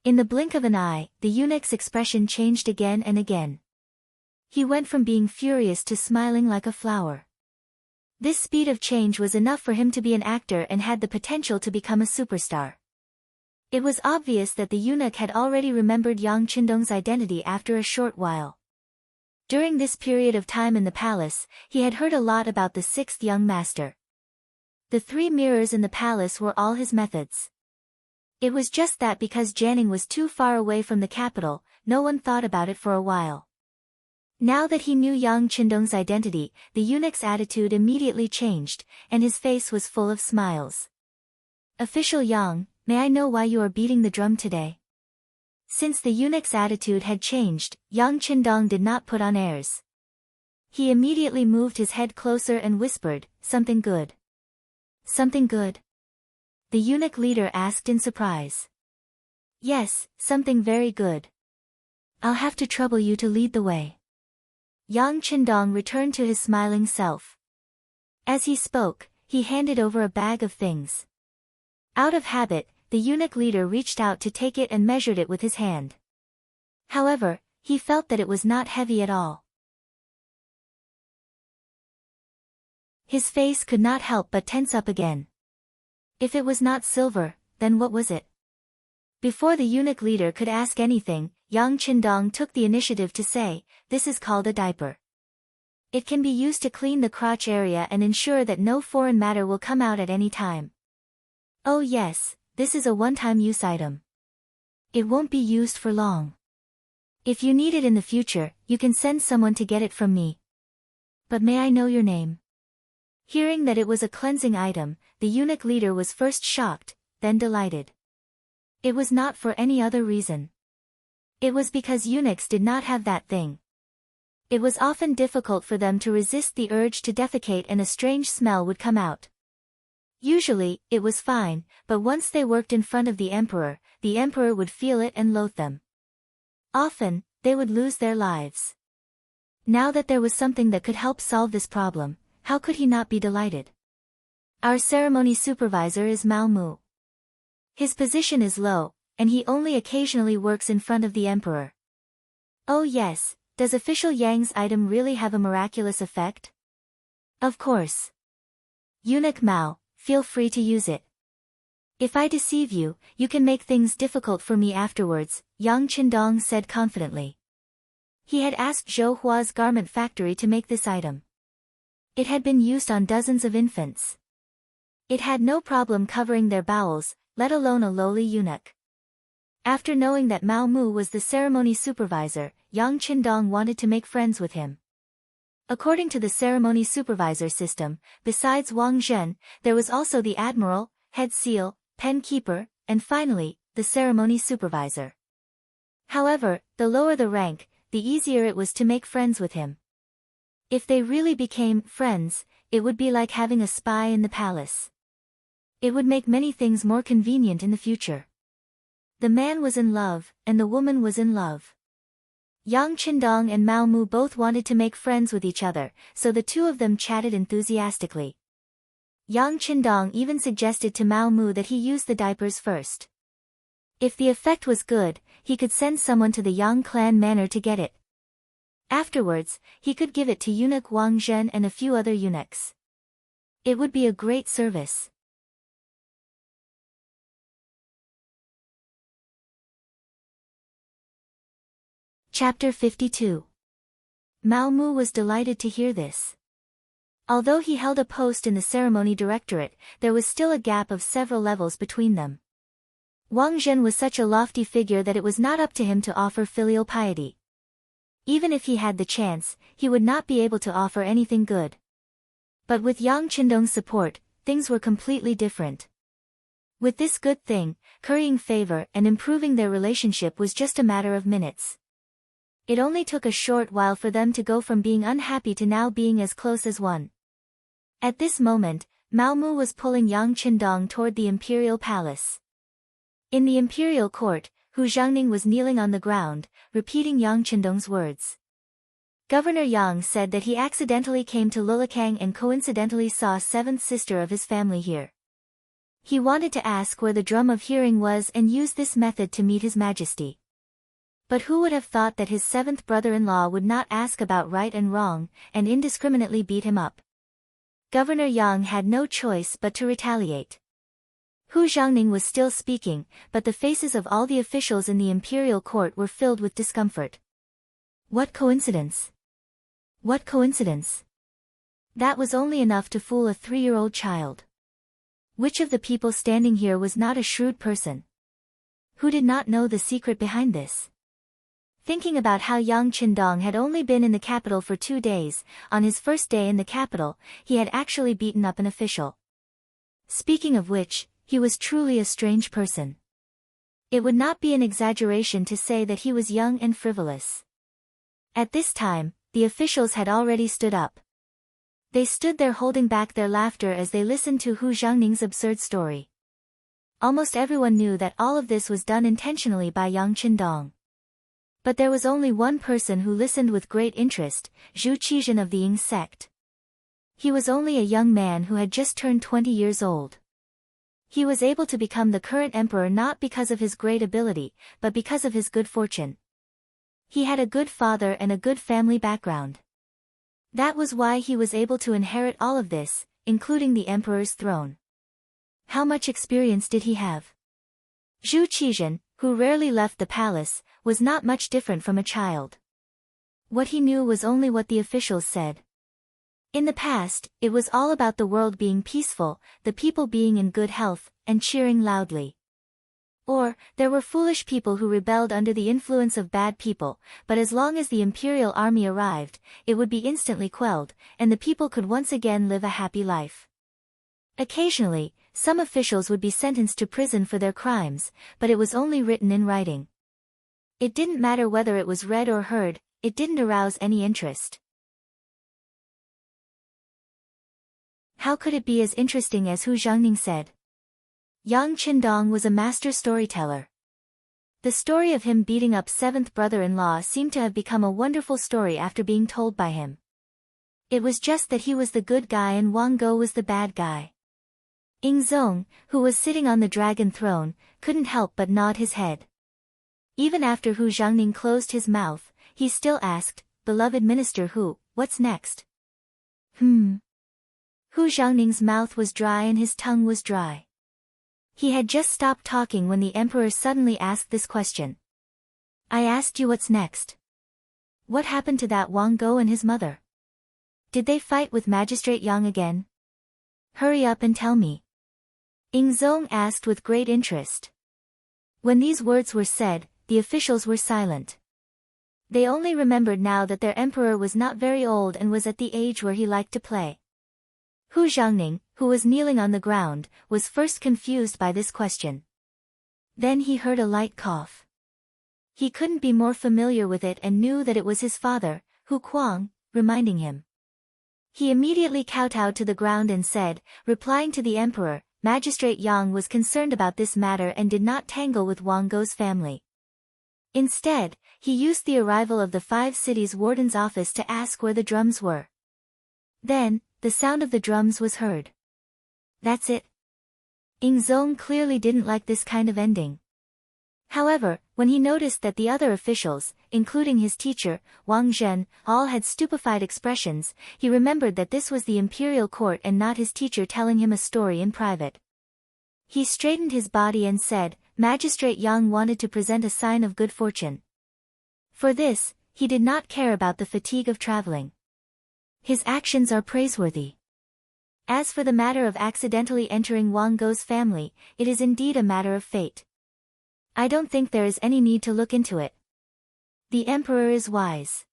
Speaker 1: In the blink of an eye, the eunuch's expression changed again and again. He went from being furious to smiling like a flower. This speed of change was enough for him to be an actor and had the potential to become a superstar. It was obvious that the eunuch had already remembered Yang Qindong's identity after a short while. During this period of time in the palace, he had heard a lot about the 6th young master. The 3 mirrors in the palace were all his methods. It was just that because Jiangning was too far away from the capital, no one thought about it for a while. Now that he knew Yang Qindong's identity, the eunuch's attitude immediately changed, and his face was full of smiles. "Official Yang, may I know why you are beating the drum today?" Since the eunuch's attitude had changed, Yang Qindong did not put on airs. He immediately moved his head closer and whispered, "Something good." "Something good?" the eunuch leader asked in surprise. "Yes, something very good. I'll have to trouble you to lead the way." Yang Qindong returned to his smiling self. As he spoke, he handed over a bag of things. Out of habit, the eunuch leader reached out to take it and measured it with his hand. However, he felt that it was not heavy at all. His face could not help but tense up again. If it was not silver, then what was it? Before the eunuch leader could ask anything, Yang Qindong took the initiative to say, "This is called a diaper. It can be used to clean the crotch area and ensure that no foreign matter will come out at any time. Oh yes, this is a one-time use item. It won't be used for long. If you need it in the future, you can send someone to get it from me. But may I know your name?" Hearing that it was a cleansing item, the eunuch leader was first shocked, then delighted. It was not for any other reason. It was because eunuchs did not have that thing. It was often difficult for them to resist the urge to defecate and a strange smell would come out. Usually, it was fine, but once they worked in front of the emperor would feel it and loathe them. Often, they would lose their lives. Now that there was something that could help solve this problem, how could he not be delighted? Our ceremony supervisor is Mao Mu. His position is low, and he only occasionally works in front of the emperor. Oh yes, does official Yang's item really have a miraculous effect? Of course. Eunuch Mao, feel free to use it. If I deceive you, you can make things difficult for me afterwards, Yang Qindong said confidently. He had asked Zhou Hua's garment factory to make this item. It had been used on dozens of infants. It had no problem covering their bowels, let alone a lowly eunuch. After knowing that Mao Mu was the ceremony supervisor, Yang Qindong wanted to make friends with him. According to the ceremony supervisor system, besides Wang Zhen, there was also the admiral, head seal, pen keeper, and finally, the ceremony supervisor. However, the lower the rank, the easier it was to make friends with him. If they really became friends, it would be like having a spy in the palace. It would make many things more convenient in the future. The man was in love, and the woman was in love. Yang Qindong and Mao Mu both wanted to make friends with each other, so the two of them chatted enthusiastically. Yang Qindong even suggested to Mao Mu that he use the diapers first. If the effect was good, he could send someone to the Yang clan manor to get it. Afterwards, he could give it to eunuch Wang Zhen and a few other eunuchs. It would be a great service. Chapter 52. Mao Mu was delighted to hear this. Although he held a post in the ceremony directorate, there was still a gap of several levels between them. Wang Zhen was such a lofty figure that it was not up to him to offer filial piety. Even if he had the chance, he would not be able to offer anything good. But with Yang Qindong's support, things were completely different. With this good thing, currying favor and improving their relationship was just a matter of minutes. It only took a short while for them to go from being unhappy to now being as close as one. At this moment, Mao Mu was pulling Yang Qindong toward the imperial palace. In the imperial court, Hu Zhangning was kneeling on the ground, repeating Yang Qindong's words. Governor Yang said that he accidentally came to Lulikang and coincidentally saw a seventh sister of his family here. He wanted to ask where the drum of hearing was and use this method to meet His Majesty. But who would have thought that his seventh brother-in-law would not ask about right and wrong, and indiscriminately beat him up? Governor Yang had no choice but to retaliate. Hu Zhangning was still speaking, but the faces of all the officials in the imperial court were filled with discomfort. What coincidence! What coincidence! That was only enough to fool a 3-year-old child. Which of the people standing here was not a shrewd person? Who did not know the secret behind this? Thinking about how young Qindong had only been in the capital for 2 days, on his first day in the capital, he had actually beaten up an official. Speaking of which, he was truly a strange person. It would not be an exaggeration to say that he was young and frivolous. At this time, the officials had already stood up. They stood there holding back their laughter as they listened to Hu Jiangning's absurd story. Almost everyone knew that all of this was done intentionally by young Qindong. But there was only one person who listened with great interest, Zhu Qizhen of the Qing sect. He was only a young man who had just turned 20 years old. He was able to become the current emperor not because of his great ability, but because of his good fortune. He had a good father and a good family background. That was why he was able to inherit all of this, including the emperor's throne. How much experience did he have? Zhu Qizhen, who rarely left the palace, was not much different from a child. What he knew was only what the officials said. In the past, it was all about the world being peaceful, the people being in good health, and cheering loudly. Or, there were foolish people who rebelled under the influence of bad people, but as long as the imperial army arrived, it would be instantly quelled, and the people could once again live a happy life. Occasionally, some officials would be sentenced to prison for their crimes, but it was only written in writing. It didn't matter whether it was read or heard, it didn't arouse any interest. How could it be as interesting as Hu Jiangning said? Yang Qindong was a master storyteller. The story of him beating up 7th brother-in-law seemed to have become a wonderful story after being told by him. It was just that he was the good guy and Wang Go was the bad guy. Ying Zong, who was sitting on the dragon throne, couldn't help but nod his head. Even after Hu Jiangning closed his mouth, he still asked, "Beloved Minister Hu, what's next?" Hu Jiangning's mouth was dry and his tongue was dry. He had just stopped talking when the emperor suddenly asked this question. "I asked you what's next. What happened to that Wang Go and his mother? Did they fight with Magistrate Yang again? Hurry up and tell me." Ying Zong asked with great interest. When these words were said, the officials were silent. They only remembered now that their emperor was not very old and was at the age where he liked to play. Hu Jiangning, who was kneeling on the ground, was first confused by this question. Then he heard a light cough. He couldn't be more familiar with it and knew that it was his father, Hu Kuang, reminding him. He immediately kowtowed to the ground and said, replying to the emperor, Magistrate Yang was concerned about this matter and did not tangle with Wang Go's family. Instead, he used the arrival of the 5 cities warden's office to ask where the drums were. Then, the sound of the drums was heard. That's it. Ying Zong clearly didn't like this kind of ending. However, when he noticed that the other officials, including his teacher, Wang Zhen, all had stupefied expressions, he remembered that this was the imperial court and not his teacher telling him a story in private. He straightened his body and said, Magistrate Yang wanted to present a sign of good fortune. For this, he did not care about the fatigue of traveling. His actions are praiseworthy. As for the matter of accidentally entering Wang Go's family, it is indeed a matter of fate. I don't think there is any need to look into it. The emperor is wise.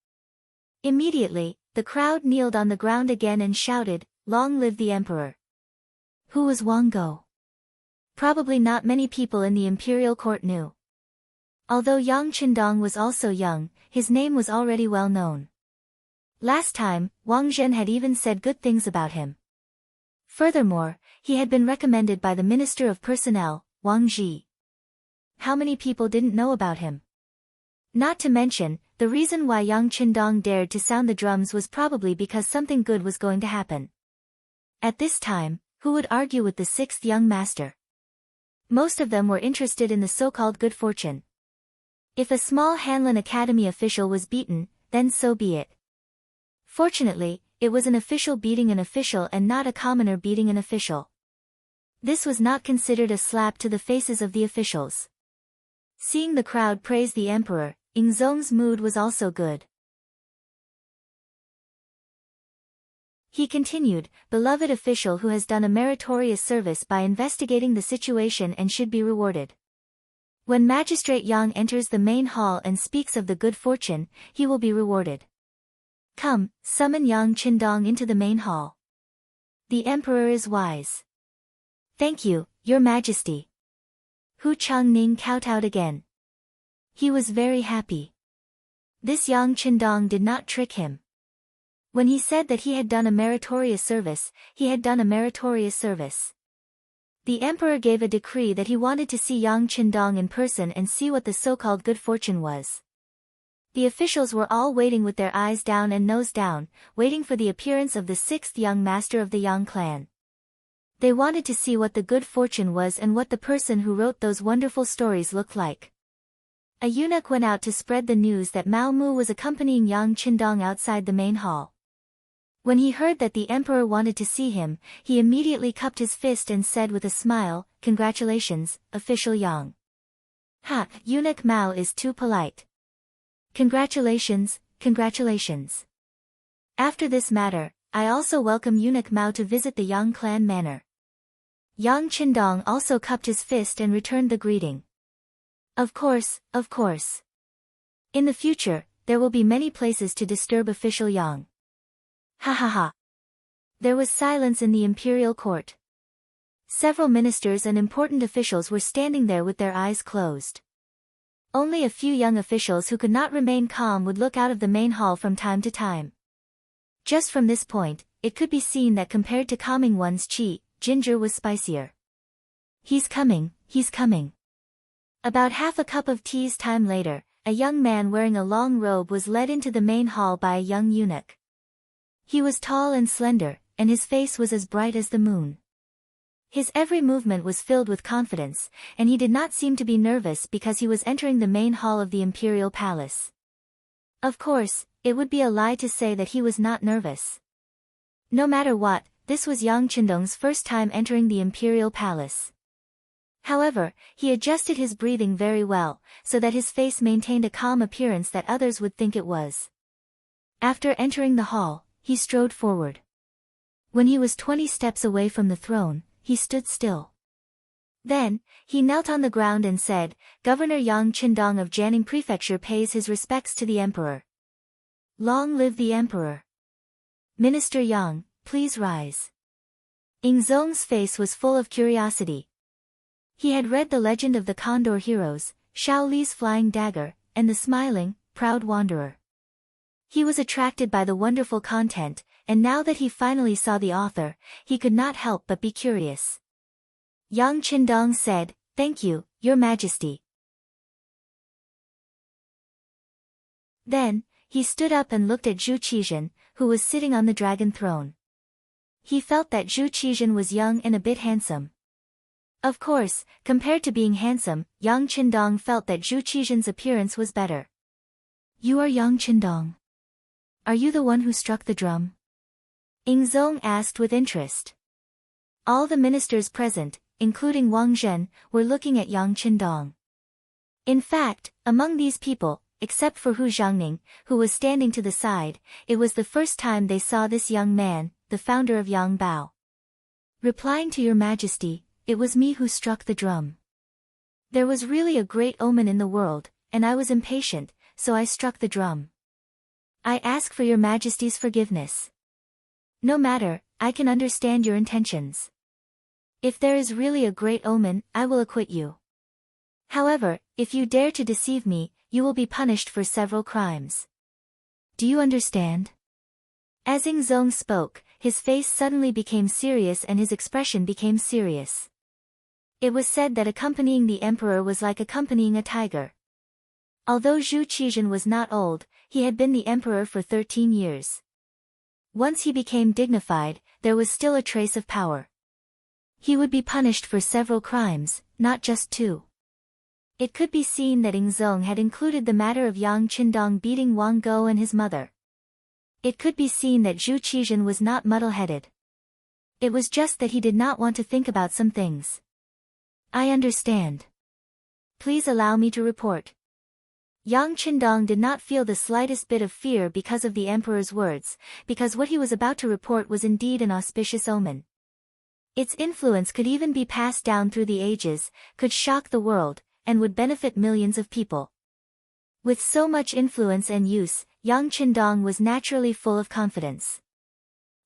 Speaker 1: Immediately, the crowd kneeled on the ground again and shouted, Long live the emperor. Who was Wang Go? Probably not many people in the imperial court knew. Although Yang Qindong was also young, his name was already well known. Last time, Wang Zhen had even said good things about him. Furthermore, he had been recommended by the Minister of Personnel, Wang Zhi. How many people didn't know about him? Not to mention, the reason why Yang Qindong dared to sound the drums was probably because something good was going to happen. At this time, who would argue with the 6th young master? Most of them were interested in the so-called good fortune. If a small Hanlin Academy official was beaten, then so be it. Fortunately, it was an official beating an official and not a commoner beating an official. This was not considered a slap to the faces of the officials. Seeing the crowd praise the emperor, Ying Zong's mood was also good. He continued, Beloved official who has done a meritorious service by investigating the situation and should be rewarded. When Magistrate Yang enters the main hall and speaks of the good fortune, he will be rewarded. Come, summon Yang Qindong into the main hall. The emperor is wise. Thank you, your majesty. Hu Changning kowtowed again. He was very happy. This Yang Qindong did not trick him. When he said that he had done a meritorious service, he had done a meritorious service. The emperor gave a decree that he wanted to see Yang Qindong in person and see what the so-called good fortune was. The officials were all waiting with their eyes down and nose down, waiting for the appearance of the sixth young master of the Yang clan. They wanted to see what the good fortune was and what the person who wrote those wonderful stories looked like. A eunuch went out to spread the news that Mao Mu was accompanying Yang Qindong outside the main hall. When he heard that the emperor wanted to see him, he immediately cupped his fist and said with a smile, "Congratulations, official Yang." Ha, eunuch Mao is too polite. Congratulations, congratulations. After this matter, I also welcome eunuch Mao to visit the Yang clan manor. Yang Qindong also cupped his fist and returned the greeting. Of course, of course. In the future, there will be many places to disturb official Yang. Ha ha ha. There was silence in the imperial court. Several ministers and important officials were standing there with their eyes closed. Only a few young officials who could not remain calm would look out of the main hall from time to time. Just from this point, it could be seen that compared to calming one's qi, ginger was spicier. He's coming, he's coming. About half a cup of tea's time later, a young man wearing a long robe was led into the main hall by a young eunuch. He was tall and slender, and his face was as bright as the moon. His every movement was filled with confidence, and he did not seem to be nervous because he was entering the main hall of the imperial palace. Of course, it would be a lie to say that he was not nervous. No matter what, this was Yang Qindong's first time entering the imperial palace. However, he adjusted his breathing very well, so that his face maintained a calm appearance that others would think it was. After entering the hall, he strode forward. When he was 20 steps away from the throne, he stood still. Then, he knelt on the ground and said, "Governor Yang Qindong of Jianing Prefecture pays his respects to the emperor." Long live the emperor. Minister Yang, please rise. Ingzong's face was full of curiosity. He had read the legend of the Condor heroes, Shao Li's flying dagger, and the smiling, proud wanderer. He was attracted by the wonderful content, and now that he finally saw the author, he could not help but be curious. Yang Qindong said, "Thank you, your majesty." Then, he stood up and looked at Zhu Qizhen, who was sitting on the dragon throne. He felt that Zhu Qizhen was young and a bit handsome. Of course, compared to being handsome, Yang Qindong felt that Zhu Qizhen's appearance was better. "You are Yang Qindong. Are you the one who struck the drum?" Ingzong asked with interest. All the ministers present, including Wang Zhen, were looking at Yang Qindong. In fact, among these people, except for Hu Zhangning, who was standing to the side, it was the first time they saw this young man, the founder of Yang Bao. "Replying to your majesty, it was me who struck the drum. There was really a great omen in the world, and I was impatient, so I struck the drum. I ask for your majesty's forgiveness. No matter, I can understand your intentions. If there is really a great omen, I will acquit you. However, if you dare to deceive me, you will be punished for several crimes. Do you understand?" As Ingzong spoke, his face suddenly became serious and his expression became serious. It was said that accompanying the emperor was like accompanying a tiger. Although Zhu Qizhen was not old, he had been the emperor for 13 years. Once he became dignified, there was still a trace of power. He would be punished for several crimes, not just 2. It could be seen that Ingzong had included the matter of Yang Qindong beating Wang Go and his mother. It could be seen that Zhu Qizhen was not muddle-headed. It was just that he did not want to think about some things. "I understand. Please allow me to report." Yang Qindong did not feel the slightest bit of fear because of the emperor's words, because what he was about to report was indeed an auspicious omen. Its influence could even be passed down through the ages, could shock the world, and would benefit millions of people. With so much influence and use, Yang Qindong was naturally full of confidence.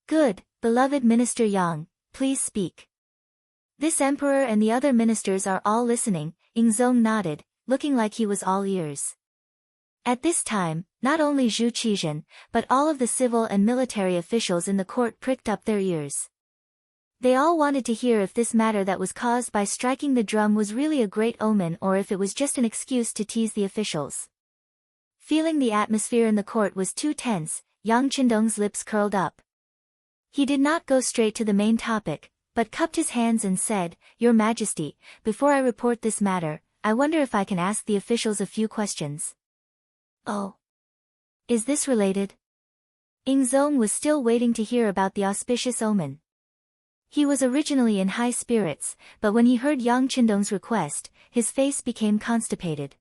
Speaker 1: Good, beloved Minister Yang, please speak. This emperor and the other ministers are all listening. Ingzong nodded, looking like he was all ears. At this time, not only Zhu Qizhen, but all of the civil and military officials in the court pricked up their ears. They all wanted to hear if this matter that was caused by striking the drum was really a great omen or if it was just an excuse to tease the officials. Feeling the atmosphere in the court was too tense, Yang Qindong's lips curled up. He did not go straight to the main topic, but cupped his hands and said, "Your Majesty, before I report this matter, I wonder if I can ask the officials a few questions." "Oh. Is this related?" Ingzong was still waiting to hear about the auspicious omen. He was originally in high spirits, but when he heard Yang Qindong's request, his face became constipated.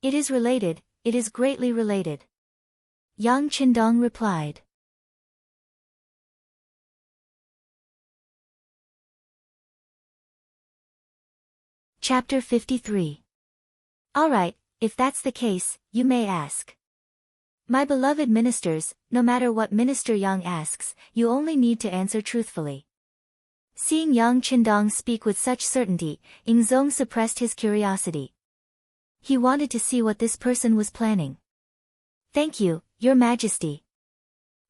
Speaker 1: "It is related, it is greatly related," Yang Qindong replied. Chapter 53. Alright, if that's the case, you may ask. My beloved ministers, no matter what Minister Yang asks, you only need to answer truthfully. Seeing Yang Qindong speak with such certainty, Ingzong suppressed his curiosity. He wanted to see what this person was planning. "Thank you, Your Majesty."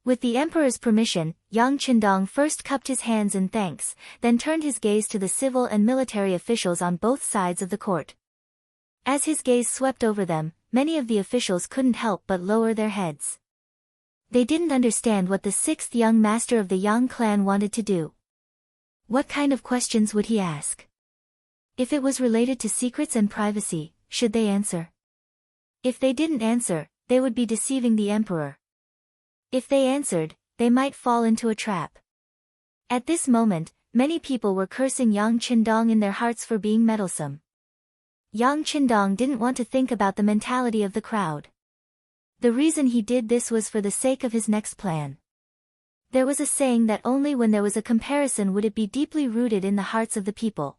Speaker 1: With the emperor's permission, Yang Qindong first cupped his hands in thanks, then turned his gaze to the civil and military officials on both sides of the court. As his gaze swept over them, many of the officials couldn't help but lower their heads. They didn't understand what the sixth young master of the Yang clan wanted to do. What kind of questions would he ask? If it was related to secrets and privacy, should they answer? If they didn't answer, they would be deceiving the emperor. If they answered, they might fall into a trap. At this moment, many people were cursing Yang Qindong in their hearts for being meddlesome. Yang Qindong didn't want to think about the mentality of the crowd. The reason he did this was for the sake of his next plan. There was a saying that only when there was a comparison would it be deeply rooted in the hearts of the people.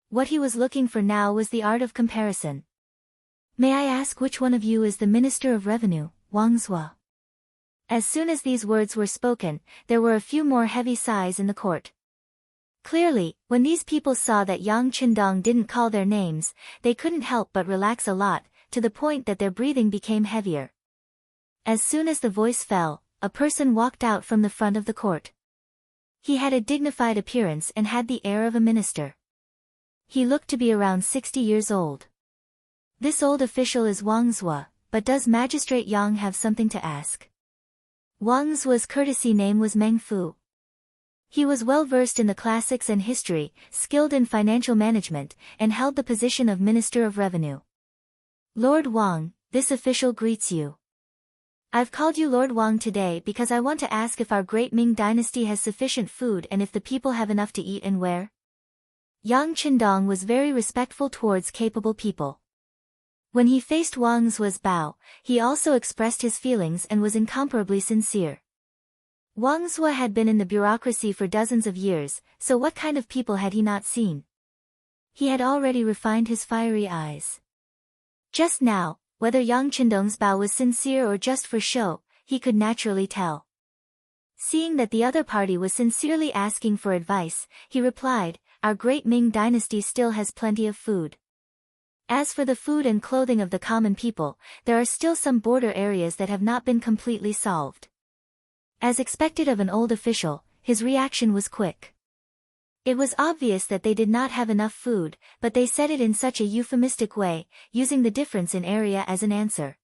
Speaker 1: What he was looking for now was the art of comparison. "May I ask which one of you is the Minister of Revenue, Wang Zhua?" As soon as these words were spoken, there were a few more heavy sighs in the court. Clearly, when these people saw that Yang Qindong didn't call their names, they couldn't help but relax a lot, to the point that their breathing became heavier. As soon as the voice fell, a person walked out from the front of the court. He had a dignified appearance and had the air of a minister. He looked to be around 60 years old. This old official is Wang Zhua, but does Magistrate Yang have something to ask? Wang Zhua's courtesy name was Meng Fu. He was well versed in the classics and history, skilled in financial management, and held the position of Minister of Revenue. "Lord Wang, this official greets you. I've called you Lord Wang today because I want to ask if our great Ming dynasty has sufficient food and if the people have enough to eat and wear." Yang Qindong was very respectful towards capable people. When he faced Wang Zhua's bow, he also expressed his feelings and was incomparably sincere. Wang Zhua had been in the bureaucracy for dozens of years, so what kind of people had he not seen? He had already refined his fiery eyes. Just now, whether Yang Qindong's bow was sincere or just for show, he could naturally tell. Seeing that the other party was sincerely asking for advice, he replied, "Our great Ming dynasty still has plenty of food. As for the food and clothing of the common people, there are still some border areas that have not been completely solved." As expected of an old official, his reaction was quick. It was obvious that they did not have enough food, but they said it in such a euphemistic way, using the difference in area as an answer.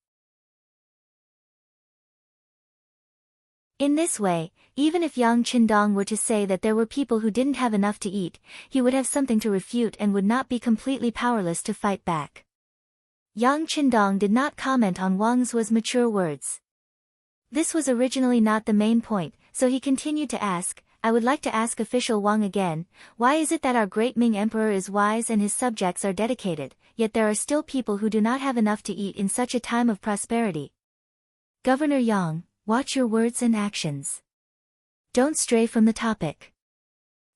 Speaker 1: In this way, even if Yang Qindong were to say that there were people who didn't have enough to eat, he would have something to refute and would not be completely powerless to fight back. Yang Qindong did not comment on Wang Zhua's mature words. This was originally not the main point, so he continued to ask, "I would like to ask official Wang again, why is it that our great Ming emperor is wise and his subjects are dedicated, yet there are still people who do not have enough to eat in such a time of prosperity?" Governor Yang, watch your words and actions. Don't stray from the topic.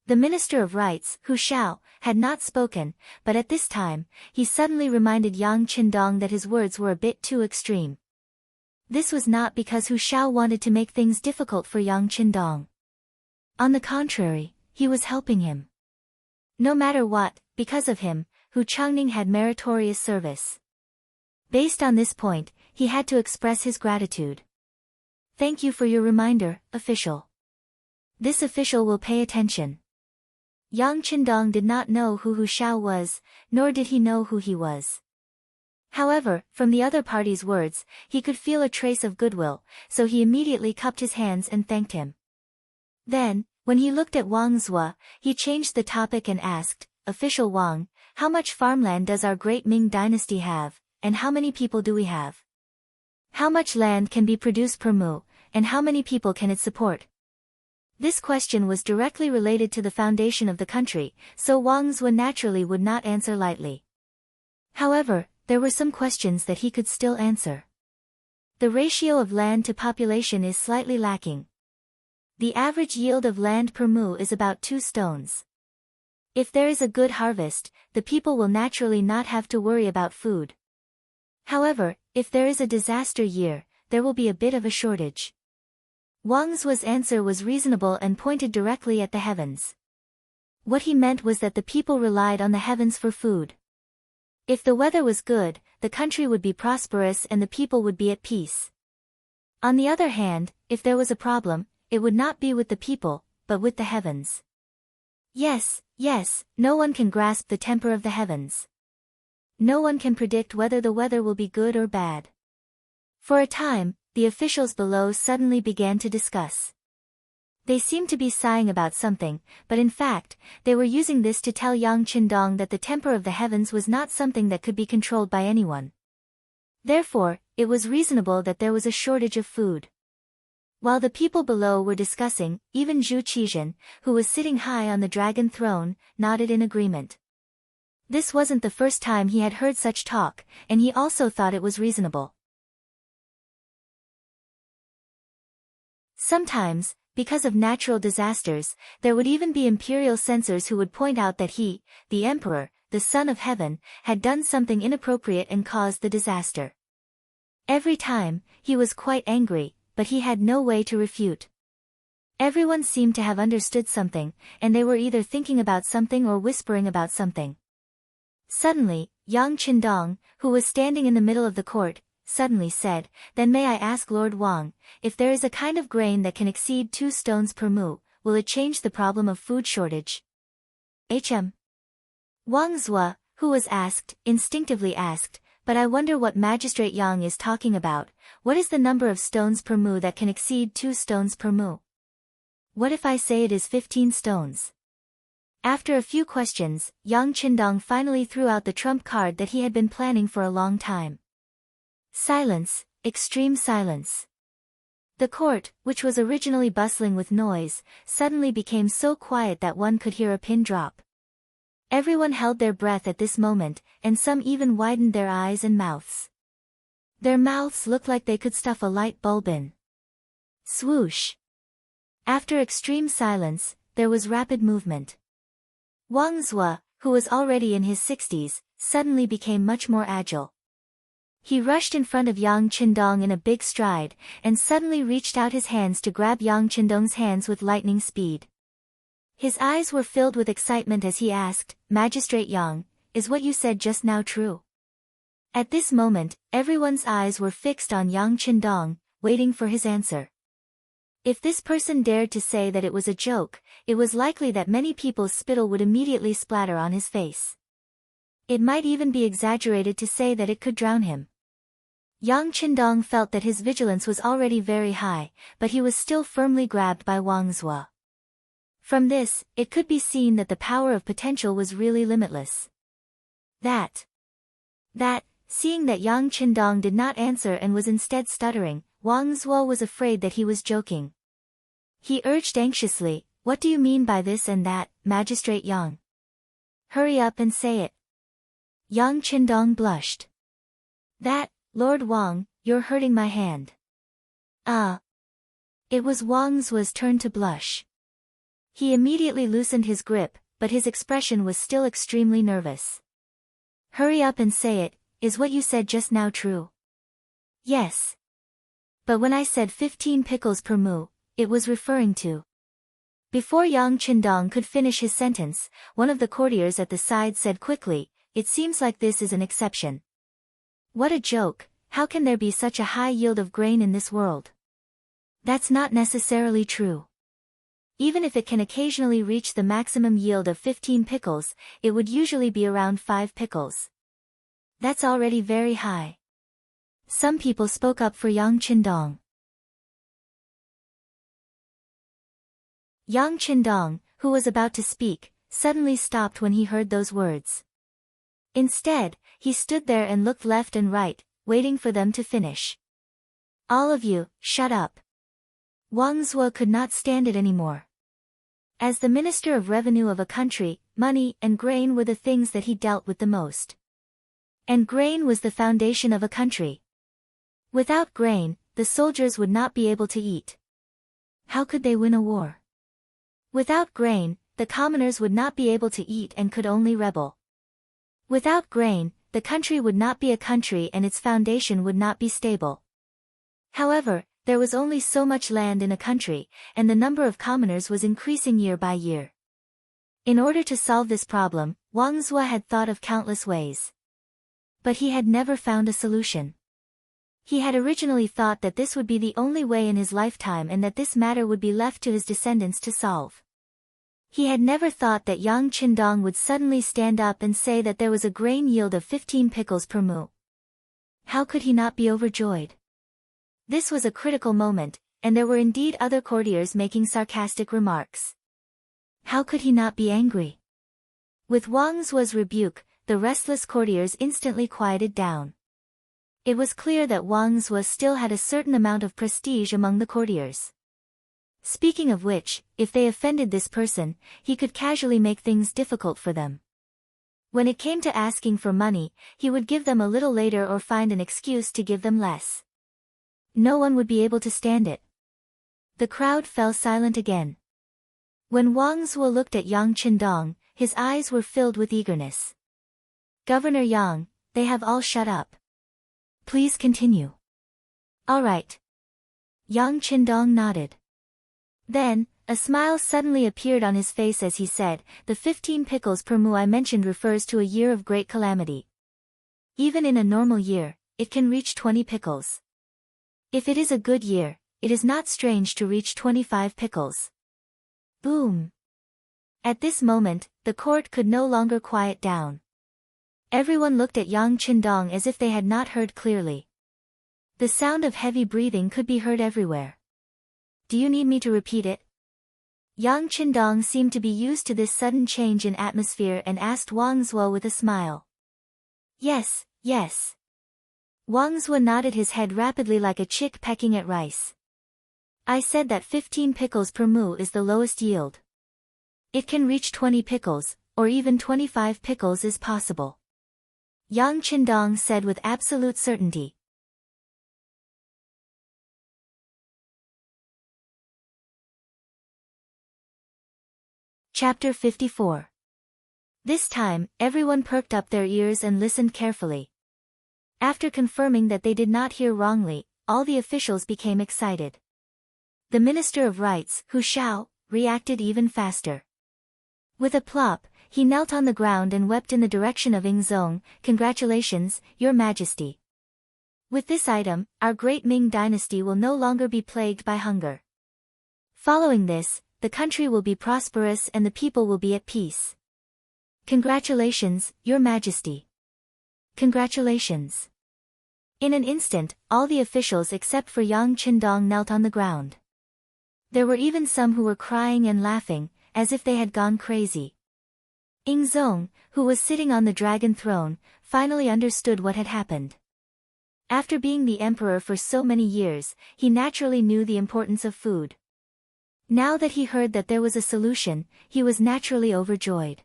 Speaker 1: The Minister of Rights, Hu Shao, had not spoken, but at this time, he suddenly reminded Yang Qindong that his words were a bit too extreme. This was not because Hu Shao wanted to make things difficult for Yang Qindong. On the contrary, he was helping him. No matter what, because of him, Hu Changning had meritorious service. Based on this point, he had to express his gratitude. Thank you for your reminder, official. This official will pay attention. Yang Qindong did not know who Hu Shao was, nor did he know who he was. However, from the other party's words, he could feel a trace of goodwill, so he immediately cupped his hands and thanked him. Then, when he looked at Wang Zue, he changed the topic and asked, Official Wang, how much farmland does our great Ming dynasty have, and how many people do we have? How much land can be produced per mu, and how many people can it support? This question was directly related to the foundation of the country, so Wang Zue naturally would not answer lightly. However, there were some questions that he could still answer. The ratio of land to population is slightly lacking. The average yield of land per mu is about 2 stones. If there is a good harvest, the people will naturally not have to worry about food. However, if there is a disaster year, there will be a bit of a shortage. Wang Zue's answer was reasonable and pointed directly at the heavens. What he meant was that the people relied on the heavens for food. If the weather was good, the country would be prosperous and the people would be at peace. On the other hand, if there was a problem, it would not be with the people, but with the heavens. Yes, no one can grasp the temper of the heavens. No one can predict whether the weather will be good or bad. For a time, the officials below suddenly began to discuss. They seemed to be sighing about something, but in fact, they were using this to tell Yang Qindong that the temper of the heavens was not something that could be controlled by anyone. Therefore, it was reasonable that there was a shortage of food. While the people below were discussing, even Zhu Qizhen, who was sitting high on the dragon throne, nodded in agreement. This wasn't the first time he had heard such talk, and he also thought it was reasonable. Sometimes, because of natural disasters, there would even be imperial censors who would point out that he, the emperor, the son of heaven, had done something inappropriate and caused the disaster. Every time, he was quite angry, but he had no way to refute. Everyone seemed to have understood something, and they were either thinking about something or whispering about something. Suddenly, Yang Qindong, who was standing in the middle of the court, suddenly said, Then may I ask Lord Wang, if there is a kind of grain that can exceed 2 stones per mu, will it change the problem of food shortage? Wang Zue, who was asked, instinctively asked, But I wonder what Magistrate Yang is talking about. What is the number of stones per mu that can exceed 2 stones per mu? What if I say it is 15 stones? After a few questions, Yang Qindong finally threw out the trump card that he had been planning for a long time. Silence, extreme silence. The court, which was originally bustling with noise, suddenly became so quiet that one could hear a pin drop. Everyone held their breath at this moment, and some even widened their eyes and mouths. Their mouths looked like they could stuff a light bulb in. Swoosh! After extreme silence, there was rapid movement. Wang Zue, who was already in his 60s, suddenly became much more agile. He rushed in front of Yang Qindong in a big stride, and suddenly reached out his hands to grab Yang Qindong's hands with lightning speed. His eyes were filled with excitement as he asked, Magistrate Yang, is what you said just now true? At this moment, everyone's eyes were fixed on Yang Qindong, waiting for his answer. If this person dared to say that it was a joke, it was likely that many people's spittle would immediately splatter on his face. It might even be exaggerated to say that it could drown him. Yang Qindong felt that his vigilance was already very high, but he was still firmly grabbed by Wang Zue. From this, it could be seen that the power of potential was really limitless. Seeing that Yang Qindong did not answer and was instead stuttering, Wang Zue was afraid that he was joking. He urged anxiously, What do you mean by this and that, Magistrate Yang? Hurry up and say it. Yang Qindong blushed. Lord Wang, you're hurting my hand. It was Wang Zue's turn to blush. He immediately loosened his grip, but his expression was still extremely nervous. Hurry up and say it, is what you said just now true? Yes. But when I said 15 pickles per mu, it was referring to. Before Yang Qindong could finish his sentence, one of the courtiers at the side said quickly, it seems like this is an exception. What a joke, how can there be such a high yield of grain in this world? That's not necessarily true. Even if it can occasionally reach the maximum yield of 15 pickles, it would usually be around 5 pickles. That's already very high. Some people spoke up for Yang Qindong. Yang Qindong, who was about to speak, suddenly stopped when he heard those words. Instead, he stood there and looked left and right, waiting for them to finish. All of you, shut up. Wang Zuo could not stand it anymore. As the Minister of Revenue of a country, money and grain were the things that he dealt with the most. And grain was the foundation of a country. Without grain, the soldiers would not be able to eat. How could they win a war? Without grain, the commoners would not be able to eat and could only rebel. Without grain, the country would not be a country and its foundation would not be stable. However, there was only so much land in a country, and the number of commoners was increasing year by year. In order to solve this problem, Wang Zuo had thought of countless ways. But he had never found a solution. He had originally thought that this would be the only way in his lifetime and that this matter would be left to his descendants to solve. He had never thought that Yang Qindong would suddenly stand up and say that there was a grain yield of 15 pickles per mu. How could he not be overjoyed? This was a critical moment, and there were indeed other courtiers making sarcastic remarks. How could he not be angry? With Wang Zuo's rebuke, the restless courtiers instantly quieted down. It was clear that Wang Zuo still had a certain amount of prestige among the courtiers. Speaking of which, if they offended this person, he could casually make things difficult for them. When it came to asking for money, he would give them a little later or find an excuse to give them less. No one would be able to stand it. The crowd fell silent again. When Wang Zuo looked at Yang Qindong, his eyes were filled with eagerness. Governor Yang, they have all shut up. Please continue. All right. Yang Qindong nodded. Then, a smile suddenly appeared on his face as he said, the 15 pickles per mu I mentioned refers to a year of great calamity. Even in a normal year, it can reach 20 pickles. If it is a good year, it is not strange to reach 25 pickles. Boom. At this moment, the court could no longer quiet down. Everyone looked at Yang Qindong as if they had not heard clearly. The sound of heavy breathing could be heard everywhere. Do you need me to repeat it? Yang Qindong seemed to be used to this sudden change in atmosphere and asked Wang Zuo with a smile. Yes, yes. Wang Zuo nodded his head rapidly like a chick pecking at rice. I said that 15 pickles per mu is the lowest yield. It can reach 20 pickles, or even 25 pickles is possible. Yang Qindong said with absolute certainty. Chapter 54. This time, everyone perked up their ears and listened carefully. After confirming that they did not hear wrongly, all the officials became excited. The Minister of Rights, Hu Shao, reacted even faster. With a plop, he knelt on the ground and wept in the direction of Ingzong, "Congratulations, Your Majesty. With this item, our great Ming dynasty will no longer be plagued by hunger. Following this, the country will be prosperous and the people will be at peace. Congratulations, Your Majesty. Congratulations." In an instant, all the officials except for Yang Qindong knelt on the ground. There were even some who were crying and laughing, as if they had gone crazy. Ingzong, who was sitting on the dragon throne, finally understood what had happened. After being the emperor for so many years, he naturally knew the importance of food. Now that he heard that there was a solution, he was naturally overjoyed.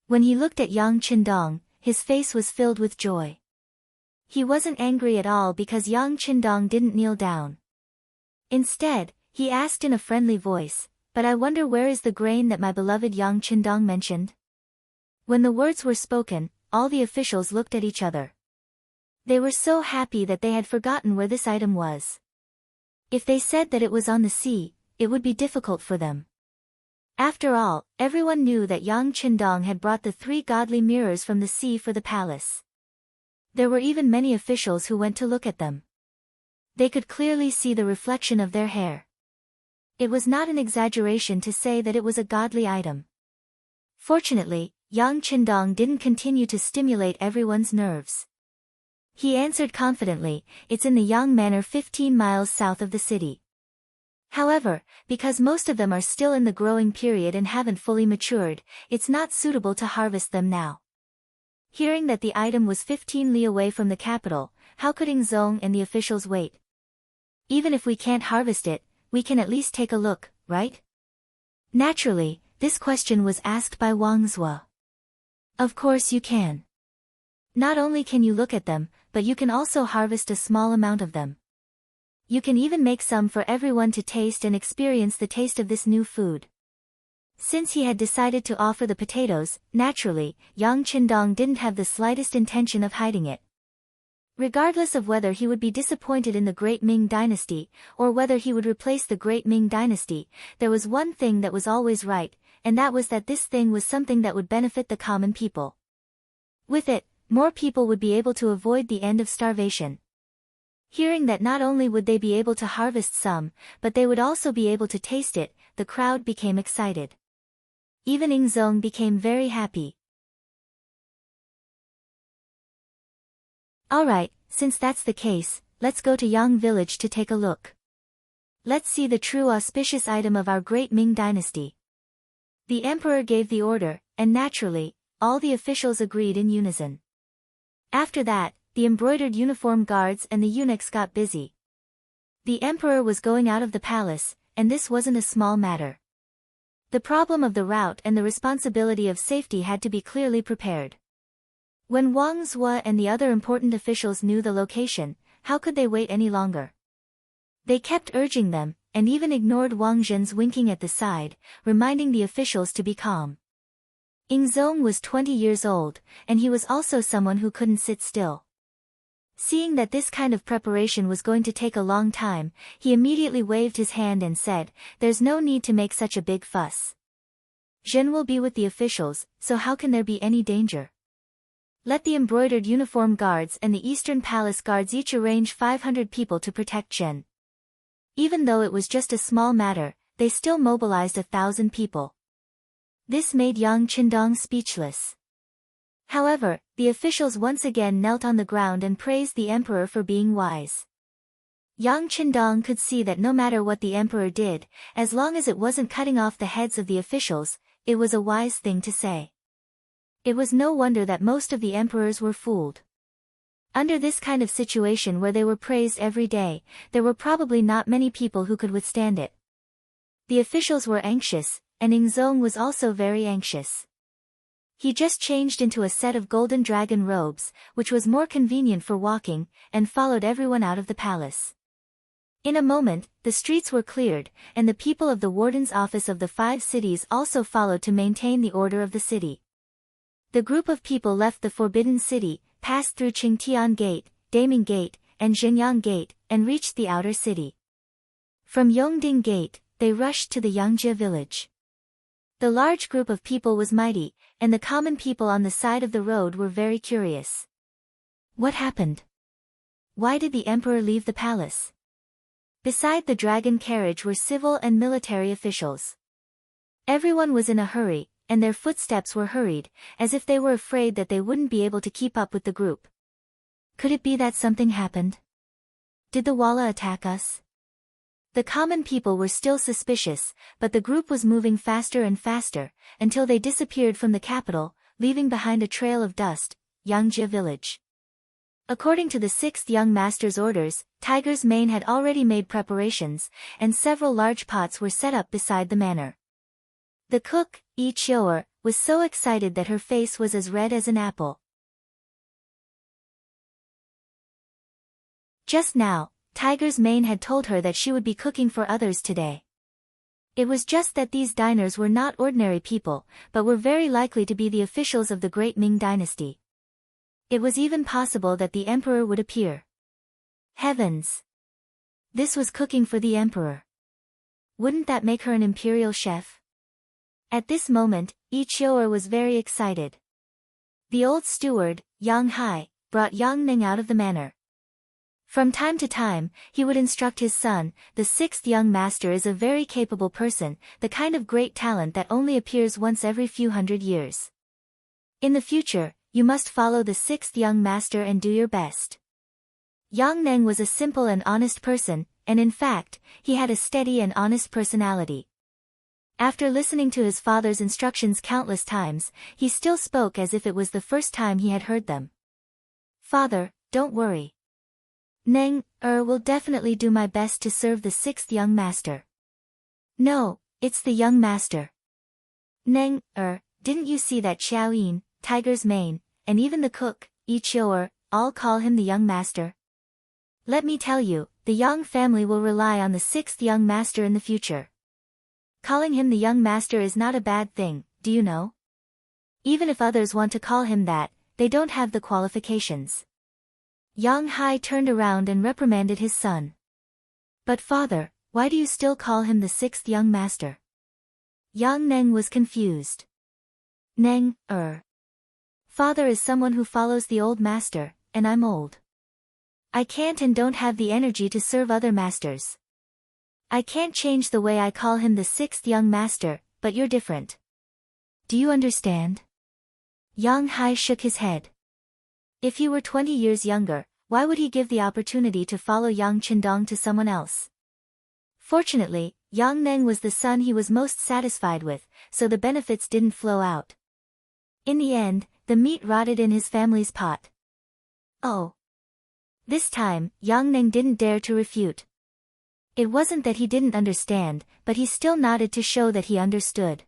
Speaker 1: When he looked at Yang Qindong, his face was filled with joy. He wasn't angry at all because Yang Qindong didn't kneel down. Instead, he asked in a friendly voice, But I wonder where is the grain that my beloved Yang Qindong mentioned? When the words were spoken, all the officials looked at each other. They were so happy that they had forgotten where this item was. If they said that it was on the sea, it would be difficult for them. After all, everyone knew that Yang Qindong had brought the 3 godly mirrors from the sea for the palace. There were even many officials who went to look at them. They could clearly see the reflection of their hair. It was not an exaggeration to say that it was a godly item. Fortunately, Yang Qindong didn't continue to stimulate everyone's nerves. He answered confidently, "It's in the Yang Manor 15 miles south of the city." However, because most of them are still in the growing period and haven't fully matured, it's not suitable to harvest them now. Hearing that the item was 15 li away from the capital, how could Ingzong and the officials wait? Even if we can't harvest it, we can at least take a look, right? Naturally, this question was asked by Wang Zue. Of course you can. Not only can you look at them, but you can also harvest a small amount of them. You can even make some for everyone to taste and experience the taste of this new food. Since he had decided to offer the potatoes, naturally, Yang Qindong didn't have the slightest intention of hiding it. Regardless of whether he would be disappointed in the Great Ming Dynasty, or whether he would replace the Great Ming Dynasty, there was one thing that was always right, and that was that this thing was something that would benefit the common people. With it, more people would be able to avoid the end of starvation. Hearing that not only would they be able to harvest some, but they would also be able to taste it, the crowd became excited. Even Ingzong became very happy. Alright, since that's the case, let's go to Yang village to take a look. Let's see the true auspicious item of our great Ming dynasty. The emperor gave the order, and naturally, all the officials agreed in unison. After that, the embroidered uniform guards and the eunuchs got busy. The emperor was going out of the palace, and this wasn't a small matter. The problem of the route and the responsibility of safety had to be clearly prepared. When Wang Zue and the other important officials knew the location, how could they wait any longer? They kept urging them, and even ignored Wang Zhen's winking at the side, reminding the officials to be calm. Ingzong was 20 years old, and he was also someone who couldn't sit still. Seeing that this kind of preparation was going to take a long time, he immediately waved his hand and said, "There's no need to make such a big fuss. Zhen will be with the officials, so how can there be any danger? Let the embroidered uniform guards and the Eastern Palace guards each arrange 500 people to protect Zhen." Even though it was just a small matter, they still mobilized 1,000 people. This made Yang Qindong speechless. However, the officials once again knelt on the ground and praised the emperor for being wise. Yang Qindong could see that no matter what the emperor did, as long as it wasn't cutting off the heads of the officials, it was a wise thing to say. It was no wonder that most of the emperors were fooled. Under this kind of situation where they were praised every day, there were probably not many people who could withstand it. The officials were anxious, and Ingzong was also very anxious. He just changed into a set of golden dragon robes, which was more convenient for walking, and followed everyone out of the palace. In a moment, the streets were cleared, and the people of the warden's office of the 5 cities also followed to maintain the order of the city. The group of people left the Forbidden City, passed through Qingtian Gate, Daming Gate, and Zhenyang Gate, and reached the outer city. From Yongding Gate, they rushed to the Yangjie village. The large group of people was mighty, and the common people on the side of the road were very curious. What happened? Why did the emperor leave the palace? Beside the dragon carriage were civil and military officials. Everyone was in a hurry, and their footsteps were hurried, as if they were afraid that they wouldn't be able to keep up with the group. Could it be that something happened? Did the Walla attack us? The common people were still suspicious, but the group was moving faster and faster, until they disappeared from the capital, leaving behind a trail of dust, Yangjie village. According to the 6th young master's orders, Tiger's Mane had already made preparations, and several large pots were set up beside the manor. The cook, Yi Qiu'er, was so excited that her face was as red as an apple. Just now, Tiger's Mane had told her that she would be cooking for others today. It was just that these diners were not ordinary people, but were very likely to be the officials of the great Ming dynasty. It was even possible that the emperor would appear. Heavens! This was cooking for the emperor. Wouldn't that make her an imperial chef? At this moment, Ichioer was very excited. The old steward, Yang Hai, brought Yang Ning out of the manor. From time to time, he would instruct his son. The sixth young master is a very capable person, the kind of great talent that only appears once every few hundred years. In the future, you must follow the sixth young master and do your best. Yang Neng was a simple and honest person, and in fact, he had a steady and honest personality. After listening to his father's instructions countless times, he still spoke as if it was the first time he had heard them. Father, don't worry. Neng, will definitely do my best to serve the sixth young master. No, it's the young master. Neng, didn't you see that Xiaoyin, Tiger's Mane, and even the cook, Ichioer, all call him the young master? Let me tell you, the Yang family will rely on the sixth young master in the future. Calling him the young master is not a bad thing, do you know? Even if others want to call him that, they don't have the qualifications. Yang Hai turned around and reprimanded his son. But father, why do you still call him the sixth young master? Yang Neng was confused. Neng, Father is someone who follows the old master, and I'm old. I can't and don't have the energy to serve other masters. I can't change the way I call him the sixth young master, but you're different. Do you understand? Yang Hai shook his head. If he were 20 years younger, why would he give the opportunity to follow Yang Qindong to someone else? Fortunately, Yang Neng was the son he was most satisfied with, so the benefits didn't flow out. In the end, the meat rotted in his family's pot. Oh. This time, Yang Neng didn't dare to refute. It wasn't that he didn't understand, but he still nodded to show that he understood.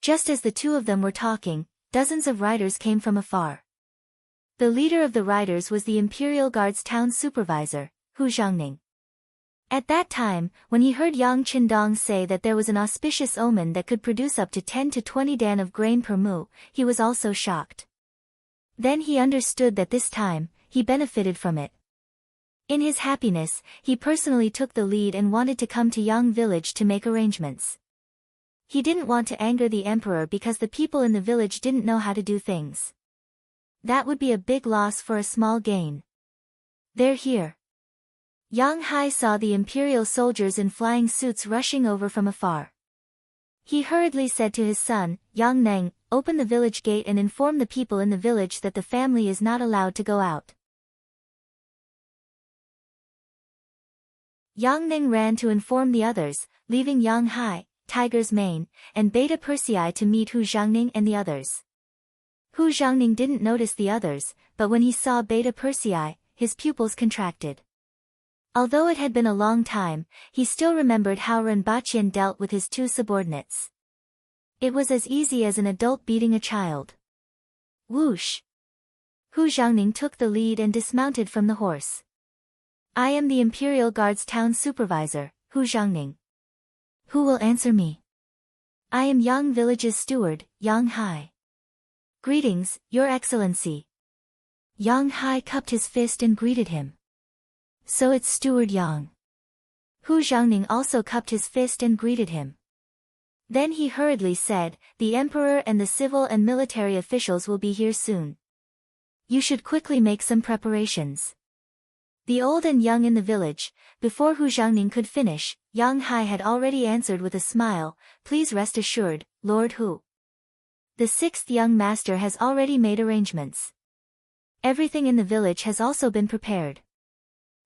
Speaker 1: Just as the two of them were talking, dozens of riders came from afar. The leader of the riders was the Imperial Guard's town supervisor, Hu Zhangning. At that time, when he heard Yang Qindong say that there was an auspicious omen that could produce up to 10 to 20 dan of grain per mu, he was also shocked. Then he understood that this time, he benefited from it. In his happiness, he personally took the lead and wanted to come to Yang village to make arrangements. He didn't want to anger the emperor because the people in the village didn't know how to do things. That would be a big loss for a small gain. They're here. Yang Hai saw the imperial soldiers in flying suits rushing over from afar. He hurriedly said to his son, Yang Neng, open the village gate and inform the people in the village that the family is not allowed to go out. Yang Ning ran to inform the others, leaving Yang Hai, Tiger's Mane, and Beta Persei to meet Hu Zhangning and the others. Hu Zhangning didn't notice the others, but when he saw Beta Persei, his pupils contracted. Although it had been a long time, he still remembered how Renbaqian dealt with his two subordinates. It was as easy as an adult beating a child. Whoosh! Hu Zhangning took the lead and dismounted from the horse. I am the Imperial Guard's town supervisor, Hu Zhangning. Who will answer me? I am Yang Village's steward, Yang Hai. Greetings, Your Excellency. Yang Hai cupped his fist and greeted him. So it's Steward Yang. Hu Zhangning also cupped his fist and greeted him. Then he hurriedly said, the emperor and the civil and military officials will be here soon. You should quickly make some preparations. The old and young in the village, before Hu Zhangning could finish, Yang Hai had already answered with a smile, please rest assured, Lord Hu. The sixth young master has already made arrangements. Everything in the village has also been prepared.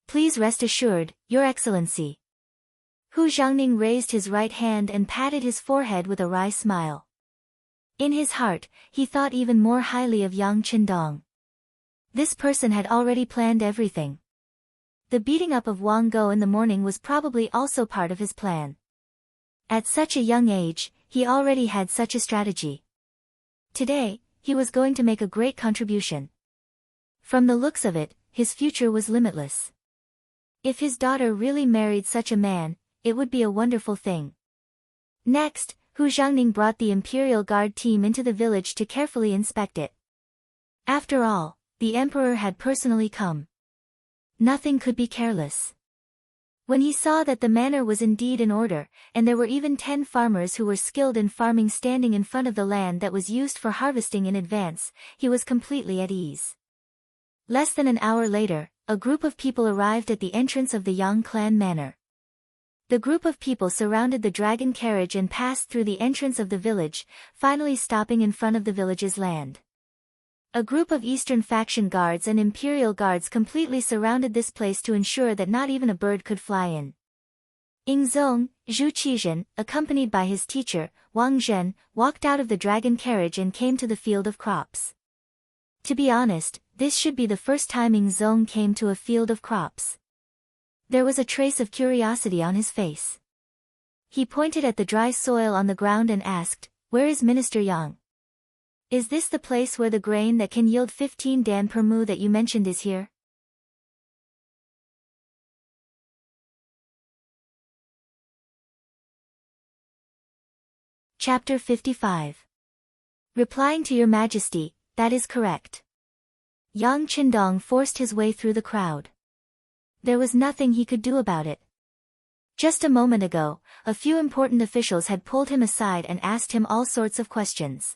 Speaker 1: Please rest assured, Your Excellency. Hu Zhangning raised his right hand and patted his forehead with a wry smile. In his heart, he thought even more highly of Yang Qindong. This person had already planned everything. The beating up of Wang Go in the morning was probably also part of his plan. At such a young age, he already had such a strategy. Today, he was going to make a great contribution. From the looks of it, his future was limitless. If his daughter really married such a man, it would be a wonderful thing. Next, Hu Zhangning brought the Imperial Guard team into the village to carefully inspect it. After all, the emperor had personally come. Nothing could be careless. When he saw that the manor was indeed in order, and there were even 10 farmers who were skilled in farming standing in front of the land that was used for harvesting in advance, he was completely at ease. Less than an hour later, a group of people arrived at the entrance of the Yang clan manor. The group of people surrounded the dragon carriage and passed through the entrance of the village, finally stopping in front of the village's land. A group of Eastern faction guards and Imperial guards completely surrounded this place to ensure that not even a bird could fly in. Yingzong, Zhu Qizhen, accompanied by his teacher, Wang Zhen, walked out of the dragon carriage and came to the field of crops. To be honest, this should be the first time Yingzong came to a field of crops. There was a trace of curiosity on his face. He pointed at the dry soil on the ground and asked, "Where is Minister Yang? Is this the place where the grain that can yield 15 dan per mu that you mentioned is here?" Chapter 55. Replying to Your Majesty, that is correct. Yang Qindong forced his way through the crowd. There was nothing he could do about it. Just a moment ago, a few important officials had pulled him aside and asked him all sorts of questions.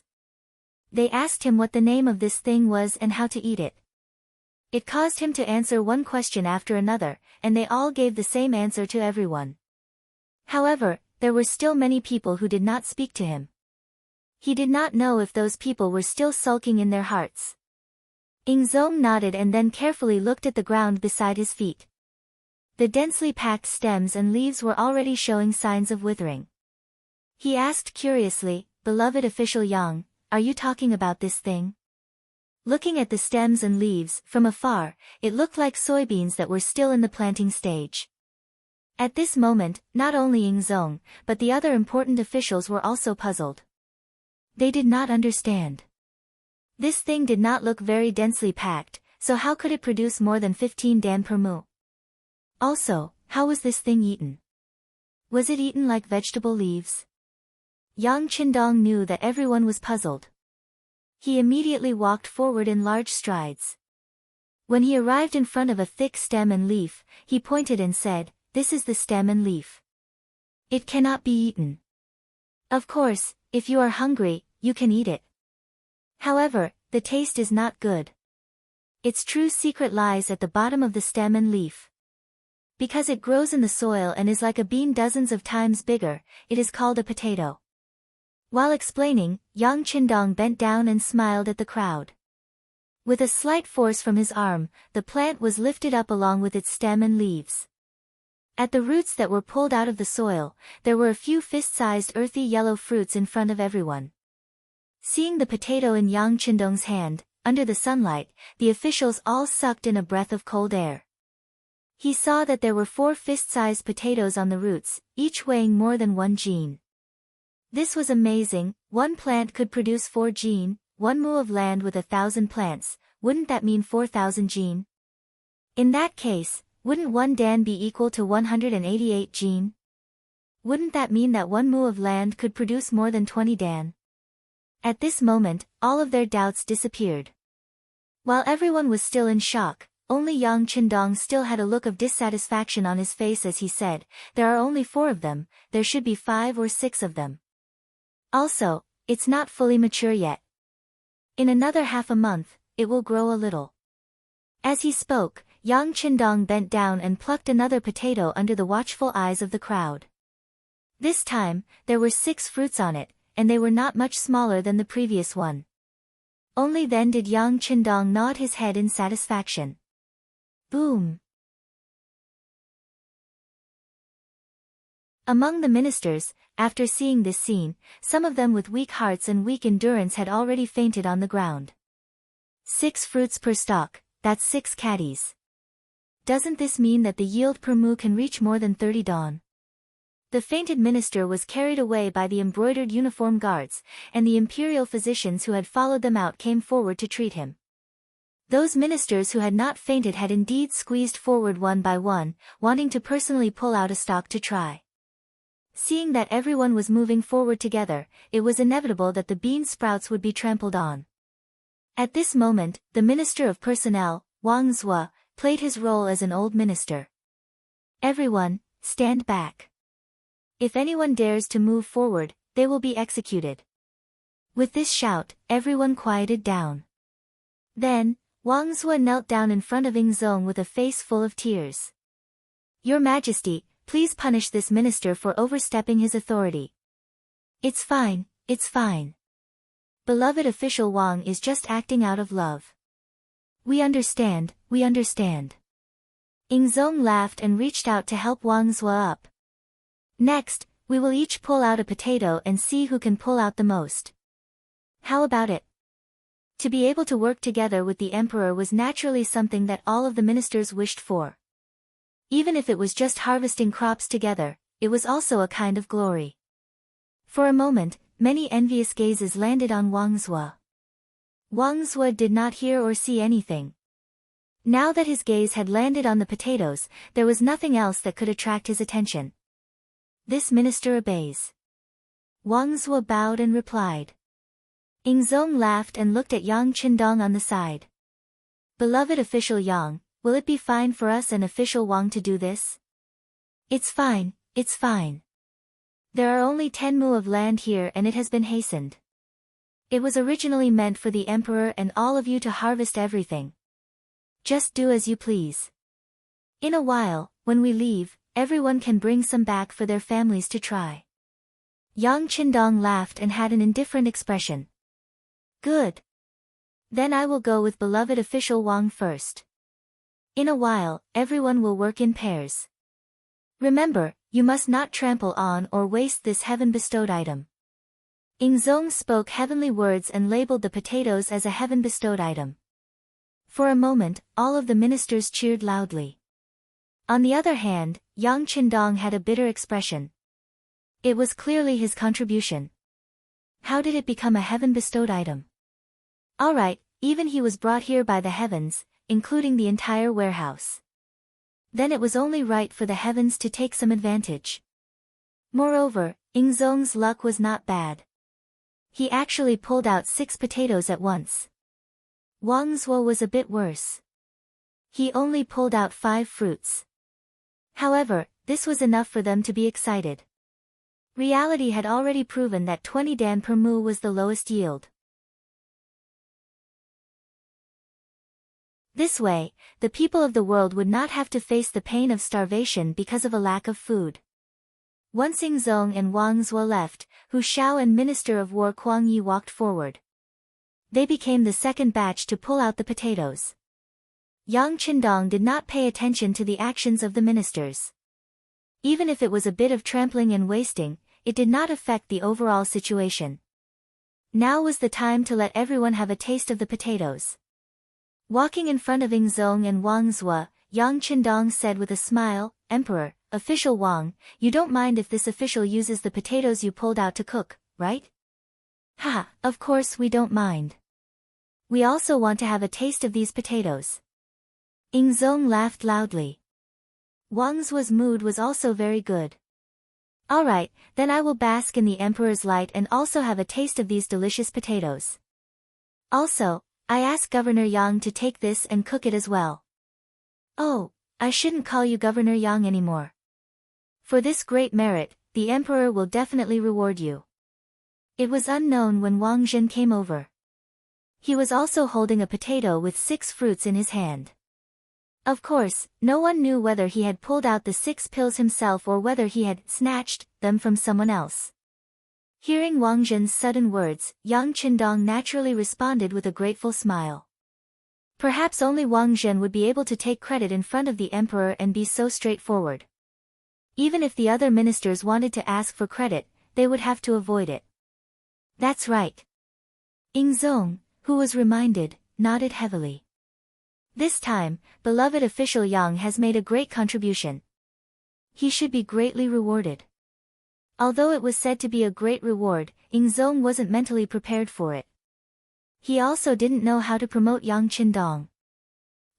Speaker 1: They asked him what the name of this thing was and how to eat it. It caused him to answer one question after another, and they all gave the same answer to everyone. However, there were still many people who did not speak to him. He did not know if those people were still sulking in their hearts. Yingzong nodded and then carefully looked at the ground beside his feet. The densely packed stems and leaves were already showing signs of withering. He asked curiously, "Beloved official Yang, are you talking about this thing?" Looking at the stems and leaves, from afar, it looked like soybeans that were still in the planting stage. At this moment, not only Yingzong, but the other important officials were also puzzled. They did not understand. This thing did not look very densely packed, so how could it produce more than 15 dan per mu? Also, how was this thing eaten? Was it eaten like vegetable leaves? Yang Qindong knew that everyone was puzzled. He immediately walked forward in large strides. When he arrived in front of a thick stem and leaf, he pointed and said, "This is the stem and leaf. It cannot be eaten. Of course, if you are hungry, you can eat it. However, the taste is not good. Its true secret lies at the bottom of the stem and leaf. Because it grows in the soil and is like a bean dozens of times bigger, it is called a potato." While explaining, Yang Qindong bent down and smiled at the crowd. With a slight force from his arm, the plant was lifted up along with its stem and leaves. At the roots that were pulled out of the soil, there were a few fist-sized earthy yellow fruits in front of everyone. Seeing the potato in Yang Qindong's hand, under the sunlight, the officials all sucked in a breath of cold air. He saw that there were 4 fist-sized potatoes on the roots, each weighing more than 1 jin. This was amazing. One plant could produce 4 jin, 1 mu of land with 1,000 plants. Wouldn't that mean 4,000 jin? In that case, wouldn't 1 dan be equal to 188 jin? Wouldn't that mean that 1 mu of land could produce more than 20 dan? At this moment, all of their doubts disappeared. While everyone was still in shock, only Yang Qindong still had a look of dissatisfaction on his face as he said, "There are only 4 of them, there should be 5 or 6 of them. Also, it's not fully mature yet. In another half a month, it will grow a little." As he spoke, Yang Qindong bent down and plucked another potato under the watchful eyes of the crowd. This time, there were 6 fruits on it, and they were not much smaller than the previous one. Only then did Yang Qindong nod his head in satisfaction. Boom! Among the ministers, after seeing this scene, some of them with weak hearts and weak endurance had already fainted on the ground. 6 fruits per stalk, that's 6 caddies. Doesn't this mean that the yield per mu can reach more than 30 dan? The fainted minister was carried away by the embroidered uniform guards, and the imperial physicians who had followed them out came forward to treat him. Those ministers who had not fainted had indeed squeezed forward one by one, wanting to personally pull out a stalk to try. Seeing that everyone was moving forward together, it was inevitable that the bean sprouts would be trampled on. At this moment, the Minister of Personnel, Wang Zhuo, played his role as an old minister. Everyone, stand back. If anyone dares to move forward, they will be executed. With this shout, everyone quieted down. Then, Wang Zhuo knelt down in front of Yingzong with a face full of tears. Your Majesty, please punish this minister for overstepping his authority. It's fine, it's fine. Beloved official Wang is just acting out of love. We understand, we understand. Yingzong laughed and reached out to help Wang Zhuo up. Next, we will each pull out a potato and see who can pull out the most. How about it? To be able to work together with the emperor was naturally something that all of the ministers wished for. Even if it was just harvesting crops together, it was also a kind of glory. For a moment, many envious gazes landed on Wang Zhuo. Wang Zhuo did not hear or see anything. Now that his gaze had landed on the potatoes, there was nothing else that could attract his attention. This minister obeys. Wang Zhuo bowed and replied. Yingzong laughed and looked at Yang Qindong on the side. Beloved official Yang, will it be fine for us and official Wang to do this? It's fine, it's fine. There are only 10 mu of land here and it has been hastened. It was originally meant for the emperor and all of you to harvest everything. Just do as you please. In a while, when we leave, everyone can bring some back for their families to try. Yang Qindong laughed and had an indifferent expression. Good. Then I will go with beloved official Wang first. In a while, everyone will work in pairs. Remember, you must not trample on or waste this heaven-bestowed item. Yingzong spoke heavenly words and labeled the potatoes as a heaven-bestowed item. For a moment, all of the ministers cheered loudly. On the other hand, Yang Qindong had a bitter expression. It was clearly his contribution. How did it become a heaven-bestowed item? Alright, even he was brought here by the heavens, including the entire warehouse. Then it was only right for the heavens to take some advantage. Moreover, Yingzong's luck was not bad. He actually pulled out 6 potatoes at once. Wang Zhuo was a bit worse. He only pulled out 5 fruits. However, this was enough for them to be excited. Reality had already proven that 20 dan per mu was the lowest yield. This way, the people of the world would not have to face the pain of starvation because of a lack of food. Once Yingzong and Wang Zhuo left, Hu Xiao and Minister of War Kuang Yi walked forward. They became the second batch to pull out the potatoes. Yang Qindong did not pay attention to the actions of the ministers. Even if it was a bit of trampling and wasting, it did not affect the overall situation. Now was the time to let everyone have a taste of the potatoes. Walking in front of Yingzong and Wang Zhuo, Yang Qindong said with a smile, Emperor, official Wang, you don't mind if this official uses the potatoes you pulled out to cook, right? Ha, of course we don't mind. We also want to have a taste of these potatoes. Yingzong laughed loudly. Wang Zhuo's mood was also very good. Alright, then I will bask in the Emperor's light and also have a taste of these delicious potatoes. Also, I ask Governor Yang to take this and cook it as well. Oh, I shouldn't call you Governor Yang anymore. For this great merit, the Emperor will definitely reward you. It was unknown when Wang Zhen came over. He was also holding a potato with 6 fruits in his hand. Of course, no one knew whether he had pulled out the 6 pills himself or whether he had snatched them from someone else. Hearing Wang Zhen's sudden words, Yang Qindong naturally responded with a grateful smile. Perhaps only Wang Zhen would be able to take credit in front of the emperor and be so straightforward. Even if the other ministers wanted to ask for credit, they would have to avoid it. That's right. Yingzong, who was reminded, nodded heavily. This time, beloved official Yang has made a great contribution. He should be greatly rewarded. Although it was said to be a great reward, Yingzong wasn't mentally prepared for it. He also didn't know how to promote Yang Qindong.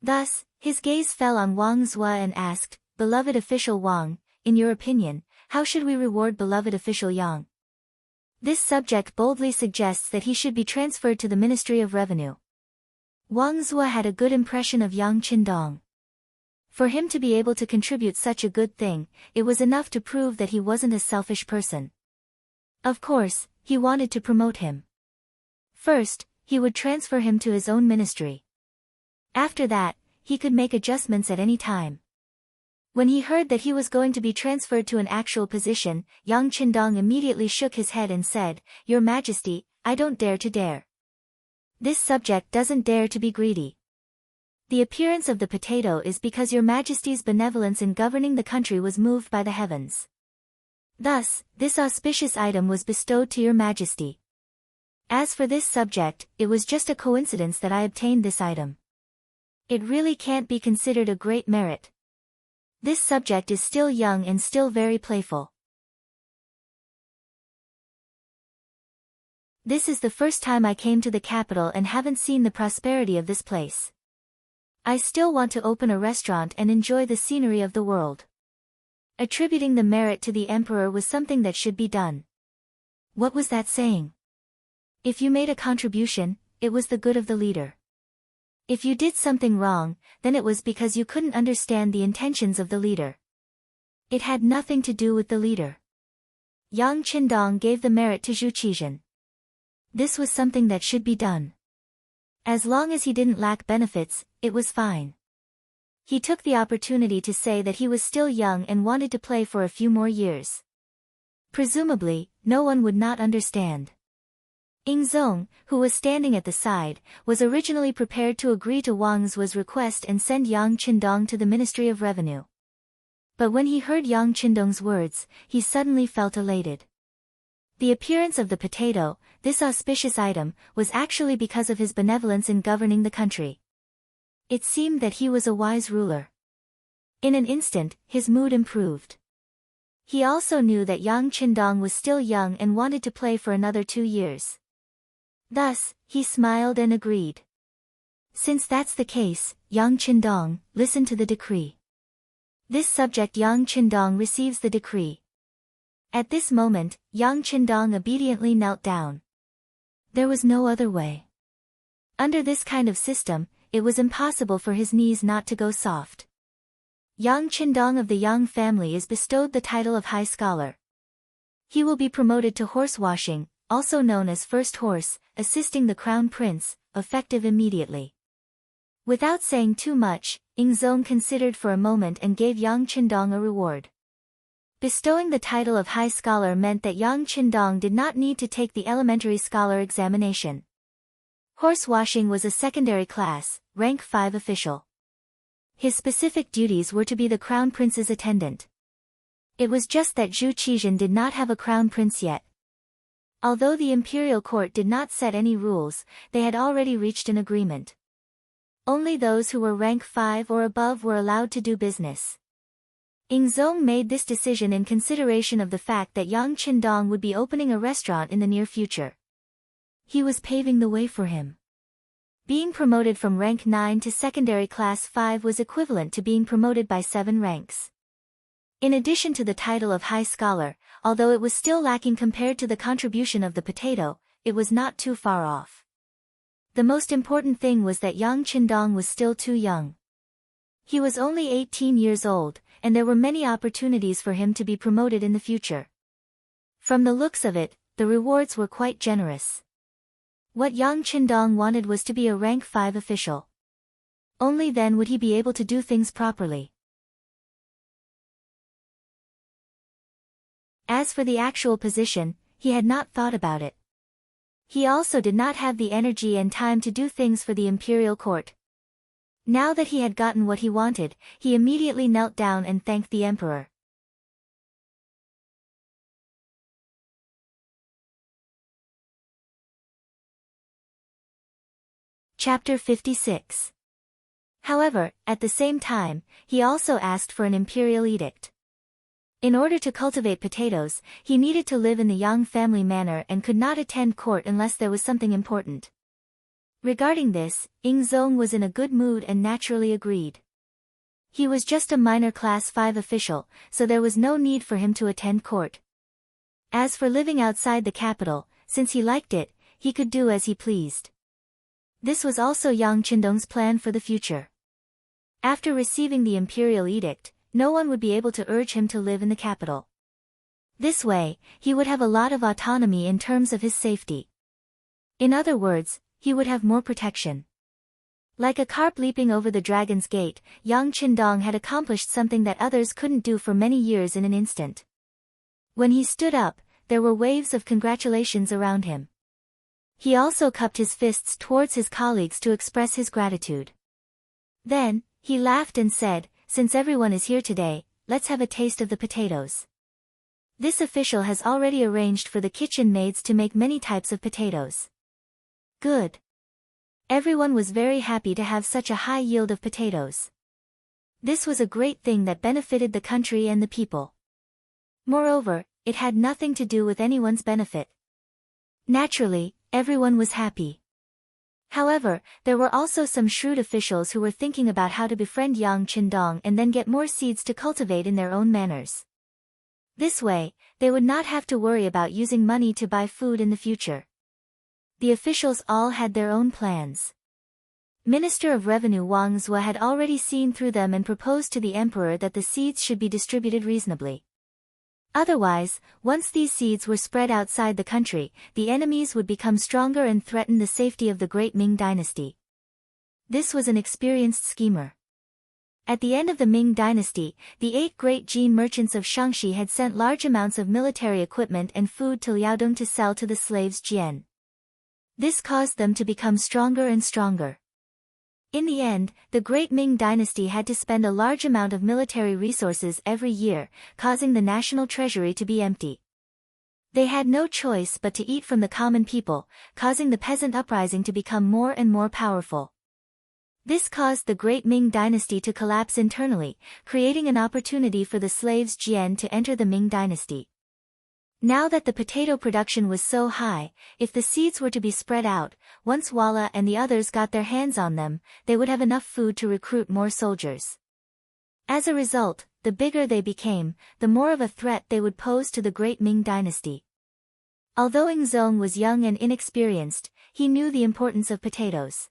Speaker 1: Thus, his gaze fell on Wang Zhuo and asked, Beloved official Wang, in your opinion, how should we reward beloved official Yang? This subject boldly suggests that he should be transferred to the Ministry of Revenue. Wang Zua had a good impression of Yang Qindong. For him to be able to contribute such a good thing, it was enough to prove that he wasn't a selfish person. Of course, he wanted to promote him. First, he would transfer him to his own ministry. After that, he could make adjustments at any time. When he heard that he was going to be transferred to an actual position, Yang Qindong immediately shook his head and said, "Your Majesty, I don't dare to dare. This subject doesn't dare to be greedy. The appearance of the potato is because your Majesty's benevolence in governing the country was moved by the heavens. Thus, this auspicious item was bestowed to your Majesty. As for this subject, it was just a coincidence that I obtained this item. It really can't be considered a great merit. This subject is still young and still very playful. This is the first time I came to the capital and haven't seen the prosperity of this place. I still want to open a restaurant and enjoy the scenery of the world." Attributing the merit to the emperor was something that should be done. What was that saying? If you made a contribution, it was the good of the leader. If you did something wrong, then it was because you couldn't understand the intentions of the leader. It had nothing to do with the leader. Yang Qindong gave the merit to Zhu Qizhen. This was something that should be done. As long as he didn't lack benefits, it was fine. He took the opportunity to say that he was still young and wanted to play for a few more years. Presumably, no one would not understand. Ying Zong, who was standing at the side, was originally prepared to agree to Wang Zuo's request and send Yang Qindong to the Ministry of Revenue. But when he heard Yang Qindong's words, he suddenly felt elated. The appearance of the potato, this auspicious item, was actually because of his benevolence in governing the country. It seemed that he was a wise ruler. In an instant, his mood improved. He also knew that Yang Qindong was still young and wanted to play for another 2 years. Thus, he smiled and agreed. Since that's the case, Yang Qindong, listen to the decree. This subject Yang Qindong receives the decree. At this moment, Yang Qindong obediently knelt down. There was no other way. Under this kind of system, it was impossible for his knees not to go soft. Yang Qindong of the Yang family is bestowed the title of High Scholar. He will be promoted to horse washing, also known as First Horse, assisting the Crown Prince, effective immediately. Without saying too much, Ying Zong considered for a moment and gave Yang Qindong a reward. Bestowing the title of High Scholar meant that Yang Qindong did not need to take the elementary scholar examination. Horse washing was a secondary class, rank 5 official. His specific duties were to be the Crown Prince's attendant. It was just that Zhu Qizhen did not have a Crown Prince yet. Although the imperial court did not set any rules, they had already reached an agreement. Only those who were rank 5 or above were allowed to do business. Ying Zong made this decision in consideration of the fact that Yang Qindong would be opening a restaurant in the near future. He was paving the way for him. Being promoted from rank 9 to secondary class 5 was equivalent to being promoted by 7 ranks. In addition to the title of High Scholar, although it was still lacking compared to the contribution of the potato, it was not too far off. The most important thing was that Yang Qindong was still too young. He was only 18 years old, and there were many opportunities for him to be promoted in the future. From the looks of it, the rewards were quite generous. What Yang Qindong wanted was to be a rank 5 official. Only then would he be able to do things properly. As for the actual position, he had not thought about it. He also did not have the energy and time to do things for the imperial court. Now that he had gotten what he wanted, he immediately knelt down and thanked the emperor. Chapter 56. However, at the same time, he also asked for an imperial edict. In order to cultivate potatoes, he needed to live in the Yang family manor and could not attend court unless there was something important. Regarding this, Ying Zong was in a good mood and naturally agreed. He was just a minor Class 5 official, so there was no need for him to attend court. As for living outside the capital, since he liked it, he could do as he pleased. This was also Yang Qindong's plan for the future. After receiving the imperial edict, no one would be able to urge him to live in the capital. This way, he would have a lot of autonomy in terms of his safety. In other words, he would have more protection. Like a carp leaping over the dragon's gate, Yang Qindong had accomplished something that others couldn't do for many years in an instant. When he stood up, there were waves of congratulations around him. He also cupped his fists towards his colleagues to express his gratitude. Then, he laughed and said, "Since everyone is here today, let's have a taste of the potatoes." This official has already arranged for the kitchen maids to make many types of potatoes. Good. Everyone was very happy to have such a high yield of potatoes. This was a great thing that benefited the country and the people. Moreover, it had nothing to do with anyone's benefit. Naturally, everyone was happy. However, there were also some shrewd officials who were thinking about how to befriend Yang Qindong and then get more seeds to cultivate in their own manners. This way, they would not have to worry about using money to buy food in the future. The officials all had their own plans. Minister of Revenue Wang Zhou had already seen through them and proposed to the emperor that the seeds should be distributed reasonably. Otherwise, once these seeds were spread outside the country, the enemies would become stronger and threaten the safety of the great Ming dynasty. This was an experienced schemer. At the end of the Ming dynasty, the 8 great Jin merchants of Shaanxi had sent large amounts of military equipment and food to Liaodong to sell to the slaves Jian. This caused them to become stronger and stronger. In the end, the great Ming dynasty had to spend a large amount of military resources every year, causing the national treasury to be empty. They had no choice but to eat from the common people, causing the peasant uprising to become more and more powerful. This caused the great Ming dynasty to collapse internally, creating an opportunity for the slaves Jian to enter the Ming dynasty. Now that the potato production was so high, if the seeds were to be spread out, once Walla and the others got their hands on them, they would have enough food to recruit more soldiers. As a result, the bigger they became, the more of a threat they would pose to the great Ming dynasty. Although Ing Zong was young and inexperienced, he knew the importance of potatoes.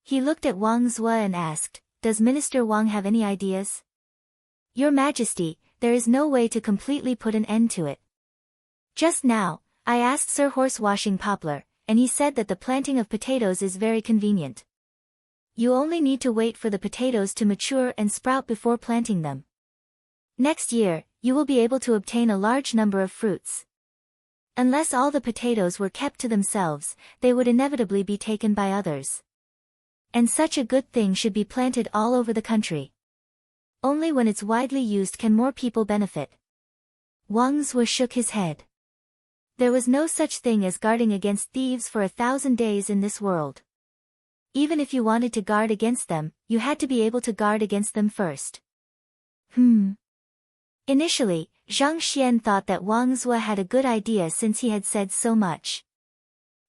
Speaker 1: He looked at Wang Zhou and asked, "Does Minister Wang have any ideas?" "Your Majesty, there is no way to completely put an end to it. Just now, I asked Sir Horse-washing Poplar, and he said that the planting of potatoes is very convenient. You only need to wait for the potatoes to mature and sprout before planting them. Next year, you will be able to obtain a large number of fruits. Unless all the potatoes were kept to themselves, they would inevitably be taken by others. And such a good thing should be planted all over the country. Only when it's widely used can more people benefit." Wang Zhou shook his head. There was no such thing as guarding against thieves for 1,000 days in this world. Even if you wanted to guard against them, you had to be able to guard against them first. Initially, Zhang Xian thought that Wang Zhou had a good idea since he had said so much.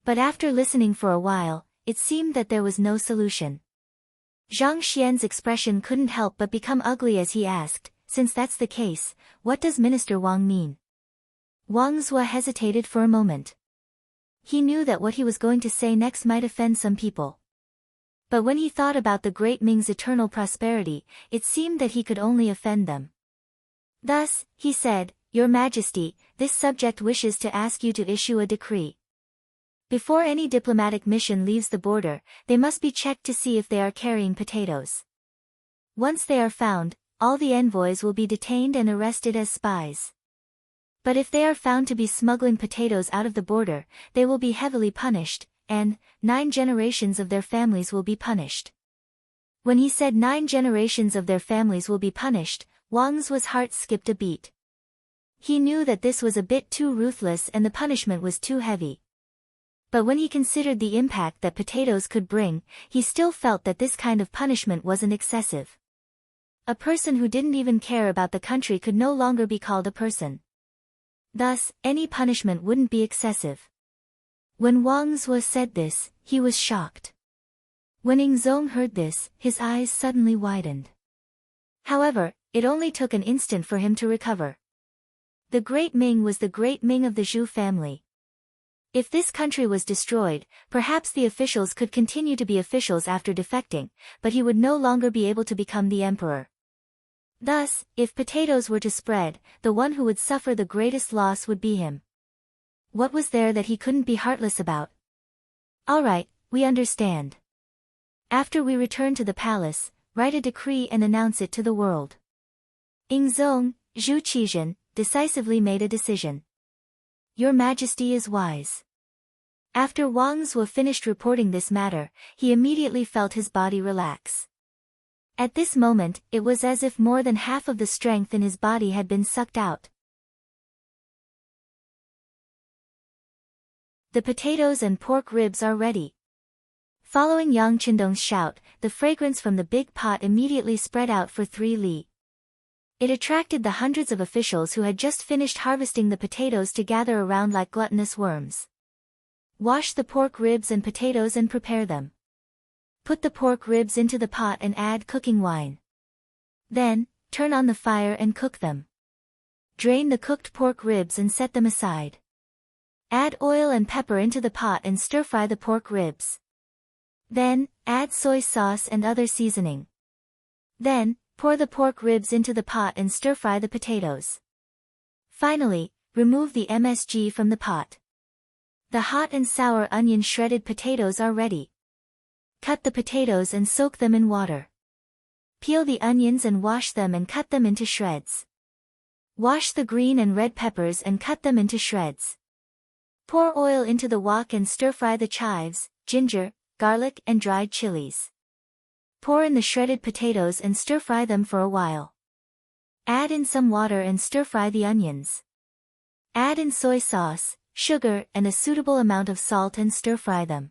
Speaker 1: But after listening for a while, it seemed that there was no solution. Zhang Xian's expression couldn't help but become ugly as he asked, "Since that's the case, what does Minister Wang mean?" Wang Zhou hesitated for a moment. He knew that what he was going to say next might offend some people. But when he thought about the great Ming's eternal prosperity, it seemed that he could only offend them. Thus, he said, "Your Majesty, this subject wishes to ask you to issue a decree. Before any diplomatic mission leaves the border, they must be checked to see if they are carrying potatoes. Once they are found, all the envoys will be detained and arrested as spies. But if they are found to be smuggling potatoes out of the border, they will be heavily punished, and 9 generations of their families will be punished." When he said 9 generations of their families will be punished, Wang Zhou's heart skipped a beat. He knew that this was a bit too ruthless and the punishment was too heavy. But when he considered the impact that potatoes could bring, he still felt that this kind of punishment wasn't excessive. A person who didn't even care about the country could no longer be called a person. Thus, any punishment wouldn't be excessive. When Wang Zhou said this, he was shocked. When Ingzong heard this, his eyes suddenly widened. However, it only took an instant for him to recover. The Great Ming was the Great Ming of the Zhou family. If this country was destroyed, perhaps the officials could continue to be officials after defecting, but he would no longer be able to become the emperor. Thus, if potatoes were to spread, the one who would suffer the greatest loss would be him. What was there that he couldn't be heartless about? All right, we understand. After we return to the palace, write a decree and announce it to the world. Ingzong, Zhu Qizhen, decisively made a decision. Your Majesty is wise. After Wang Zhuo finished reporting this matter, he immediately felt his body relax. At this moment, it was as if more than half of the strength in his body had been sucked out. The potatoes and pork ribs are ready. Following Yang Qindong's shout, the fragrance from the big pot immediately spread out for 3 li. It attracted the hundreds of officials who had just finished harvesting the potatoes to gather around like gluttonous worms. Wash the pork ribs and potatoes and prepare them. Put the pork ribs into the pot and add cooking wine. Then, turn on the fire and cook them. Drain the cooked pork ribs and set them aside. Add oil and pepper into the pot and stir-fry the pork ribs. Then, add soy sauce and other seasoning. Then, pour the pork ribs into the pot and stir-fry the potatoes. Finally, remove the MSG from the pot. The hot and sour onion shredded potatoes are ready. Cut the potatoes and soak them in water. Peel the onions and wash them and cut them into shreds. Wash the green and red peppers and cut them into shreds. Pour oil into the wok and stir-fry the chives, ginger, garlic and dried chilies. Pour in the shredded potatoes and stir-fry them for a while. Add in some water and stir-fry the onions. Add in soy sauce, sugar and a suitable amount of salt and stir-fry them.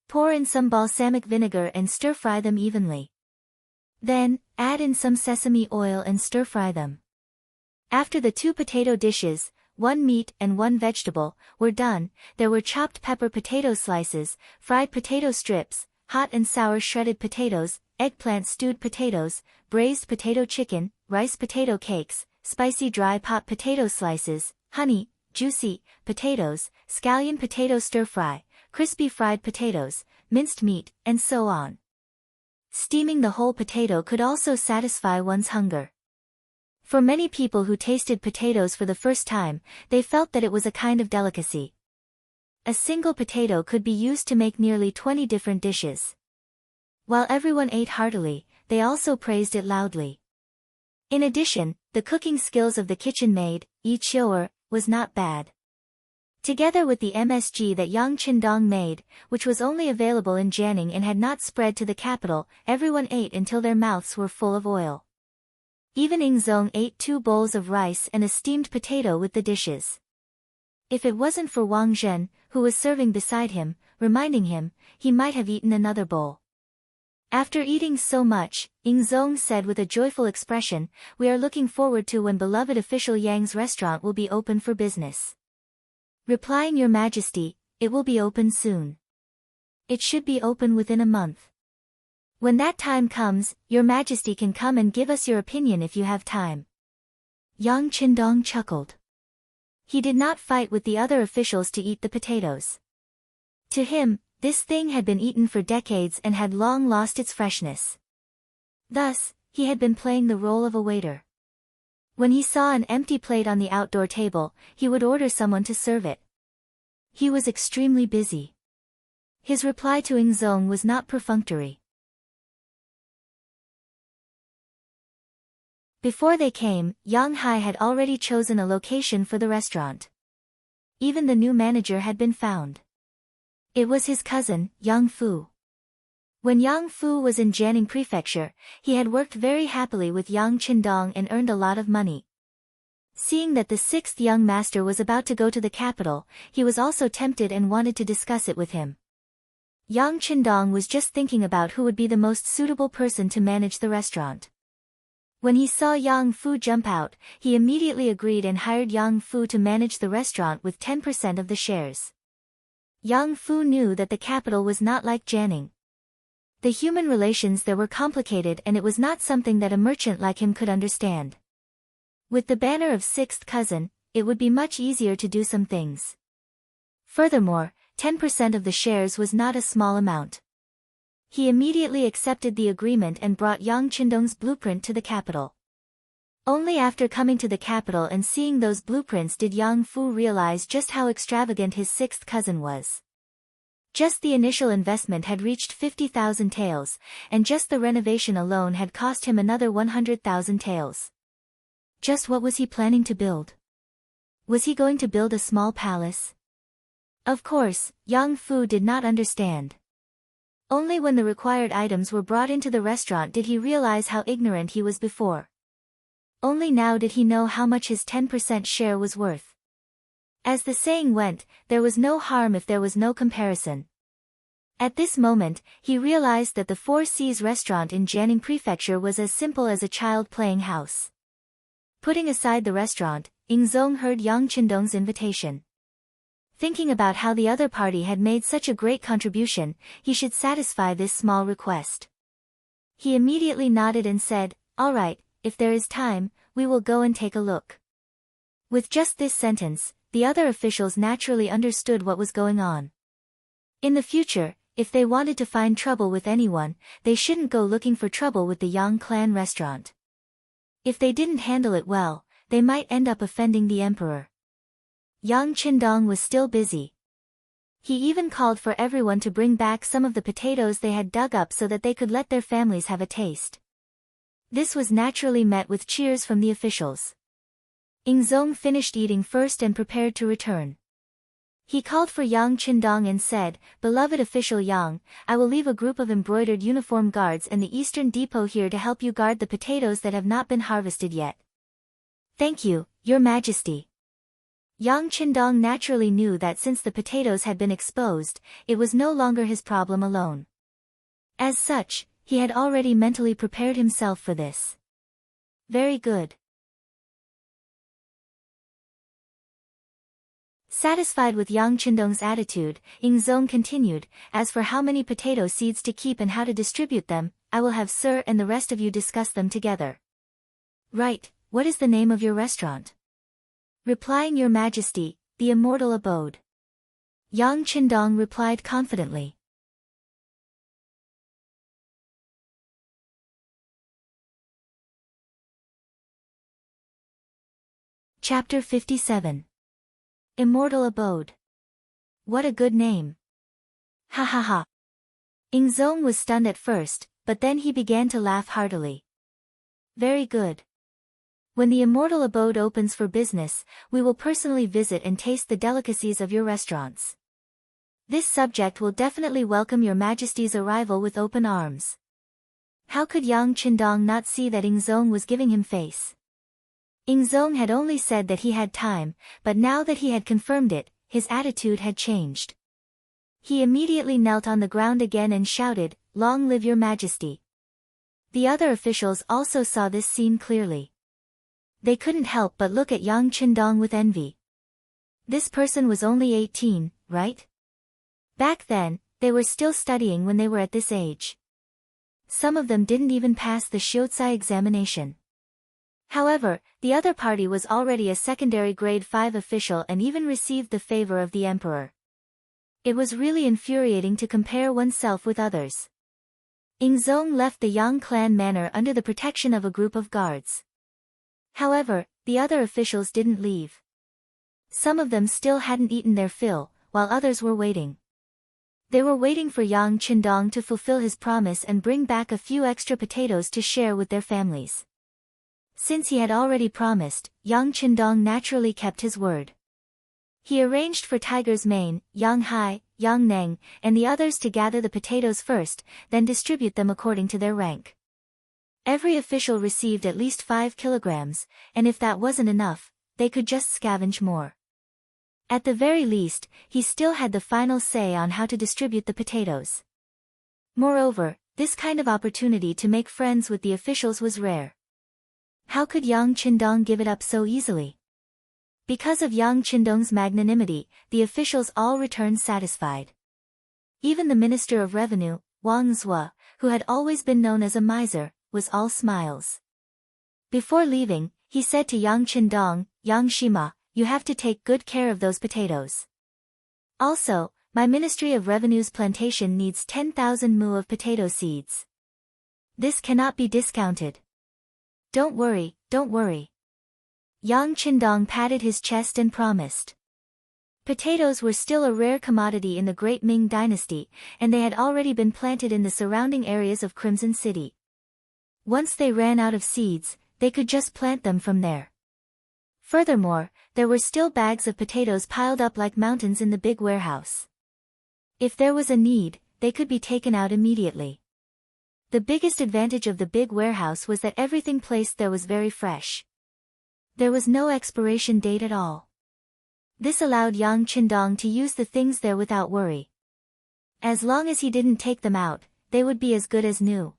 Speaker 1: Pour in some balsamic vinegar and stir-fry them evenly. Then, add in some sesame oil and stir-fry them. After the 2 potato dishes, 1 meat and 1 vegetable, were done, there were chopped pepper potato slices, fried potato strips, hot and sour shredded potatoes, eggplant stewed potatoes, braised potato chicken, rice potato cakes, spicy dry pot potato slices, honey, juicy potatoes, scallion potato stir-fry, crispy fried potatoes, minced meat, and so on. Steaming the whole potato could also satisfy one's hunger. For many people who tasted potatoes for the first time, they felt that it was a kind of delicacy. A single potato could be used to make nearly 20 different dishes. While everyone ate heartily, they also praised it loudly. In addition, the cooking skills of the kitchen maid, Yi Qiu'er, was not bad. Together with the MSG that Yang Qindong made, which was only available in Jianing and had not spread to the capital, everyone ate until their mouths were full of oil. Even Ingzong ate 2 bowls of rice and a steamed potato with the dishes. If it wasn't for Wang Zhen, who was serving beside him, reminding him, he might have eaten another bowl. After eating so much, Ingzong said with a joyful expression, "We are looking forward to when beloved official Yang's restaurant will be open for business." Replying, "Your Majesty, it will be open soon. It should be open within a month. When that time comes, Your Majesty can come and give us your opinion if you have time." Yang Qindong chuckled. He did not fight with the other officials to eat the potatoes. To him, this thing had been eaten for decades and had long lost its freshness. Thus, he had been playing the role of a waiter. When he saw an empty plate on the outdoor table, he would order someone to serve it. He was extremely busy. His reply to Ingzong was not perfunctory. Before they came, Yang Hai had already chosen a location for the restaurant. Even the new manager had been found. It was his cousin, Yang Fu. When Yang Fu was in Jianing Prefecture, he had worked very happily with Yang Qindong and earned a lot of money. Seeing that the 6th young master was about to go to the capital, he was also tempted and wanted to discuss it with him. Yang Qindong was just thinking about who would be the most suitable person to manage the restaurant. When he saw Yang Fu jump out, he immediately agreed and hired Yang Fu to manage the restaurant with 10% of the shares. Yang Fu knew that the capital was not like Jianing. The human relations there were complicated, and it was not something that a merchant like him could understand. With the banner of sixth cousin, it would be much easier to do some things. Furthermore, 10% of the shares was not a small amount. He immediately accepted the agreement and brought Yang Qindong's blueprint to the capital. Only after coming to the capital and seeing those blueprints did Yang Fu realize just how extravagant his sixth cousin was. Just the initial investment had reached 50,000 taels, and just the renovation alone had cost him another 100,000 taels. Just what was he planning to build? Was he going to build a small palace? Of course, Yang Fu did not understand. Only when the required items were brought into the restaurant did he realize how ignorant he was before. Only now did he know how much his 10% share was worth. As the saying went, there was no harm if there was no comparison. At this moment, he realized that the Four Seas restaurant in Jianing Prefecture was as simple as a child playing house. Putting aside the restaurant, Ingzong heard Yang Qindong's invitation. Thinking about how the other party had made such a great contribution, he should satisfy this small request. He immediately nodded and said, "All right, if there is time, we will go and take a look." With just this sentence, the other officials naturally understood what was going on. In the future, if they wanted to find trouble with anyone, they shouldn't go looking for trouble with the Yang clan restaurant. If they didn't handle it well, they might end up offending the emperor. Yang Qindong was still busy. He even called for everyone to bring back some of the potatoes they had dug up so that they could let their families have a taste. This was naturally met with cheers from the officials. Ingzong finished eating first and prepared to return. He called for Yang Qindong and said, "Beloved official Yang, I will leave a group of embroidered uniform guards in the eastern depot here to help you guard the potatoes that have not been harvested yet." "Thank you, Your Majesty." Yang Qindong naturally knew that since the potatoes had been exposed, it was no longer his problem alone. As such, he had already mentally prepared himself for this. Very good. Satisfied with Yang Qindong's attitude, Ingzong continued, "As for how many potato seeds to keep and how to distribute them, I will have Sir and the rest of you discuss them together." "Right, what is the name of your restaurant?" Replying, "Your Majesty, the Immortal Abode." Yang Qindong replied confidently. Chapter 57. Immortal Abode. What a good name. Ha ha ha. Ingzong was stunned at first, but then he began to laugh heartily. Very good. When the Immortal Abode opens for business, we will personally visit and taste the delicacies of your restaurants. This subject will definitely welcome Your Majesty's arrival with open arms. How could Yang Qindong not see that Ingzong was giving him face? Ingzong had only said that he had time, but now that he had confirmed it, his attitude had changed. He immediately knelt on the ground again and shouted, "Long live Your Majesty." The other officials also saw this scene clearly. They couldn't help but look at Yang Qindong with envy. This person was only 18, right? Back then, they were still studying when they were at this age. Some of them didn't even pass the Shiozai examination. However, the other party was already a secondary grade 5 official and even received the favor of the emperor. It was really infuriating to compare oneself with others. Ingzong left the Yang clan manor under the protection of a group of guards. However, the other officials didn't leave. Some of them still hadn't eaten their fill, while others were waiting. They were waiting for Yang Qindong to fulfill his promise and bring back a few extra potatoes to share with their families. Since he had already promised, Yang Qindong naturally kept his word. He arranged for Tiger's Mane, Yang Hai, Yang Neng, and the others to gather the potatoes first, then distribute them according to their rank. Every official received at least 5 kilograms, and if that wasn't enough, they could just scavenge more. At the very least, he still had the final say on how to distribute the potatoes. Moreover, this kind of opportunity to make friends with the officials was rare. How could Yang Qindong give it up so easily? Because of Yang Qindong's magnanimity, the officials all returned satisfied. Even the Minister of Revenue, Wang Zhua, who had always been known as a miser, was all smiles. Before leaving, he said to Yang Qindong, "Yang Shima, you have to take good care of those potatoes. Also, my Ministry of Revenue's plantation needs 10,000 mu of potato seeds. This cannot be discounted." Don't worry, don't worry." Yang Qindong patted his chest and promised. Potatoes were still a rare commodity in the Great Ming Dynasty, and they had already been planted in the surrounding areas of Crimson City. Once they ran out of seeds, they could just plant them from there. Furthermore, there were still bags of potatoes piled up like mountains in the big warehouse. If there was a need, they could be taken out immediately. The biggest advantage of the big warehouse was that everything placed there was very fresh. There was no expiration date at all. This allowed Yang Qindong to use the things there without worry. As long as he didn't take them out, they would be as good as new.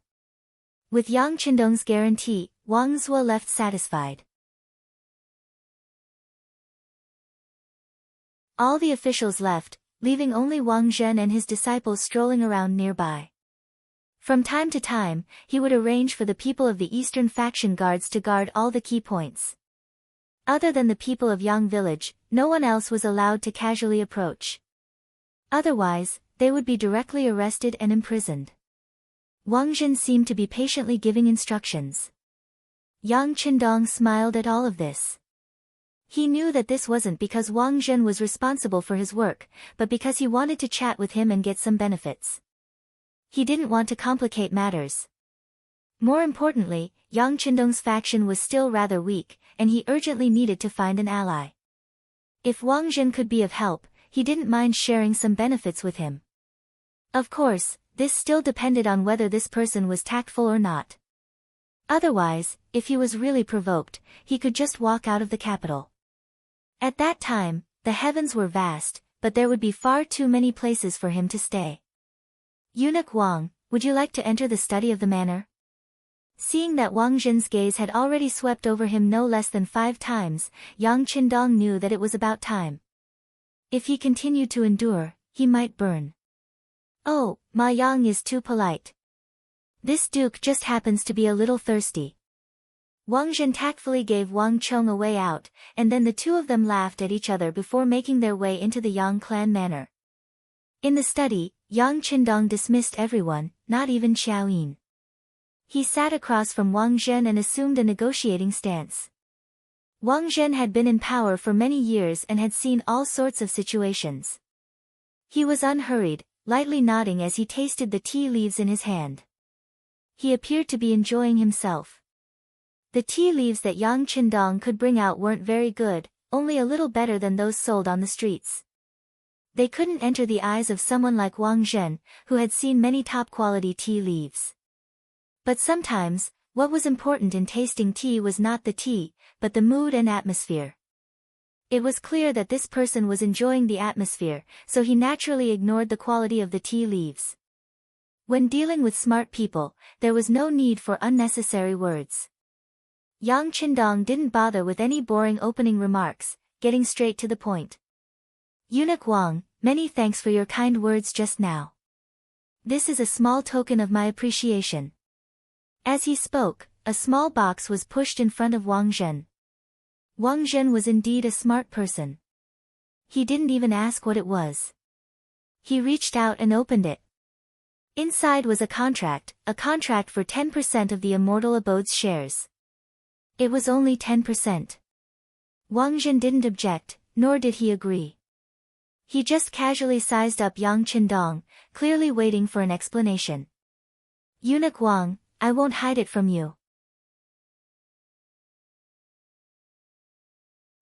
Speaker 1: With Yang Qindong's guarantee, Wang Zuo left satisfied. All the officials left, leaving only Wang Zhen and his disciples strolling around nearby. From time to time, he would arrange for the people of the Eastern Faction Guards to guard all the key points. Other than the people of Yang Village, no one else was allowed to casually approach. Otherwise, they would be directly arrested and imprisoned. Wang Zhen seemed to be patiently giving instructions. Yang Qindong smiled at all of this. He knew that this wasn't because Wang Zhen was responsible for his work, but because he wanted to chat with him and get some benefits. He didn't want to complicate matters. More importantly, Yang Qindong's faction was still rather weak, and he urgently needed to find an ally. If Wang Zhen could be of help, he didn't mind sharing some benefits with him. Of course, this still depended on whether this person was tactful or not. Otherwise, if he was really provoked, he could just walk out of the capital. At that time, the heavens were vast, but there would be far too many places for him to stay. "Eunuch Wang, would you like to enter the study of the manor?" Seeing that Wang Zhen's gaze had already swept over him no less than 5 times, Yang Qindong knew that it was about time. If he continued to endure, he might burn. "Oh, Ma Yang is too polite. This duke just happens to be a little thirsty." Wang Zhen tactfully gave Wang Chong a way out, and then the two of them laughed at each other before making their way into the Yang clan manor. In the study, Yang Qindong dismissed everyone, not even Xiaoyin. He sat across from Wang Zhen and assumed a negotiating stance. Wang Zhen had been in power for many years and had seen all sorts of situations. He was unhurried, lightly nodding as he tasted the tea leaves in his hand. He appeared to be enjoying himself. The tea leaves that Yang Qindong could bring out weren't very good, only a little better than those sold on the streets. They couldn't enter the eyes of someone like Wang Zhen, who had seen many top-quality tea leaves. But sometimes, what was important in tasting tea was not the tea, but the mood and atmosphere. It was clear that this person was enjoying the atmosphere, so he naturally ignored the quality of the tea leaves. When dealing with smart people, there was no need for unnecessary words. Yang Qindong didn't bother with any boring opening remarks, getting straight to the point. "Eunuch Wang, many thanks for your kind words just now. This is a small token of my appreciation." As he spoke, a small box was pushed in front of Wang Zhen. Wang Zhen was indeed a smart person. He didn't even ask what it was. He reached out and opened it. Inside was a contract for 10% of the Immortal Abode's shares. It was only 10%. Wang Zhen didn't object, nor did he agree. He just casually sized up Yang Qindong, clearly waiting for an explanation. "Eunuch Wang, I won't hide it from you.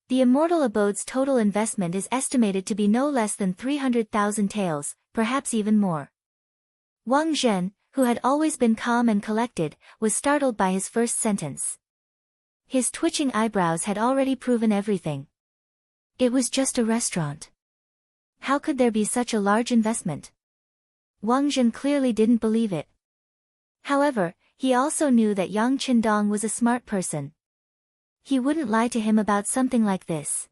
Speaker 1: The Immortal Abode's total investment is estimated to be no less than 300,000 taels, perhaps even more." Wang Zhen, who had always been calm and collected, was startled by his first sentence. His twitching eyebrows had already proven everything. It was just a restaurant. How could there be such a large investment? Wang Zhen clearly didn't believe it. However, he also knew that Yang Qindong was a smart person. He wouldn't lie to him about something like this.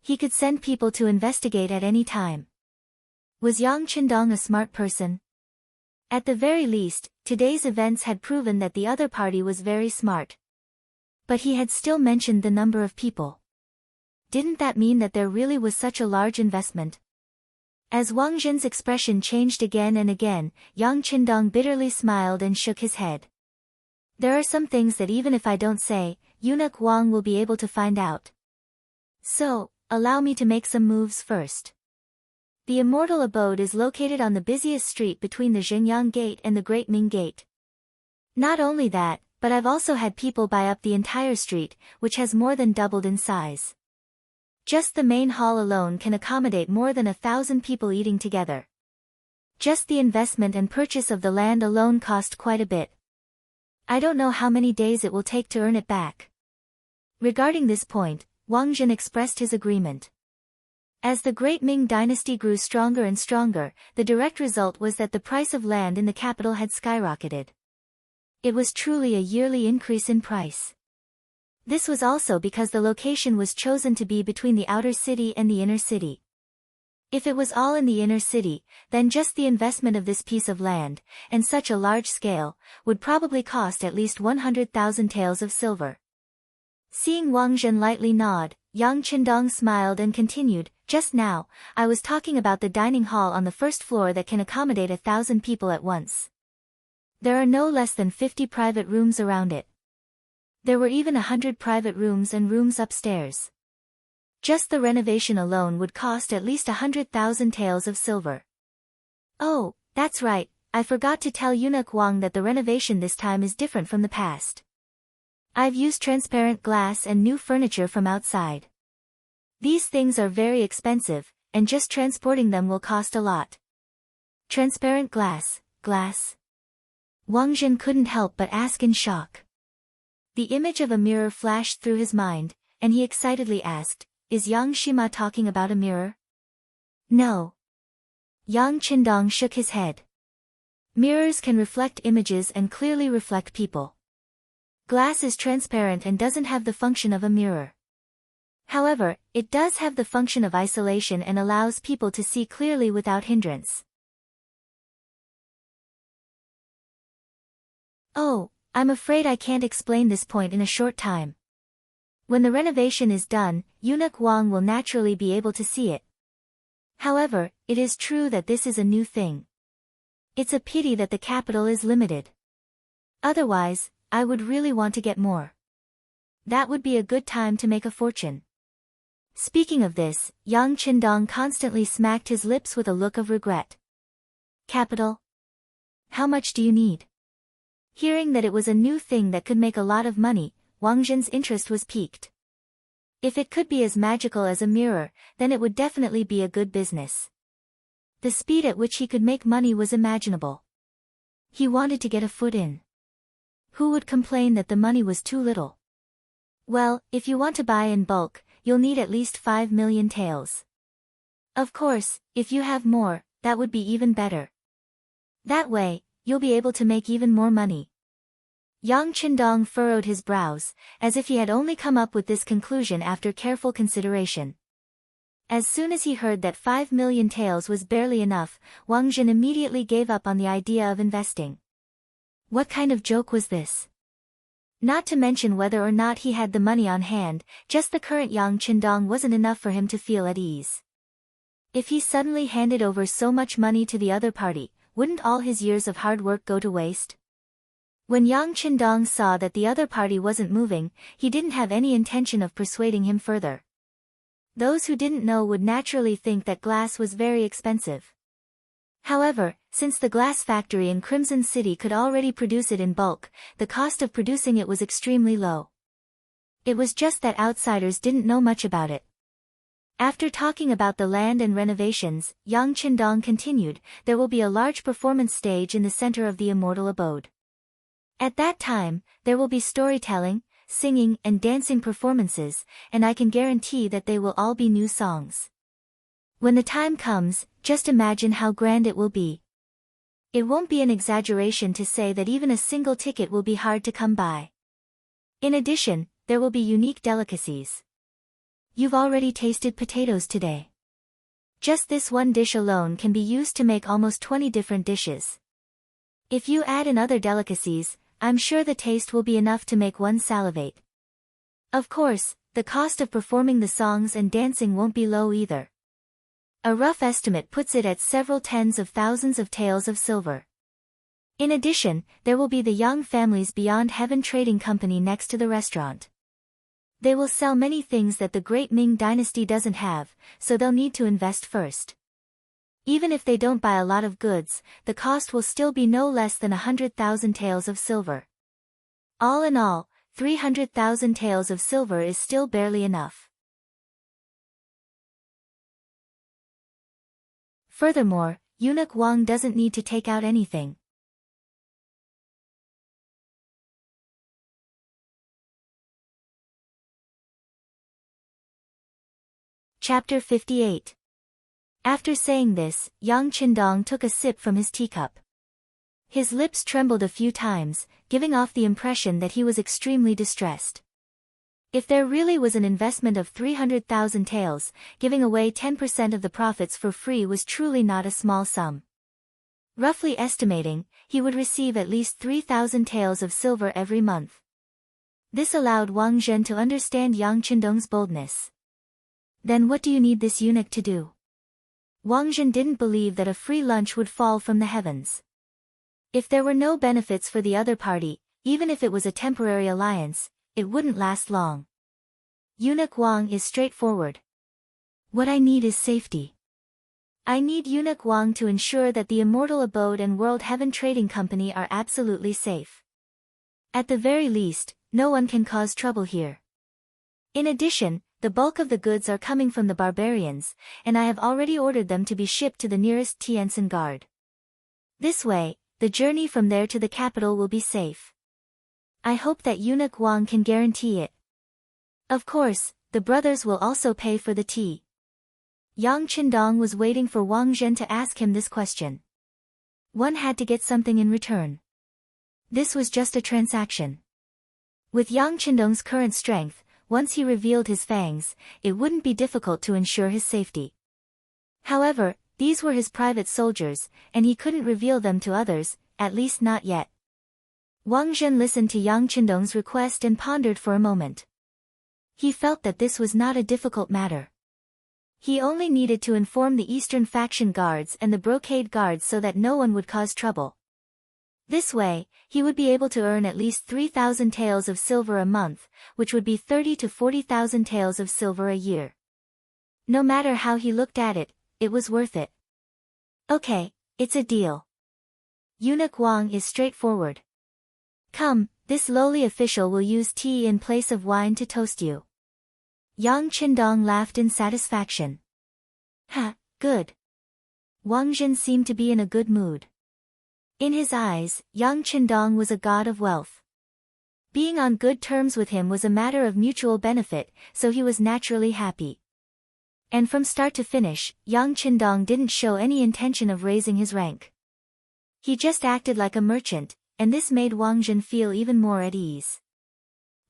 Speaker 1: He could send people to investigate at any time. Was Yang Qindong a smart person? At the very least, today's events had proven that the other party was very smart. But he had still mentioned the number of people. Didn't that mean that there really was such a large investment? As Wang Zhen's expression changed again and again, Yang Qindong bitterly smiled and shook his head. There are some things that even if I don't say, Eunuch Wang will be able to find out. So, allow me to make some moves first. The immortal abode is located on the busiest street between the Xingyang Gate and the Great Ming Gate. Not only that, but I've also had people buy up the entire street, which has more than doubled in size. Just the main hall alone can accommodate more than 1,000 people eating together. Just the investment and purchase of the land alone cost quite a bit. I don't know how many days it will take to earn it back. Regarding this point, Wang Zhen expressed his agreement. As the Great Ming dynasty grew stronger and stronger, the direct result was that the price of land in the capital had skyrocketed. It was truly a yearly increase in price. This was also because the location was chosen to be between the outer city and the inner city. If it was all in the inner city, then just the investment of this piece of land, and such a large scale, would probably cost at least 100,000 taels of silver. Seeing Wang Zhen lightly nod, Yang Qindong smiled and continued, just now, I was talking about the dining hall on the first floor that can accommodate 1,000 people at once. There are no less than 50 private rooms around it. There were even 100 private rooms and rooms upstairs. Just the renovation alone would cost at least 100,000 taels of silver. Oh, that's right, I forgot to tell Eunuch Wang that the renovation this time is different from the past. I've used transparent glass and new furniture from outside. These things are very expensive, and just transporting them will cost a lot. Transparent glass. Wang Zhen couldn't help but ask in shock. The image of a mirror flashed through his mind, and he excitedly asked, is Yang Shima talking about a mirror? No. Yang Qindong shook his head. Mirrors can reflect images and clearly reflect people. Glass is transparent and doesn't have the function of a mirror. However, it does have the function of isolation and allows people to see clearly without hindrance. Oh, I'm afraid I can't explain this point in a short time. When the renovation is done, Eunuch Wang will naturally be able to see it. However, it is true that this is a new thing. It's a pity that the capital is limited. Otherwise, I would really want to get more. That would be a good time to make a fortune. Speaking of this, Yang Qindong constantly smacked his lips with a look of regret. Capital? How much do you need? Hearing that it was a new thing that could make a lot of money, Wang Zhen's interest was piqued. If it could be as magical as a mirror, then it would definitely be a good business. The speed at which he could make money was imaginable. He wanted to get a foot in. Who would complain that the money was too little? Well, if you want to buy in bulk, you'll need at least 5 million taels. Of course, if you have more, that would be even better. That way, you'll be able to make even more money. Yang Qindong furrowed his brows, as if he had only come up with this conclusion after careful consideration. As soon as he heard that 5 million taels was barely enough, Wang Zhen immediately gave up on the idea of investing. What kind of joke was this? Not to mention whether or not he had the money on hand, just the current Yang Qindong wasn't enough for him to feel at ease. If he suddenly handed over so much money to the other party, wouldn't all his years of hard work go to waste? When Yang Qindong saw that the other party wasn't moving, he didn't have any intention of persuading him further. Those who didn't know would naturally think that glass was very expensive. However, since the glass factory in Crimson City could already produce it in bulk, the cost of producing it was extremely low. It was just that outsiders didn't know much about it. After talking about the land and renovations, Yang Qindong continued, there will be a large performance stage in the center of the immortal abode. At that time, there will be storytelling, singing and dancing performances, and I can guarantee that they will all be new songs. When the time comes, just imagine how grand it will be. It won't be an exaggeration to say that even a single ticket will be hard to come by. In addition, there will be unique delicacies. You've already tasted potatoes today. Just this one dish alone can be used to make almost 20 different dishes. If you add in other delicacies, I'm sure the taste will be enough to make one salivate. Of course, the cost of performing the songs and dancing won't be low either. A rough estimate puts it at several tens of thousands of taels of silver. In addition, there will be the Young Family's Beyond Heaven Trading Company next to the restaurant. They will sell many things that the great Ming dynasty doesn't have, so they'll need to invest first. Even if they don't buy a lot of goods, the cost will still be no less than 100,000 taels of silver. All in all, 300,000 taels of silver is still barely enough. Furthermore, Eunuch Wang doesn't need to take out anything. Chapter 58. After saying this, Yang Qindong took a sip from his teacup. His lips trembled a few times, giving off the impression that he was extremely distressed. If there really was an investment of 300,000 taels, giving away 10% of the profits for free was truly not a small sum. Roughly estimating, he would receive at least 3,000 taels of silver every month. This allowed Wang Zhen to understand Yang Qindong's boldness. Then what do you need this eunuch to do? Wang Zhen didn't believe that a free lunch would fall from the heavens. If there were no benefits for the other party, even if it was a temporary alliance, it wouldn't last long. Eunuch Wang is straightforward. What I need is safety. I need Eunuch Wang to ensure that the Immortal Abode and World Heaven Trading Company are absolutely safe. At the very least, no one can cause trouble here. In addition, the bulk of the goods are coming from the barbarians, and I have already ordered them to be shipped to the nearest Tientsin guard. This way, the journey from there to the capital will be safe. I hope that Eunuch Wang can guarantee it. Of course, the brothers will also pay for the tea. Yang Qindong was waiting for Wang Zhen to ask him this question. One had to get something in return. This was just a transaction. With Yang Qindong's current strength, once he revealed his fangs, it wouldn't be difficult to ensure his safety. However, these were his private soldiers, and he couldn't reveal them to others, at least not yet. Wang Zhen listened to Yang Qindong's request and pondered for a moment. He felt that this was not a difficult matter. He only needed to inform the Eastern Faction guards and the Brocade guards so that no one would cause trouble. This way, he would be able to earn at least 3,000 taels of silver a month, which would be 30 to 40,000 taels of silver a year. No matter how he looked at it, it was worth it. Okay, it's a deal. Eunuch Wang is straightforward. Come, this lowly official will use tea in place of wine to toast you. Yang Qindong laughed in satisfaction. Ha, good. Wang Zhen seemed to be in a good mood. In his eyes, Yang Qindong was a god of wealth. Being on good terms with him was a matter of mutual benefit, so he was naturally happy. And from start to finish, Yang Qindong didn't show any intention of raising his rank. He just acted like a merchant, and this made Wang Zhen feel even more at ease.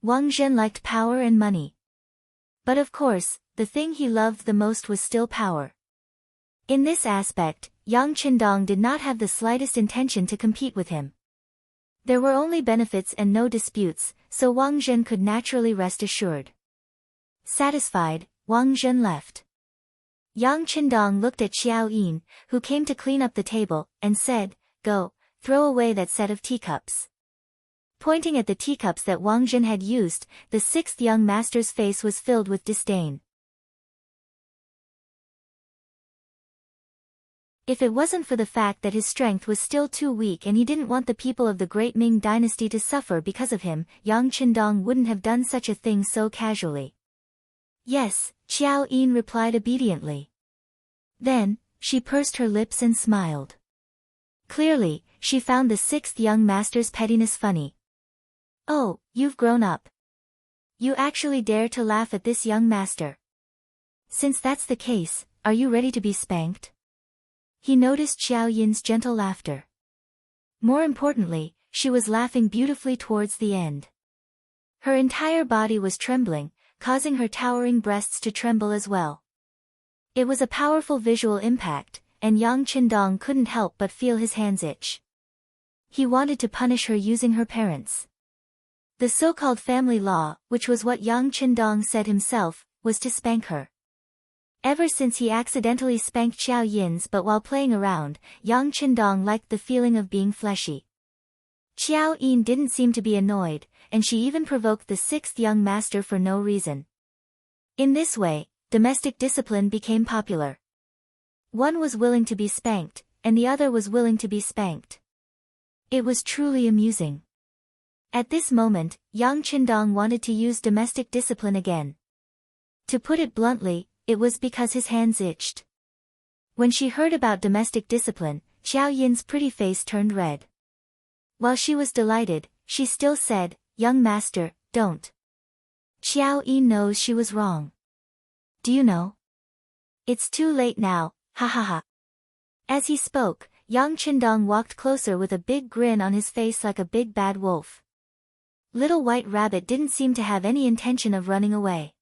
Speaker 1: Wang Zhen liked power and money. But of course, the thing he loved the most was still power. In this aspect, Yang Qindong did not have the slightest intention to compete with him. There were only benefits and no disputes, so Wang Zhen could naturally rest assured. Satisfied, Wang Zhen left. Yang Qindong looked at Xiao Yin, who came to clean up the table, and said, Go, throw away that set of teacups. Pointing at the teacups that Wang Zhen had used, the sixth young master's face was filled with disdain. If it wasn't for the fact that his strength was still too weak and he didn't want the people of the great Ming dynasty to suffer because of him, Yang Qindong wouldn't have done such a thing so casually. Yes, Xiao Yin replied obediently. Then, she pursed her lips and smiled. Clearly, she found the sixth young master's pettiness funny. Oh, you've grown up. You actually dare to laugh at this young master. Since that's the case, are you ready to be spanked? He noticed Xiao Yin's gentle laughter. More importantly, she was laughing beautifully towards the end. Her entire body was trembling, causing her towering breasts to tremble as well. It was a powerful visual impact, and Yang Qindong couldn't help but feel his hands itch. he wanted to punish her using her parents. The so-called family law, which was what Yang Qindong said himself, was to spank her. Ever since he accidentally spanked Xiao Yin's, but while playing around, Yang Qindong liked the feeling of being fleshy. Xiao Yin didn't seem to be annoyed, and she even provoked the sixth young master for no reason. In this way, domestic discipline became popular. One was willing to be spanked, and the other was willing to be spanked. It was truly amusing. At this moment, Yang Qindong wanted to use domestic discipline again. To put it bluntly, it was because his hands itched. When she heard about domestic discipline, Xiao Yin's pretty face turned red. While she was delighted, she still said, "Young master, don't." Xiao Yin knows she was wrong. "Do you know? It's too late now, ha ha ha." As he spoke, Yang Qindong walked closer with a big grin on his face like a big bad wolf. Little White Rabbit didn't seem to have any intention of running away.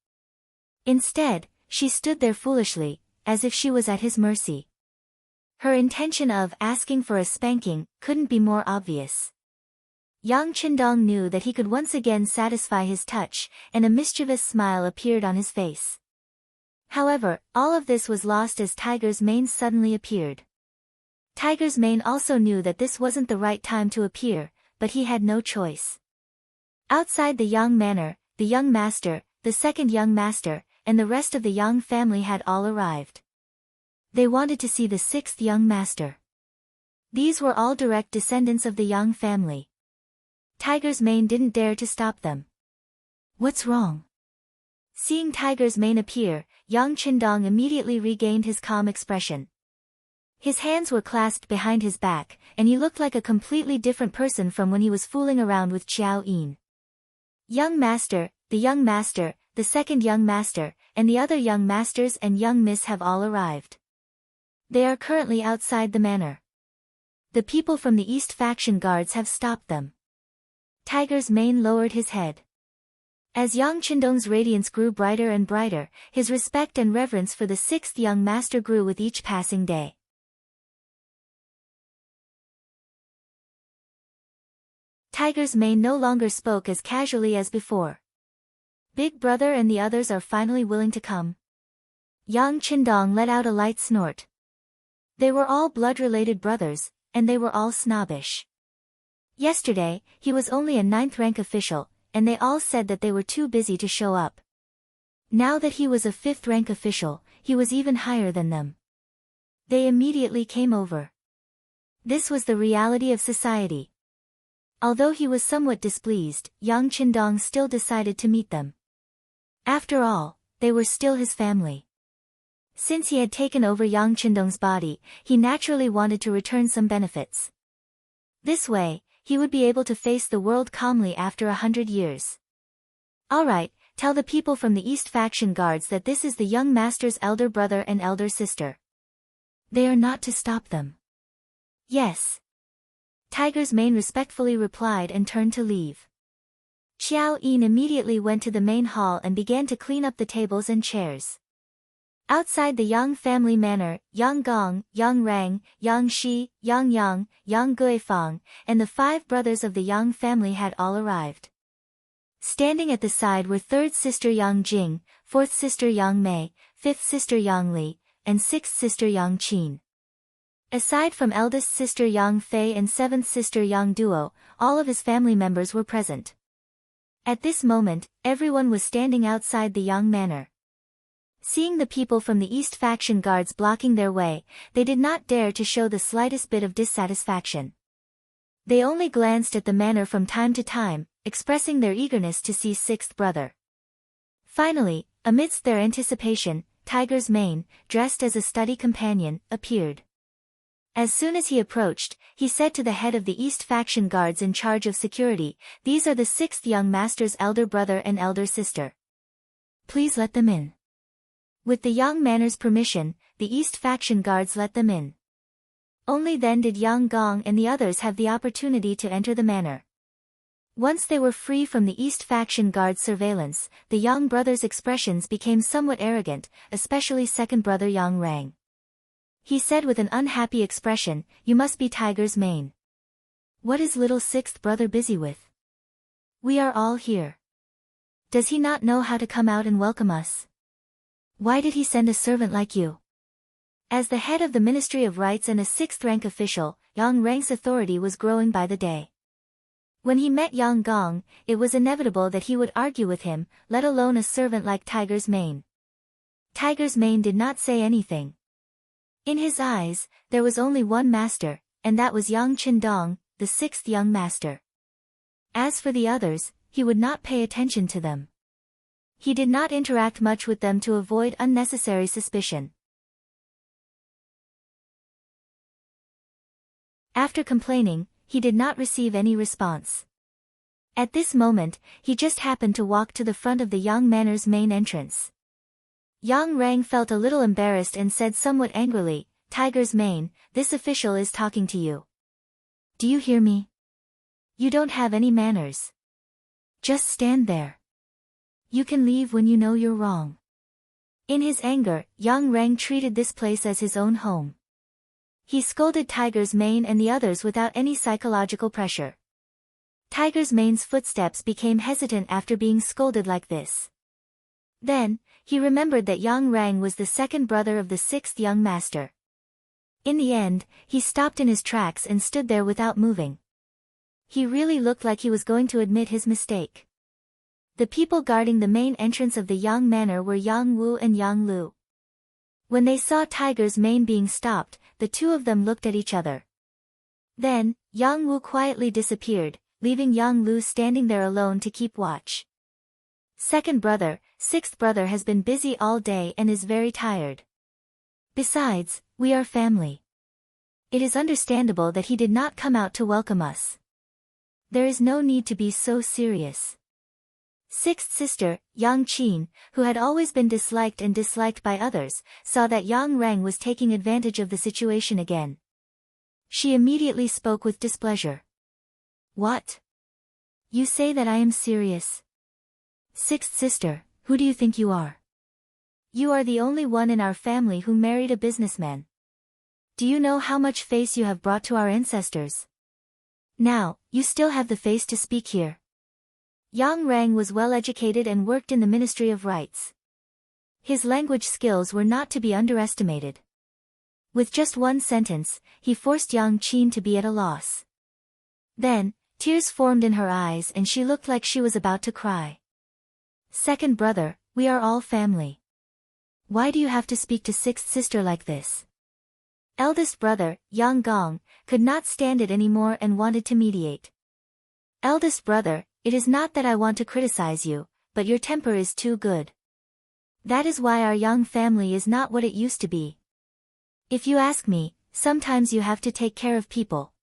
Speaker 1: Instead, she stood there foolishly, as if she was at his mercy. Her intention of asking for a spanking couldn't be more obvious. Yang Qindong knew that he could once again satisfy his touch, and a mischievous smile appeared on his face. However, all of this was lost as Tiger's Mane suddenly appeared. Tiger's Mane also knew that this wasn't the right time to appear, but he had no choice. Outside the Yang manor, the young master, the second young master, and the rest of the Yang family had all arrived. They wanted to see the sixth young master. These were all direct descendants of the Yang family. Tiger's Mane didn't dare to stop them. "What's wrong?" Seeing Tiger's Mane appear, Yang Qindong immediately regained his calm expression. His hands were clasped behind his back, and he looked like a completely different person from when he was fooling around with Xiao Yin. Young master, the second young master, and the other young masters and young miss have all arrived. They are currently outside the manor. The people from the East faction guards have stopped them. Tiger's Mane lowered his head. As Yang Qindong's radiance grew brighter and brighter, his respect and reverence for the sixth young master grew with each passing day. Tiger's Mane no longer spoke as casually as before. "Big brother and the others are finally willing to come." Yang Qindong let out a light snort. They were all blood-related brothers, and they were all snobbish. Yesterday, he was only a 9th rank official, and they all said that they were too busy to show up. Now that he was a 5th rank official, he was even higher than them. They immediately came over. This was the reality of society. Although he was somewhat displeased, Yang Qindong still decided to meet them. After all, they were still his family. Since he had taken over Yang Qindong's body, he naturally wanted to return some benefits. This way, he would be able to face the world calmly after 100 years. "Alright, tell the people from the East faction guards that this is the young master's elder brother and elder sister. They are not to stop them." "Yes." Tiger's Mane respectfully replied and turned to leave. Xiao Yin immediately went to the main hall and began to clean up the tables and chairs. Outside the Yang family manor, Yang Gong, Yang Rang, Yang Shi, Yang Yang, Yang Guifang, and the 5 brothers of the Yang family had all arrived. Standing at the side were 3rd sister Yang Jing, 4th sister Yang Mei, 5th sister Yang Li, and 6th sister Yang Qin. Aside from eldest sister Yang Fei and 7th sister Yang Duo, all of his family members were present. At this moment, everyone was standing outside the Yang manor. Seeing the people from the East faction guards blocking their way, they did not dare to show the slightest bit of dissatisfaction. They only glanced at the manor from time to time, expressing their eagerness to see 6th brother. Finally, amidst their anticipation, Tiger's Mane, dressed as a study companion, appeared. As soon as he approached, he said to the head of the East faction guards in charge of security, "These are the 6th young master's elder brother and elder sister. Please let them in." With the Yang manor's permission, the East faction guards let them in. Only then did Yang Gong and the others have the opportunity to enter the manor. Once they were free from the East faction guard's surveillance, the Yang brothers' expressions became somewhat arrogant, especially second brother Yang Rang. He said with an unhappy expression, "You must be Tiger's Mane." What is little sixth brother busy with? We are all here. Does he not know how to come out and welcome us? Why did he send a servant like you? As the head of the Ministry of Rights and a sixth-rank official, Yang Rang's authority was growing by the day. When he met Yang Gong, it was inevitable that he would argue with him, let alone a servant like Tiger's Mane. Tiger's Mane did not say anything. In his eyes, there was only one master, and that was Yang Qindong, the sixth young master. As for the others, he would not pay attention to them. He did not interact much with them to avoid unnecessary suspicion. After complaining, he did not receive any response. At this moment, he just happened to walk to the front of the Yang Manor's main entrance. Yang Rang felt a little embarrassed and said somewhat angrily, "Tiger's Mane, this official is talking to you. Do you hear me? You don't have any manners. Just stand there. You can leave when you know you're wrong." In his anger, Yang Rang treated this place as his own home. He scolded Tiger's Mane and the others without any psychological pressure. Tiger's Mane's footsteps became hesitant after being scolded like this. Then, he remembered that Yang Rang was the second brother of the sixth young master. In the end, he stopped in his tracks and stood there without moving. He really looked like he was going to admit his mistake. The people guarding the main entrance of the Yang Manor were Yang Wu and Yang Lu. When they saw Tiger's Mane being stopped, the two of them looked at each other. Then, Yang Wu quietly disappeared, leaving Yang Lu standing there alone to keep watch. Second brother, sixth brother has been busy all day and is very tired. Besides, we are family. It is understandable that he did not come out to welcome us. There is no need to be so serious. Sixth sister, Yang Qin, who had always been disliked by others, saw that Yang Rang was taking advantage of the situation again. She immediately spoke with displeasure. "What? You say that I am serious? Sixth sister, who do you think you are? You are the only one in our family who married a businessman. Do you know how much face you have brought to our ancestors? Now, you still have the face to speak here." Yang Rang was well educated and worked in the Ministry of Rights. His language skills were not to be underestimated. With just one sentence, he forced Yang Qin to be at a loss. Then, tears formed in her eyes and she looked like she was about to cry. "Second brother, we are all family. Why do you have to speak to sixth sister like this?" Eldest brother, Yang Gong, could not stand it anymore and wanted to mediate. "Eldest brother, it is not that I want to criticize you, but your temper is too good. That is why our young family is not what it used to be. If you ask me, sometimes you have to take care of people.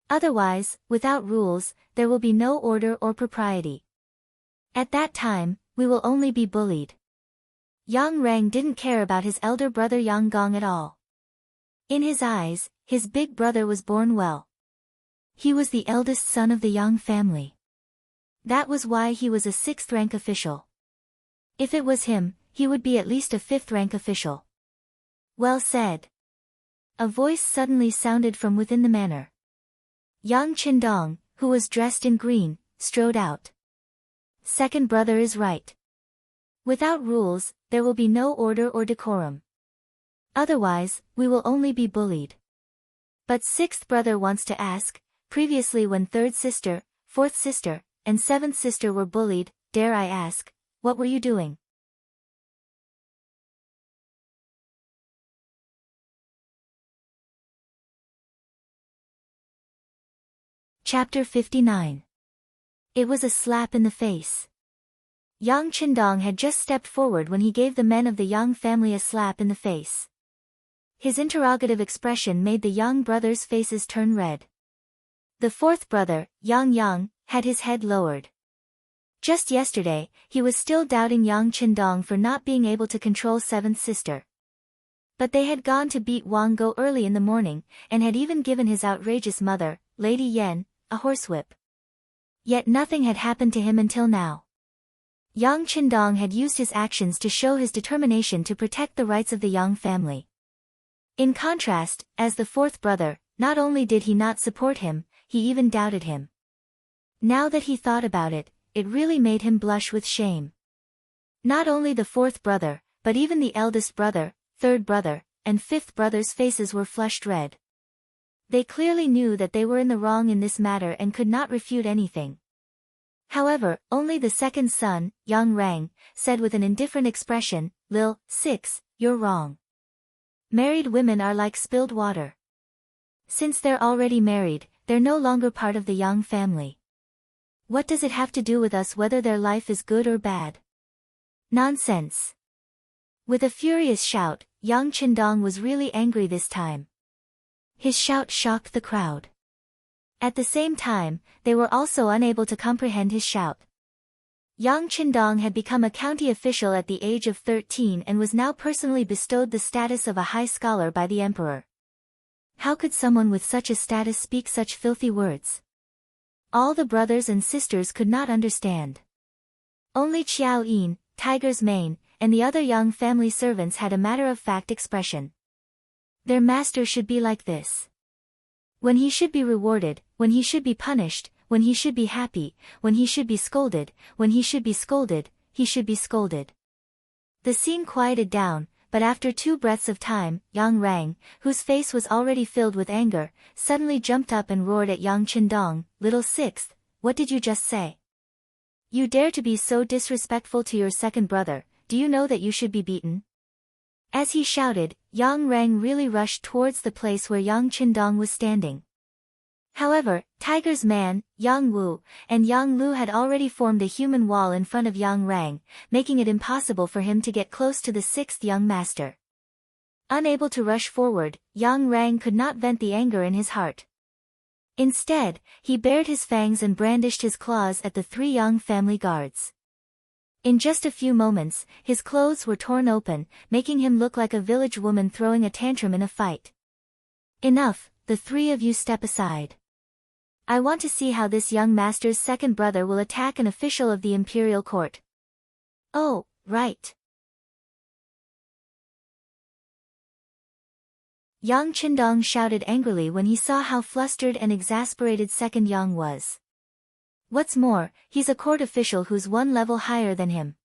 Speaker 1: Otherwise, without rules, there will be no order or propriety. At that time, we will only be bullied." Yang Rang didn't care about his elder brother Yang Gong at all. In his eyes, his big brother was born well. He was the eldest son of the Yang family. That was why he was a sixth-rank official. If it was him, he would be at least a fifth-rank official. "Well said." A voice suddenly sounded from within the manor. Yang Qindong, who was dressed in green, strode out. "Second brother is right. Without rules, there will be no order or decorum. Otherwise, we will only be bullied. But sixth brother wants to ask, previously when third sister, fourth sister, and seventh sister were bullied, dare I ask, what were you doing?" Chapter 59. It was a slap in the face. Yang Qindong had just stepped forward when he gave the men of the Yang family a slap in the face. His interrogative expression made the Yang brothers' faces turn red. The fourth brother, Yang Yang, had his head lowered. Just yesterday, he was still doubting Yang Qindong for not being able to control seventh sister. But they had gone to beat Wang Go early in the morning, and had even given his outrageous mother, Lady Yen, a horsewhip. Yet nothing had happened to him until now. Yang Qindong had used his actions to show his determination to protect the rights of the Yang family. In contrast, as the fourth brother, not only did he not support him, he even doubted him. Now that he thought about it, it really made him blush with shame. Not only the fourth brother, but even the eldest brother, third brother, and fifth brother's faces were flushed red. They clearly knew that they were in the wrong in this matter and could not refute anything. However, only the second son, Yang Rang, said with an indifferent expression, "Lil, 6, you're wrong. Married women are like spilled water. Since they're already married, they're no longer part of the Yang family. What does it have to do with us whether their life is good or bad? Nonsense." With a furious shout, Yang Qindong was really angry this time. His shout shocked the crowd. At the same time, they were also unable to comprehend his shout. Yang Qindong had become a county official at the age of 13 and was now personally bestowed the status of a high scholar by the emperor. How could someone with such a status speak such filthy words? All the brothers and sisters could not understand. Only Qiao Yin, Tiger's Mane, and the other Yang family servants had a matter-of-fact expression. Their master should be like this. When he should be rewarded, when he should be punished, when he should be happy, when he should be scolded, when he should be scolded, he should be scolded. The scene quieted down, but after 2 breaths of time, Yang Rang, whose face was already filled with anger, suddenly jumped up and roared at Yang Qindong, "Little sixth, what did you just say? You dare to be so disrespectful to your second brother, do you know that you should be beaten?" As he shouted, Yang Rang really rushed towards the place where Yang Qindong was standing. However, Tiger's Man, Yang Wu, and Yang Lu had already formed a human wall in front of Yang Rang, making it impossible for him to get close to the 6th young master. Unable to rush forward, Yang Rang could not vent the anger in his heart. Instead, he bared his fangs and brandished his claws at the 3 Yang family guards. In just a few moments, his clothes were torn open, making him look like a village woman throwing a tantrum in a fight. "Enough, the 3 of you step aside. I want to see how this young master's second brother will attack an official of the imperial court." "Oh, right." Yang Qindong shouted angrily when he saw how flustered and exasperated second Yang was. What's more, he's a court official who's 1 level higher than him.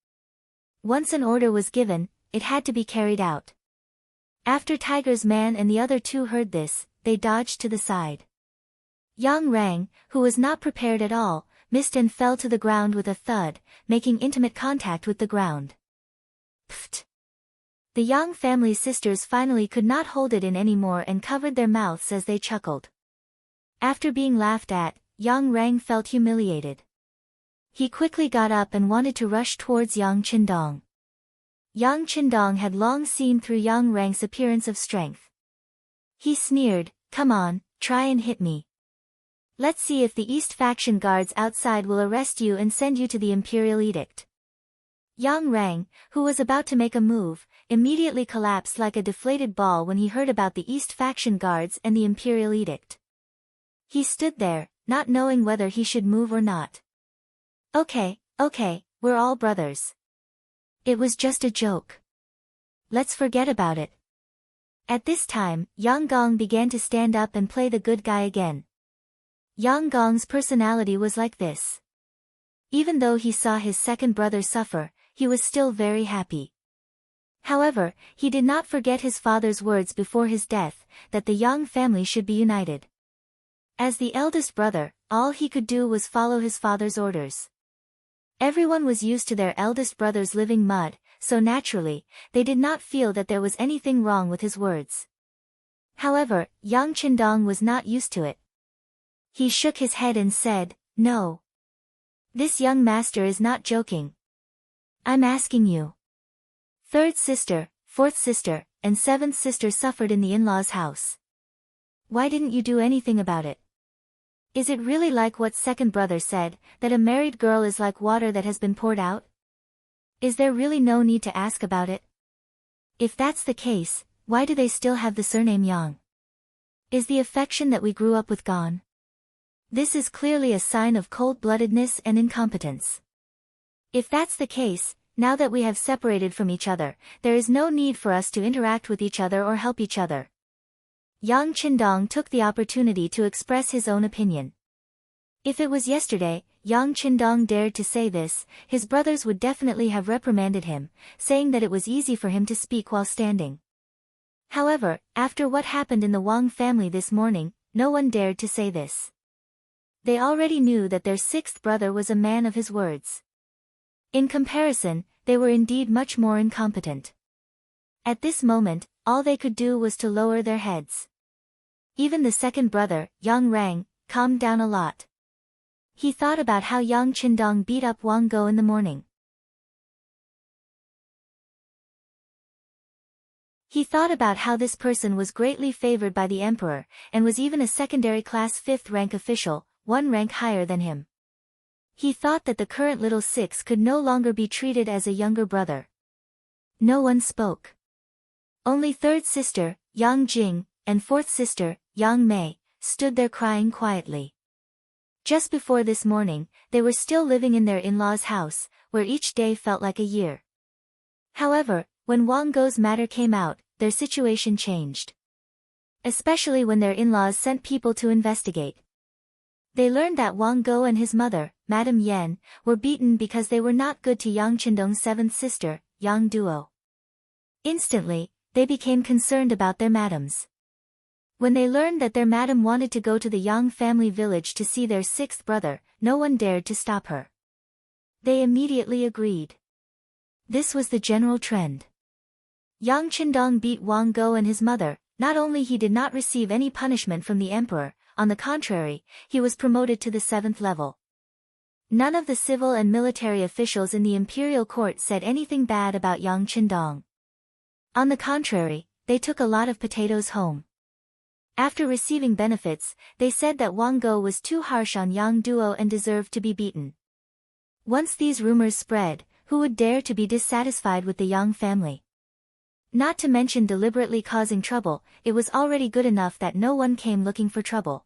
Speaker 1: Once an order was given, it had to be carried out. After Tiger's Man and the other 2 heard this, they dodged to the side. Yang Rang, who was not prepared at all, missed and fell to the ground with a thud, making intimate contact with the ground. Pfft! The Yang family sisters finally could not hold it in anymore and covered their mouths as they chuckled. After being laughed at, Yang Rang felt humiliated. He quickly got up and wanted to rush towards Yang Qindong. Yang Qindong had long seen through Yang Rang's appearance of strength. He sneered, "Come on, try and hit me. Let's see if the East faction guards outside will arrest you and send you to the Imperial Edict." Yang Rang, who was about to make a move, immediately collapsed like a deflated ball when he heard about the East faction guards and the Imperial Edict. He stood there, not knowing whether he should move or not. Okay, we're all brothers. It was just a joke. Let's forget about it." At this time, Yang Gong began to stand up and play the good guy again. Yang Gong's personality was like this. Even though he saw his second brother suffer, he was still very happy. However, he did not forget his father's words before his death, that the Yang family should be united. As the eldest brother, all he could do was follow his father's orders. Everyone was used to their eldest brother's living mud, so naturally, they did not feel that there was anything wrong with his words. However, Yang Qindong was not used to it. He shook his head and said, "No. This young master is not joking. I'm asking you. 3rd sister, 4th sister, and 7th sister suffered in the in-laws' house. Why didn't you do anything about it? Is it really like what second brother said, that a married girl is like water that has been poured out? Is there really no need to ask about it? If that's the case, why do they still have the surname Yang? Is the affection that we grew up with gone? This is clearly a sign of cold-bloodedness and incompetence. If that's the case, now that we have separated from each other, there is no need for us to interact with each other or help each other." Yang Qindong took the opportunity to express his own opinion. If it was yesterday, Yang Qindong dared to say this, his brothers would definitely have reprimanded him, saying that it was easy for him to speak while standing. However, after what happened in the Wang family this morning, no one dared to say this. They already knew that their sixth brother was a man of his words. In comparison, they were indeed much more incompetent. At this moment, all they could do was to lower their heads. Even the second brother, Yang Rang, calmed down a lot. He thought about how Yang Qindong beat up Wang Go in the morning. He thought about how this person was greatly favored by the emperor, and was even a secondary class 5th rank official, one rank higher than him. He thought that the current little six could no longer be treated as a younger brother. No one spoke. Only third sister, Yang Jing, and fourth sister, Yang Mei, stood there crying quietly. Just before this morning, they were still living in their in-laws' house, where each day felt like a year. However, when Wang Go's matter came out, their situation changed. Especially when their in-laws sent people to investigate. They learned that Wang Go and his mother, Madame Yan, were beaten because they were not good to Yang Qindong's seventh sister, Yang Duo. Instantly, they became concerned about their madams. When they learned that their madam wanted to go to the Yang family village to see their sixth brother, no one dared to stop her. They immediately agreed. This was the general trend. Yang Qindong beat Wang Go and his mother. Not only he did not receive any punishment from the emperor, on the contrary, he was promoted to the 7th level. None of the civil and military officials in the imperial court said anything bad about Yang Qindong. On the contrary, they took a lot of potatoes home. After receiving benefits, they said that Wang Go was too harsh on Yang Duo and deserved to be beaten. Once these rumors spread, who would dare to be dissatisfied with the Yang family? Not to mention deliberately causing trouble, it was already good enough that no one came looking for trouble.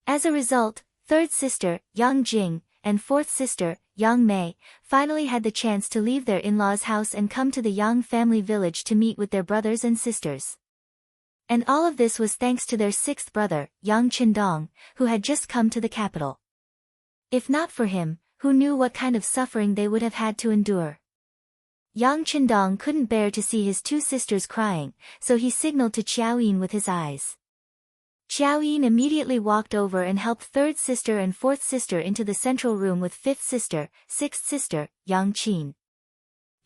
Speaker 1: As a result, third sister, Yang Jing, and fourth sister, Yang Mei, finally had the chance to leave their in-laws' house and come to the Yang family village to meet with their brothers and sisters. And all of this was thanks to their sixth brother, Yang Qindong, who had just come to the capital. If not for him, who knew what kind of suffering they would have had to endure? Yang Qindong couldn't bear to see his two sisters crying, so he signaled to Qiaoyin with his eyes. Qiaoyin immediately walked over and helped third sister and fourth sister into the central room with fifth sister, sixth sister, Yang Qin.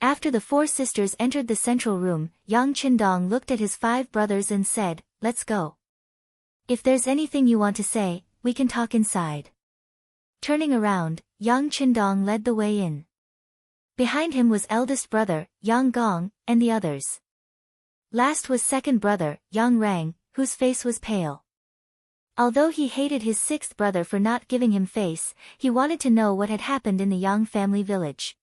Speaker 1: After the four sisters entered the central room, Yang Qindong looked at his 5 brothers and said, "Let's go. If there's anything you want to say, we can talk inside." Turning around, Yang Qindong led the way in. Behind him was eldest brother, Yang Gong, and the others. Last was second brother, Yang Rang, whose face was pale. Although he hated his sixth brother for not giving him face, he wanted to know what had happened in the Yang family village.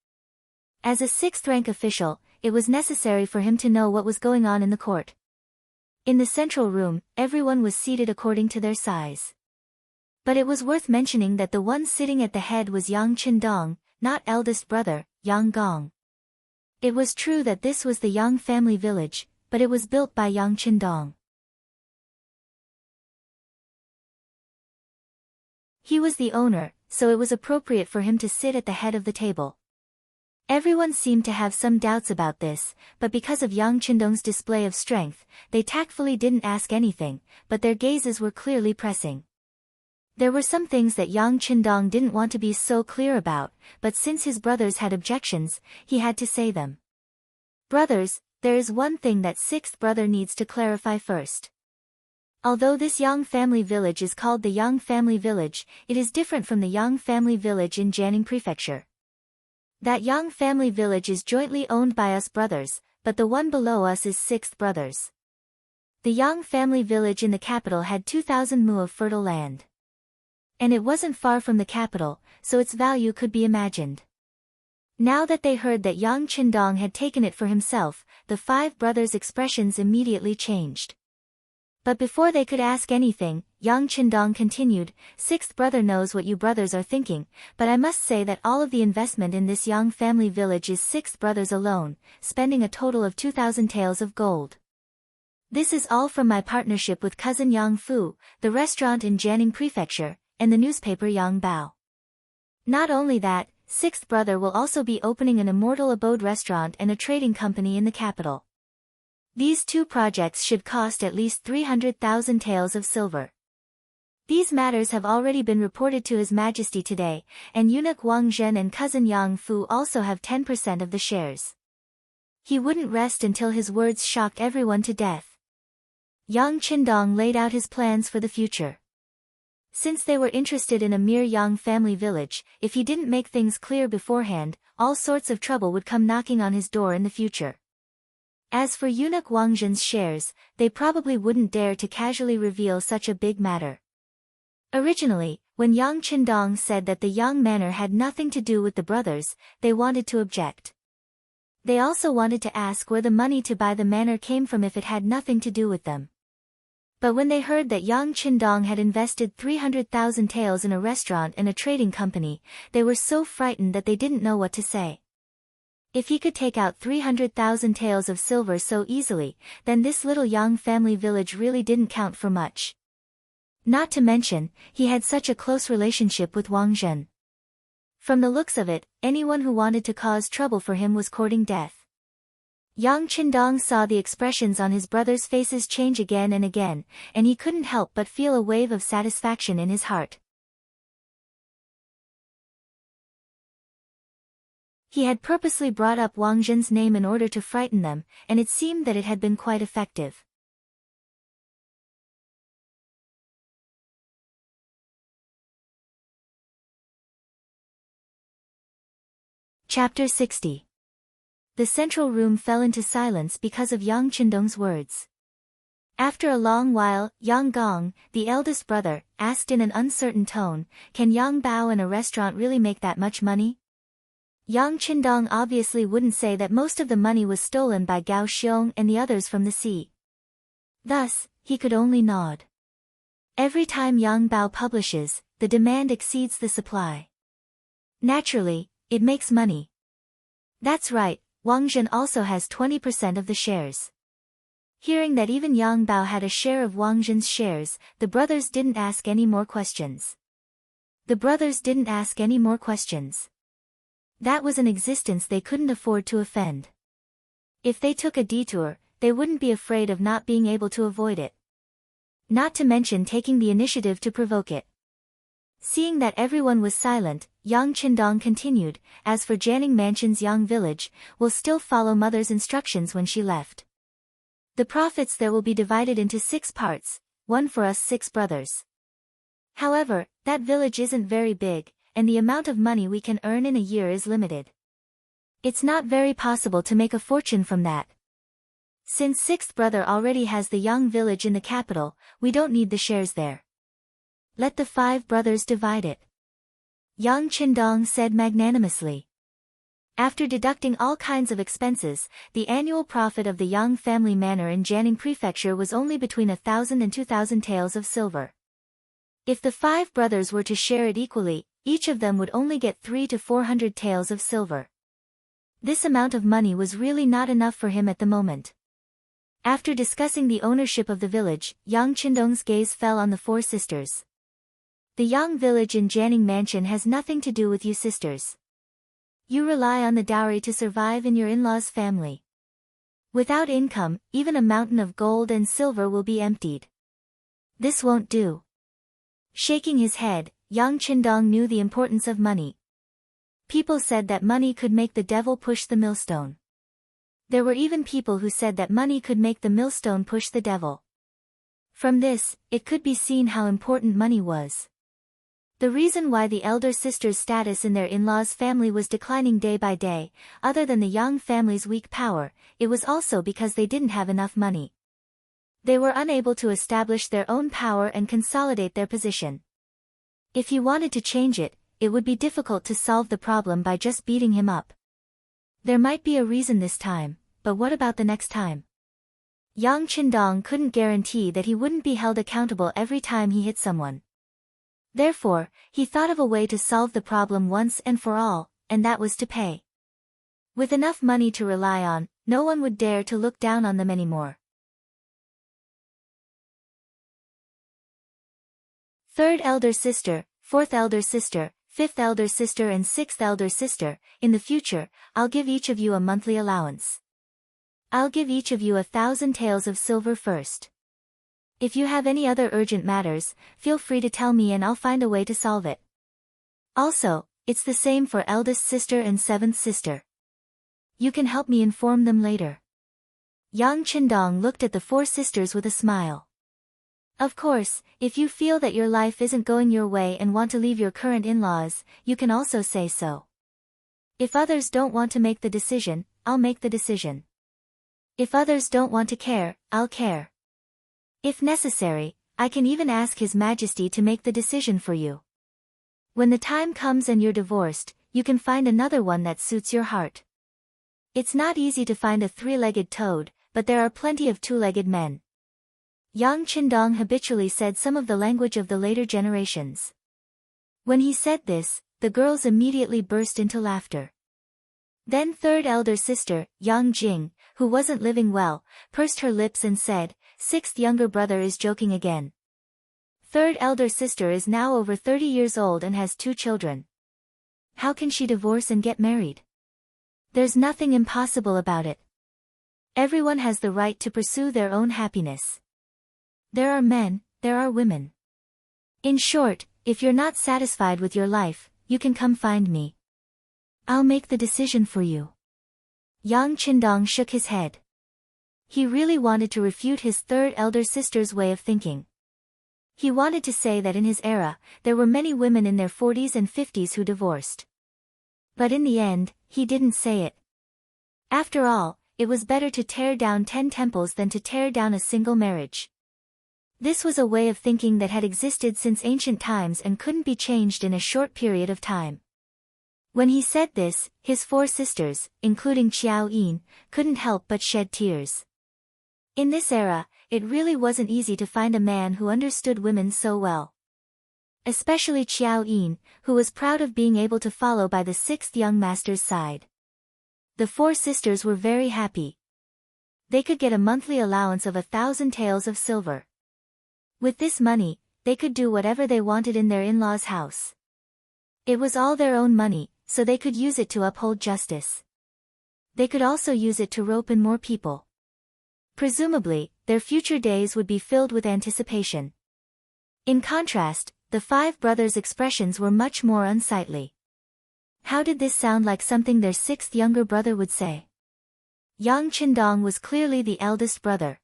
Speaker 1: As a 6th rank official, it was necessary for him to know what was going on in the court. In the central room, everyone was seated according to their size. But it was worth mentioning that the one sitting at the head was Yang Qindong, not eldest brother, Yang Gong. It was true that this was the Yang family village, but it was built by Yang Qindong. He was the owner, so it was appropriate for him to sit at the head of the table. Everyone seemed to have some doubts about this, but because of Yang Qindong's display of strength, they tactfully didn't ask anything, but their gazes were clearly pressing. There were some things that Yang Qindong didn't want to be so clear about, but since his brothers had objections, he had to say them. "Brothers, there is one thing that sixth brother needs to clarify first. Although this Yang family village is called the Yang family village, it is different from the Yang family village in Jianing Prefecture. That Yang family village is jointly owned by us brothers, but the one below us is sixth brothers. The Yang family village in the capital had 2,000 mu of fertile land. And it wasn't far from the capital, so its value could be imagined." Now that they heard that Yang Qindong had taken it for himself, the 5 brothers' expressions immediately changed. But before they could ask anything, Yang Qindong continued, "Sixth brother knows what you brothers are thinking, but I must say that all of the investment in this Yang family village is sixth brothers alone, spending a total of 2,000 taels of gold. This is all from my partnership with cousin Yang Fu, the restaurant in Jianing Prefecture, and the newspaper Yang Bao. Not only that, sixth brother will also be opening an immortal abode restaurant and a trading company in the capital. These two projects should cost at least 300,000 taels of silver. These matters have already been reported to His Majesty today, and eunuch Wang Zhen and cousin Yang Fu also have 10% of the shares. He wouldn't rest until his words shocked everyone to death. Yang Qindong laid out his plans for the future. Since they were interested in a mere Yang family village, if he didn't make things clear beforehand, all sorts of trouble would come knocking on his door in the future. As for eunuch Wang Zhen's shares, they probably wouldn't dare to casually reveal such a big matter. Originally, when Yang Qindong said that the Yang manor had nothing to do with the brothers, they wanted to object. They also wanted to ask where the money to buy the manor came from if it had nothing to do with them. But when they heard that Yang Qindong had invested 300,000 taels in a restaurant and a trading company, they were so frightened that they didn't know what to say. If he could take out 300,000 taels of silver so easily, then this little Yang family village really didn't count for much. Not to mention, he had such a close relationship with Wang Zhen. From the looks of it, anyone who wanted to cause trouble for him was courting death. Yang Qindong saw the expressions on his brothers' faces change again and again, and he couldn't help but feel a wave of satisfaction in his heart. He had purposely brought up Wang Zhen's name in order to frighten them, and it seemed that it had been quite effective. Chapter 60. The central room fell into silence because of Yang Qindong's words. After a long while, Yang Gong, the eldest brother, asked in an uncertain tone, "Can Yang Bao and a restaurant really make that much money?" Yang Qindong obviously wouldn't say that most of the money was stolen by Gao Xiong and the others from the sea. Thus, he could only nod. Every time Yang Bao publishes, the demand exceeds the supply. Naturally, it makes money. That's right, Wang Zhen also has 20% of the shares. Hearing that even Yang Bao had a share of Wang Zhen's shares, the brothers didn't ask any more questions. That was an existence they couldn't afford to offend. If they took a detour, they wouldn't be afraid of not being able to avoid it. Not to mention taking the initiative to provoke it. Seeing that everyone was silent, Yang Qindong continued, "As for Jianing Mansion's Yang village, we'll still follow mother's instructions when she left. The profits there will be divided into 6 parts, one for us 6 brothers. However, that village isn't very big, and the amount of money we can earn in a year is limited. It's not very possible to make a fortune from that. Since 6th brother already has the Yang village in the capital, we don't need the shares there. Let the 5 brothers divide it," Yang Qindong said magnanimously. After deducting all kinds of expenses, the annual profit of the Yang family manor in Jianing Prefecture was only between 1,000 and 2,000 taels of silver. If the 5 brothers were to share it equally, each of them would only get 300 to 400 taels of silver. This amount of money was really not enough for him at the moment. After discussing the ownership of the village, Yang Qindong's gaze fell on the 4 sisters. "The Yang village in Jianing Mansion has nothing to do with you sisters. You rely on the dowry to survive in your in-laws' family. Without income, even a mountain of gold and silver will be emptied. This won't do." Shaking his head, Yang Qindong knew the importance of money. People said that money could make the devil push the millstone. There were even people who said that money could make the millstone push the devil. From this, it could be seen how important money was. The reason why the elder sister's status in their in-laws' family was declining day by day, other than the Yang family's weak power, it was also because they didn't have enough money. They were unable to establish their own power and consolidate their position. If he wanted to change it, it would be difficult to solve the problem by just beating him up. There might be a reason this time, but what about the next time? Yang Qindong couldn't guarantee that he wouldn't be held accountable every time he hit someone. Therefore, he thought of a way to solve the problem once and for all, and that was to pay. With enough money to rely on, no one would dare to look down on them anymore. Third elder sister, fourth elder sister, fifth elder sister and sixth elder sister, in the future, I'll give each of you a monthly allowance. I'll give each of you 1,000 taels of silver first. If you have any other urgent matters, feel free to tell me and I'll find a way to solve it. Also, it's the same for eldest sister and seventh sister. You can help me inform them later. Yang Qindong looked at the four sisters with a smile. Of course, if you feel that your life isn't going your way and want to leave your current in-laws, you can also say so. If others don't want to make the decision, I'll make the decision. If others don't want to care, I'll care. If necessary, I can even ask His Majesty to make the decision for you. When the time comes and you're divorced, you can find another one that suits your heart. It's not easy to find a three-legged toad, but there are plenty of two-legged men. Yang Qindong habitually said some of the language of the later generations. When he said this, the girls immediately burst into laughter. Then third elder sister, Yang Jing, who wasn't living well, pursed her lips and said, "Sixth younger brother is joking again. Third elder sister is now over 30 years old and has 2 children. How can she divorce and get married? There's nothing impossible about it. Everyone has the right to pursue their own happiness. There are men, there are women. In short, if you're not satisfied with your life, you can come find me. I'll make the decision for you." Yang Qindong shook his head. He really wanted to refute his third elder sister's way of thinking. He wanted to say that in his era, there were many women in their 40s and 50s who divorced. But in the end, he didn't say it. After all, it was better to tear down 10 temples than to tear down a single marriage. This was a way of thinking that had existed since ancient times and couldn't be changed in a short period of time. When he said this, his 4 sisters, including Qiao Yin, couldn't help but shed tears. In this era, it really wasn't easy to find a man who understood women so well. Especially Qiao Yin, who was proud of being able to follow by the 6th young master's side. The 4 sisters were very happy. They could get a monthly allowance of 1,000 taels of silver. With this money, they could do whatever they wanted in their in-laws' house. It was all their own money, so they could use it to uphold justice. They could also use it to rope in more people. Presumably, their future days would be filled with anticipation. In contrast, the 5 brothers' expressions were much more unsightly. How did this sound like something their 6th younger brother would say? Yang Qindong was clearly the eldest brother.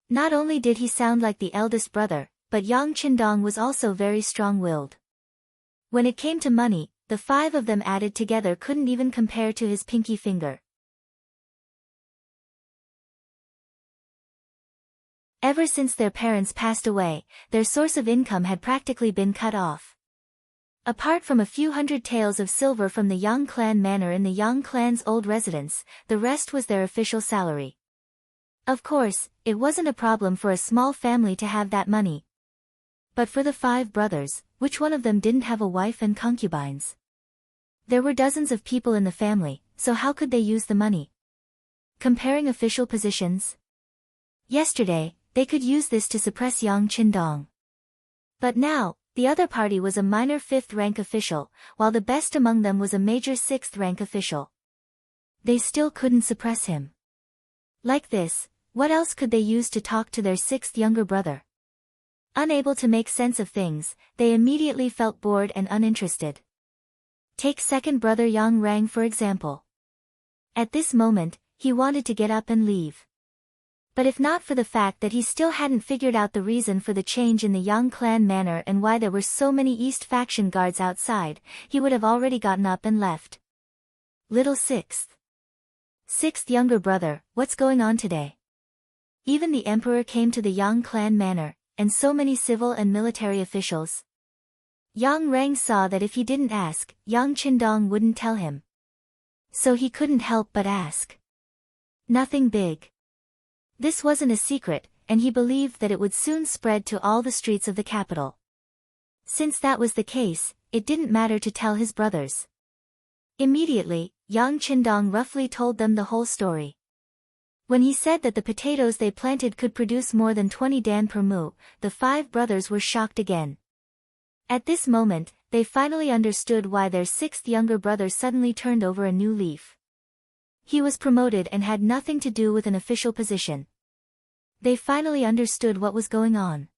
Speaker 1: Not only did he sound like the eldest brother, but Yang Qindong was also very strong-willed. When it came to money, the 5 of them added together couldn't even compare to his pinky finger. Ever since their parents passed away, their source of income had practically been cut off. Apart from a few hundred taels of silver from the Yang clan manor in the Yang clan's old residence, the rest was their official salary. Of course, it wasn't a problem for a small family to have that money. But for the 5 brothers, which one of them didn't have a wife and concubines? There were dozens of people in the family, so how could they use the money? Comparing official positions? Yesterday, they could use this to suppress Yang Qindong. But now, the other party was a minor 5th rank official, while the best among them was a major 6th rank official. They still couldn't suppress him. Like this, what else could they use to talk to their 6th younger brother? Unable to make sense of things, they immediately felt bored and uninterested. Take second brother Yang Rang for example. At this moment, he wanted to get up and leave. But if not for the fact that he still hadn't figured out the reason for the change in the Yang clan manor and why there were so many East faction guards outside, he would have already gotten up and left. Little 6th younger brother, what's going on today? Even the emperor came to the Yang clan manor, and so many civil and military officials. Yang Rang saw that if he didn't ask, Yang Qindong wouldn't tell him. So he couldn't help but ask. Nothing big. This wasn't a secret, and he believed that it would soon spread to all the streets of the capital. Since that was the case, it didn't matter to tell his brothers. Immediately, Yang Qindong roughly told them the whole story. When he said that the potatoes they planted could produce more than 20 dan per mu, the 5 brothers were shocked again. At this moment, they finally understood why their sixth younger brother suddenly turned over a new leaf. He was promoted and had nothing to do with an official position. They finally understood what was going on.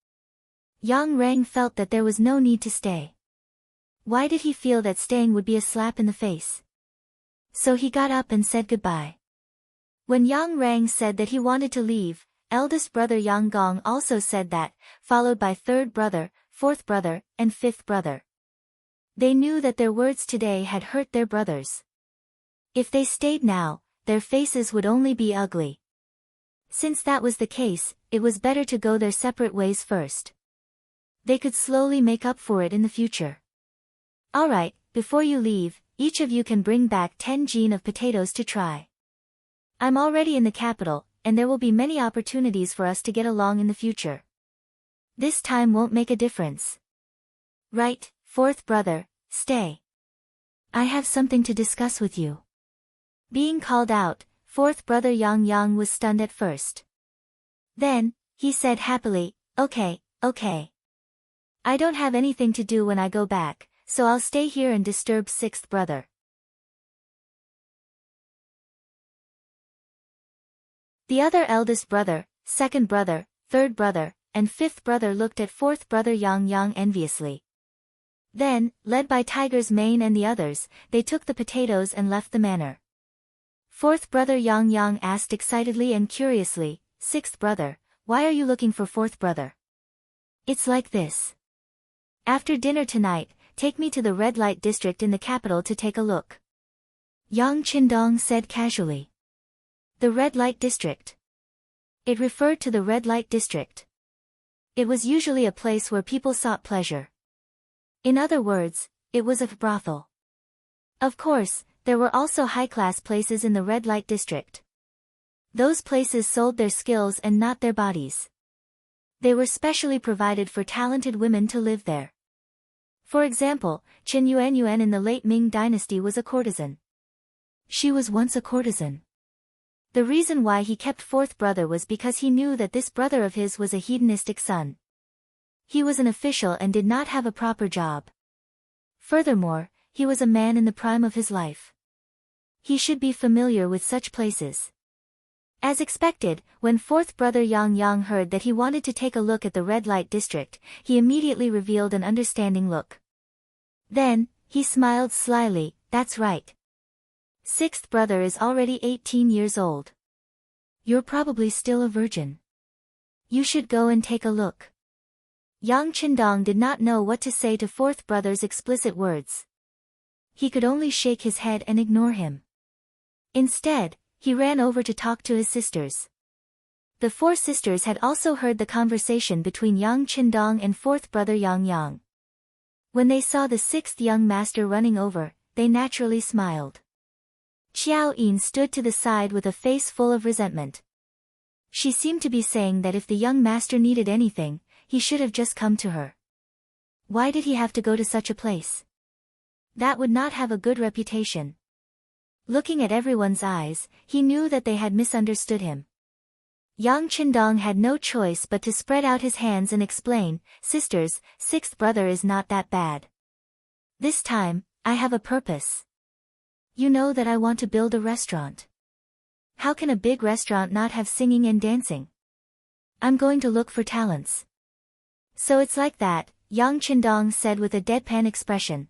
Speaker 1: Yang Rang felt that there was no need to stay. Why did he feel that staying would be a slap in the face? So he got up and said goodbye. When Yang Rang said that he wanted to leave, eldest brother Yang Gong also said that, followed by third brother, fourth brother, and fifth brother. They knew that their words today had hurt their brothers. If they stayed now, their faces would only be ugly. Since that was the case, it was better to go their separate ways first. They could slowly make up for it in the future. Alright, before you leave, each of you can bring back 10 jean of potatoes to try. I'm already in the capital, and there will be many opportunities for us to get along in the future. This time won't make a difference. Right, fourth brother, stay. I have something to discuss with you. Being called out, fourth brother Yang was stunned at first. Then, he said happily, okay. I don't have anything to do when I go back, so I'll stay here and disturb sixth brother. The other eldest brother, second brother, third brother, and fifth brother looked at fourth brother Yang enviously. Then, led by Tiger's Mane and the others, they took the potatoes and left the manor. Fourth brother Yang asked excitedly and curiously, sixth brother, why are you looking for fourth brother? It's like this. After dinner tonight, take me to the red light district in the capital to take a look. Yang Qindong said casually. The red light district. It referred to the red light district. It was usually a place where people sought pleasure. In other words, it was a brothel. Of course, there were also high-class places in the red light district. Those places sold their skills and not their bodies. They were specially provided for talented women to live there. For example, Qin Yuan in the late Ming dynasty was a courtesan. She was once a courtesan. The reason why he kept fourth brother was because he knew that this brother of his was a hedonistic son. He was an official and did not have a proper job. Furthermore, he was a man in the prime of his life. He should be familiar with such places. As expected, when fourth brother Yang heard that he wanted to take a look at the red light district, he immediately revealed an understanding look. Then, he smiled slyly, that's right. Sixth brother is already 18 years old. You're probably still a virgin. You should go and take a look. Yang Qindong did not know what to say to fourth brother's explicit words. He could only shake his head and ignore him. Instead, he ran over to talk to his sisters. The four sisters had also heard the conversation between Yang Qindong and fourth brother Yang. When they saw the sixth young master running over, they naturally smiled. Qiao Yin stood to the side with a face full of resentment. She seemed to be saying that if the young master needed anything, he should have just come to her. Why did he have to go to such a place? That would not have a good reputation. Looking at everyone's eyes, he knew that they had misunderstood him. Yang Qindong had no choice but to spread out his hands and explain, sisters, sixth brother is not that bad. This time, I have a purpose. You know that I want to build a restaurant. How can a big restaurant not have singing and dancing? I'm going to look for talents. So it's like that, Yang Qindong said with a deadpan expression.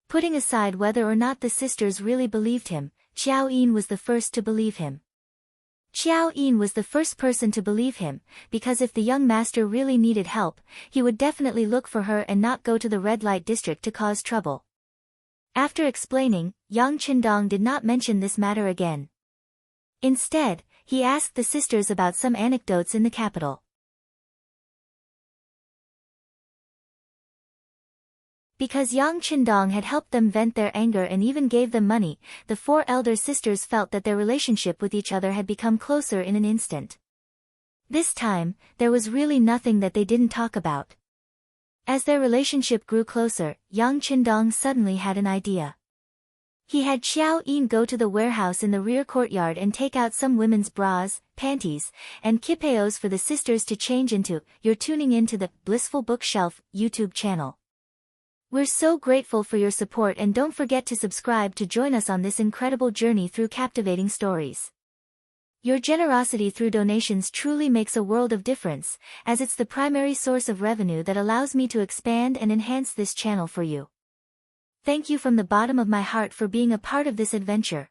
Speaker 1: Putting aside whether or not the sisters really believed him, Qiao Yin was the first to believe him. Qiao Yin was the first person to believe him, because if the young master really needed help, he would definitely look for her and not go to the red light district to cause trouble. After explaining, Yang Qindong did not mention this matter again. Instead, he asked the sisters about some anecdotes in the capital. Because Yang Qindong had helped them vent their anger and even gave them money, the four elder sisters felt that their relationship with each other had become closer in an instant. This time, there was really nothing that they didn't talk about. As their relationship grew closer, Yang Qindong suddenly had an idea. He had Qiao Yin go to the warehouse in the rear courtyard and take out some women's bras, panties, and kipeos for the sisters to change into. You're tuning into the Blissful Bookshelf YouTube channel. We're so grateful for your support, and don't forget to subscribe to join us on this incredible journey through captivating stories. Your generosity through donations truly makes a world of difference, as it's the primary source of revenue that allows me to expand and enhance this channel for you. Thank you from the bottom of my heart for being a part of this adventure.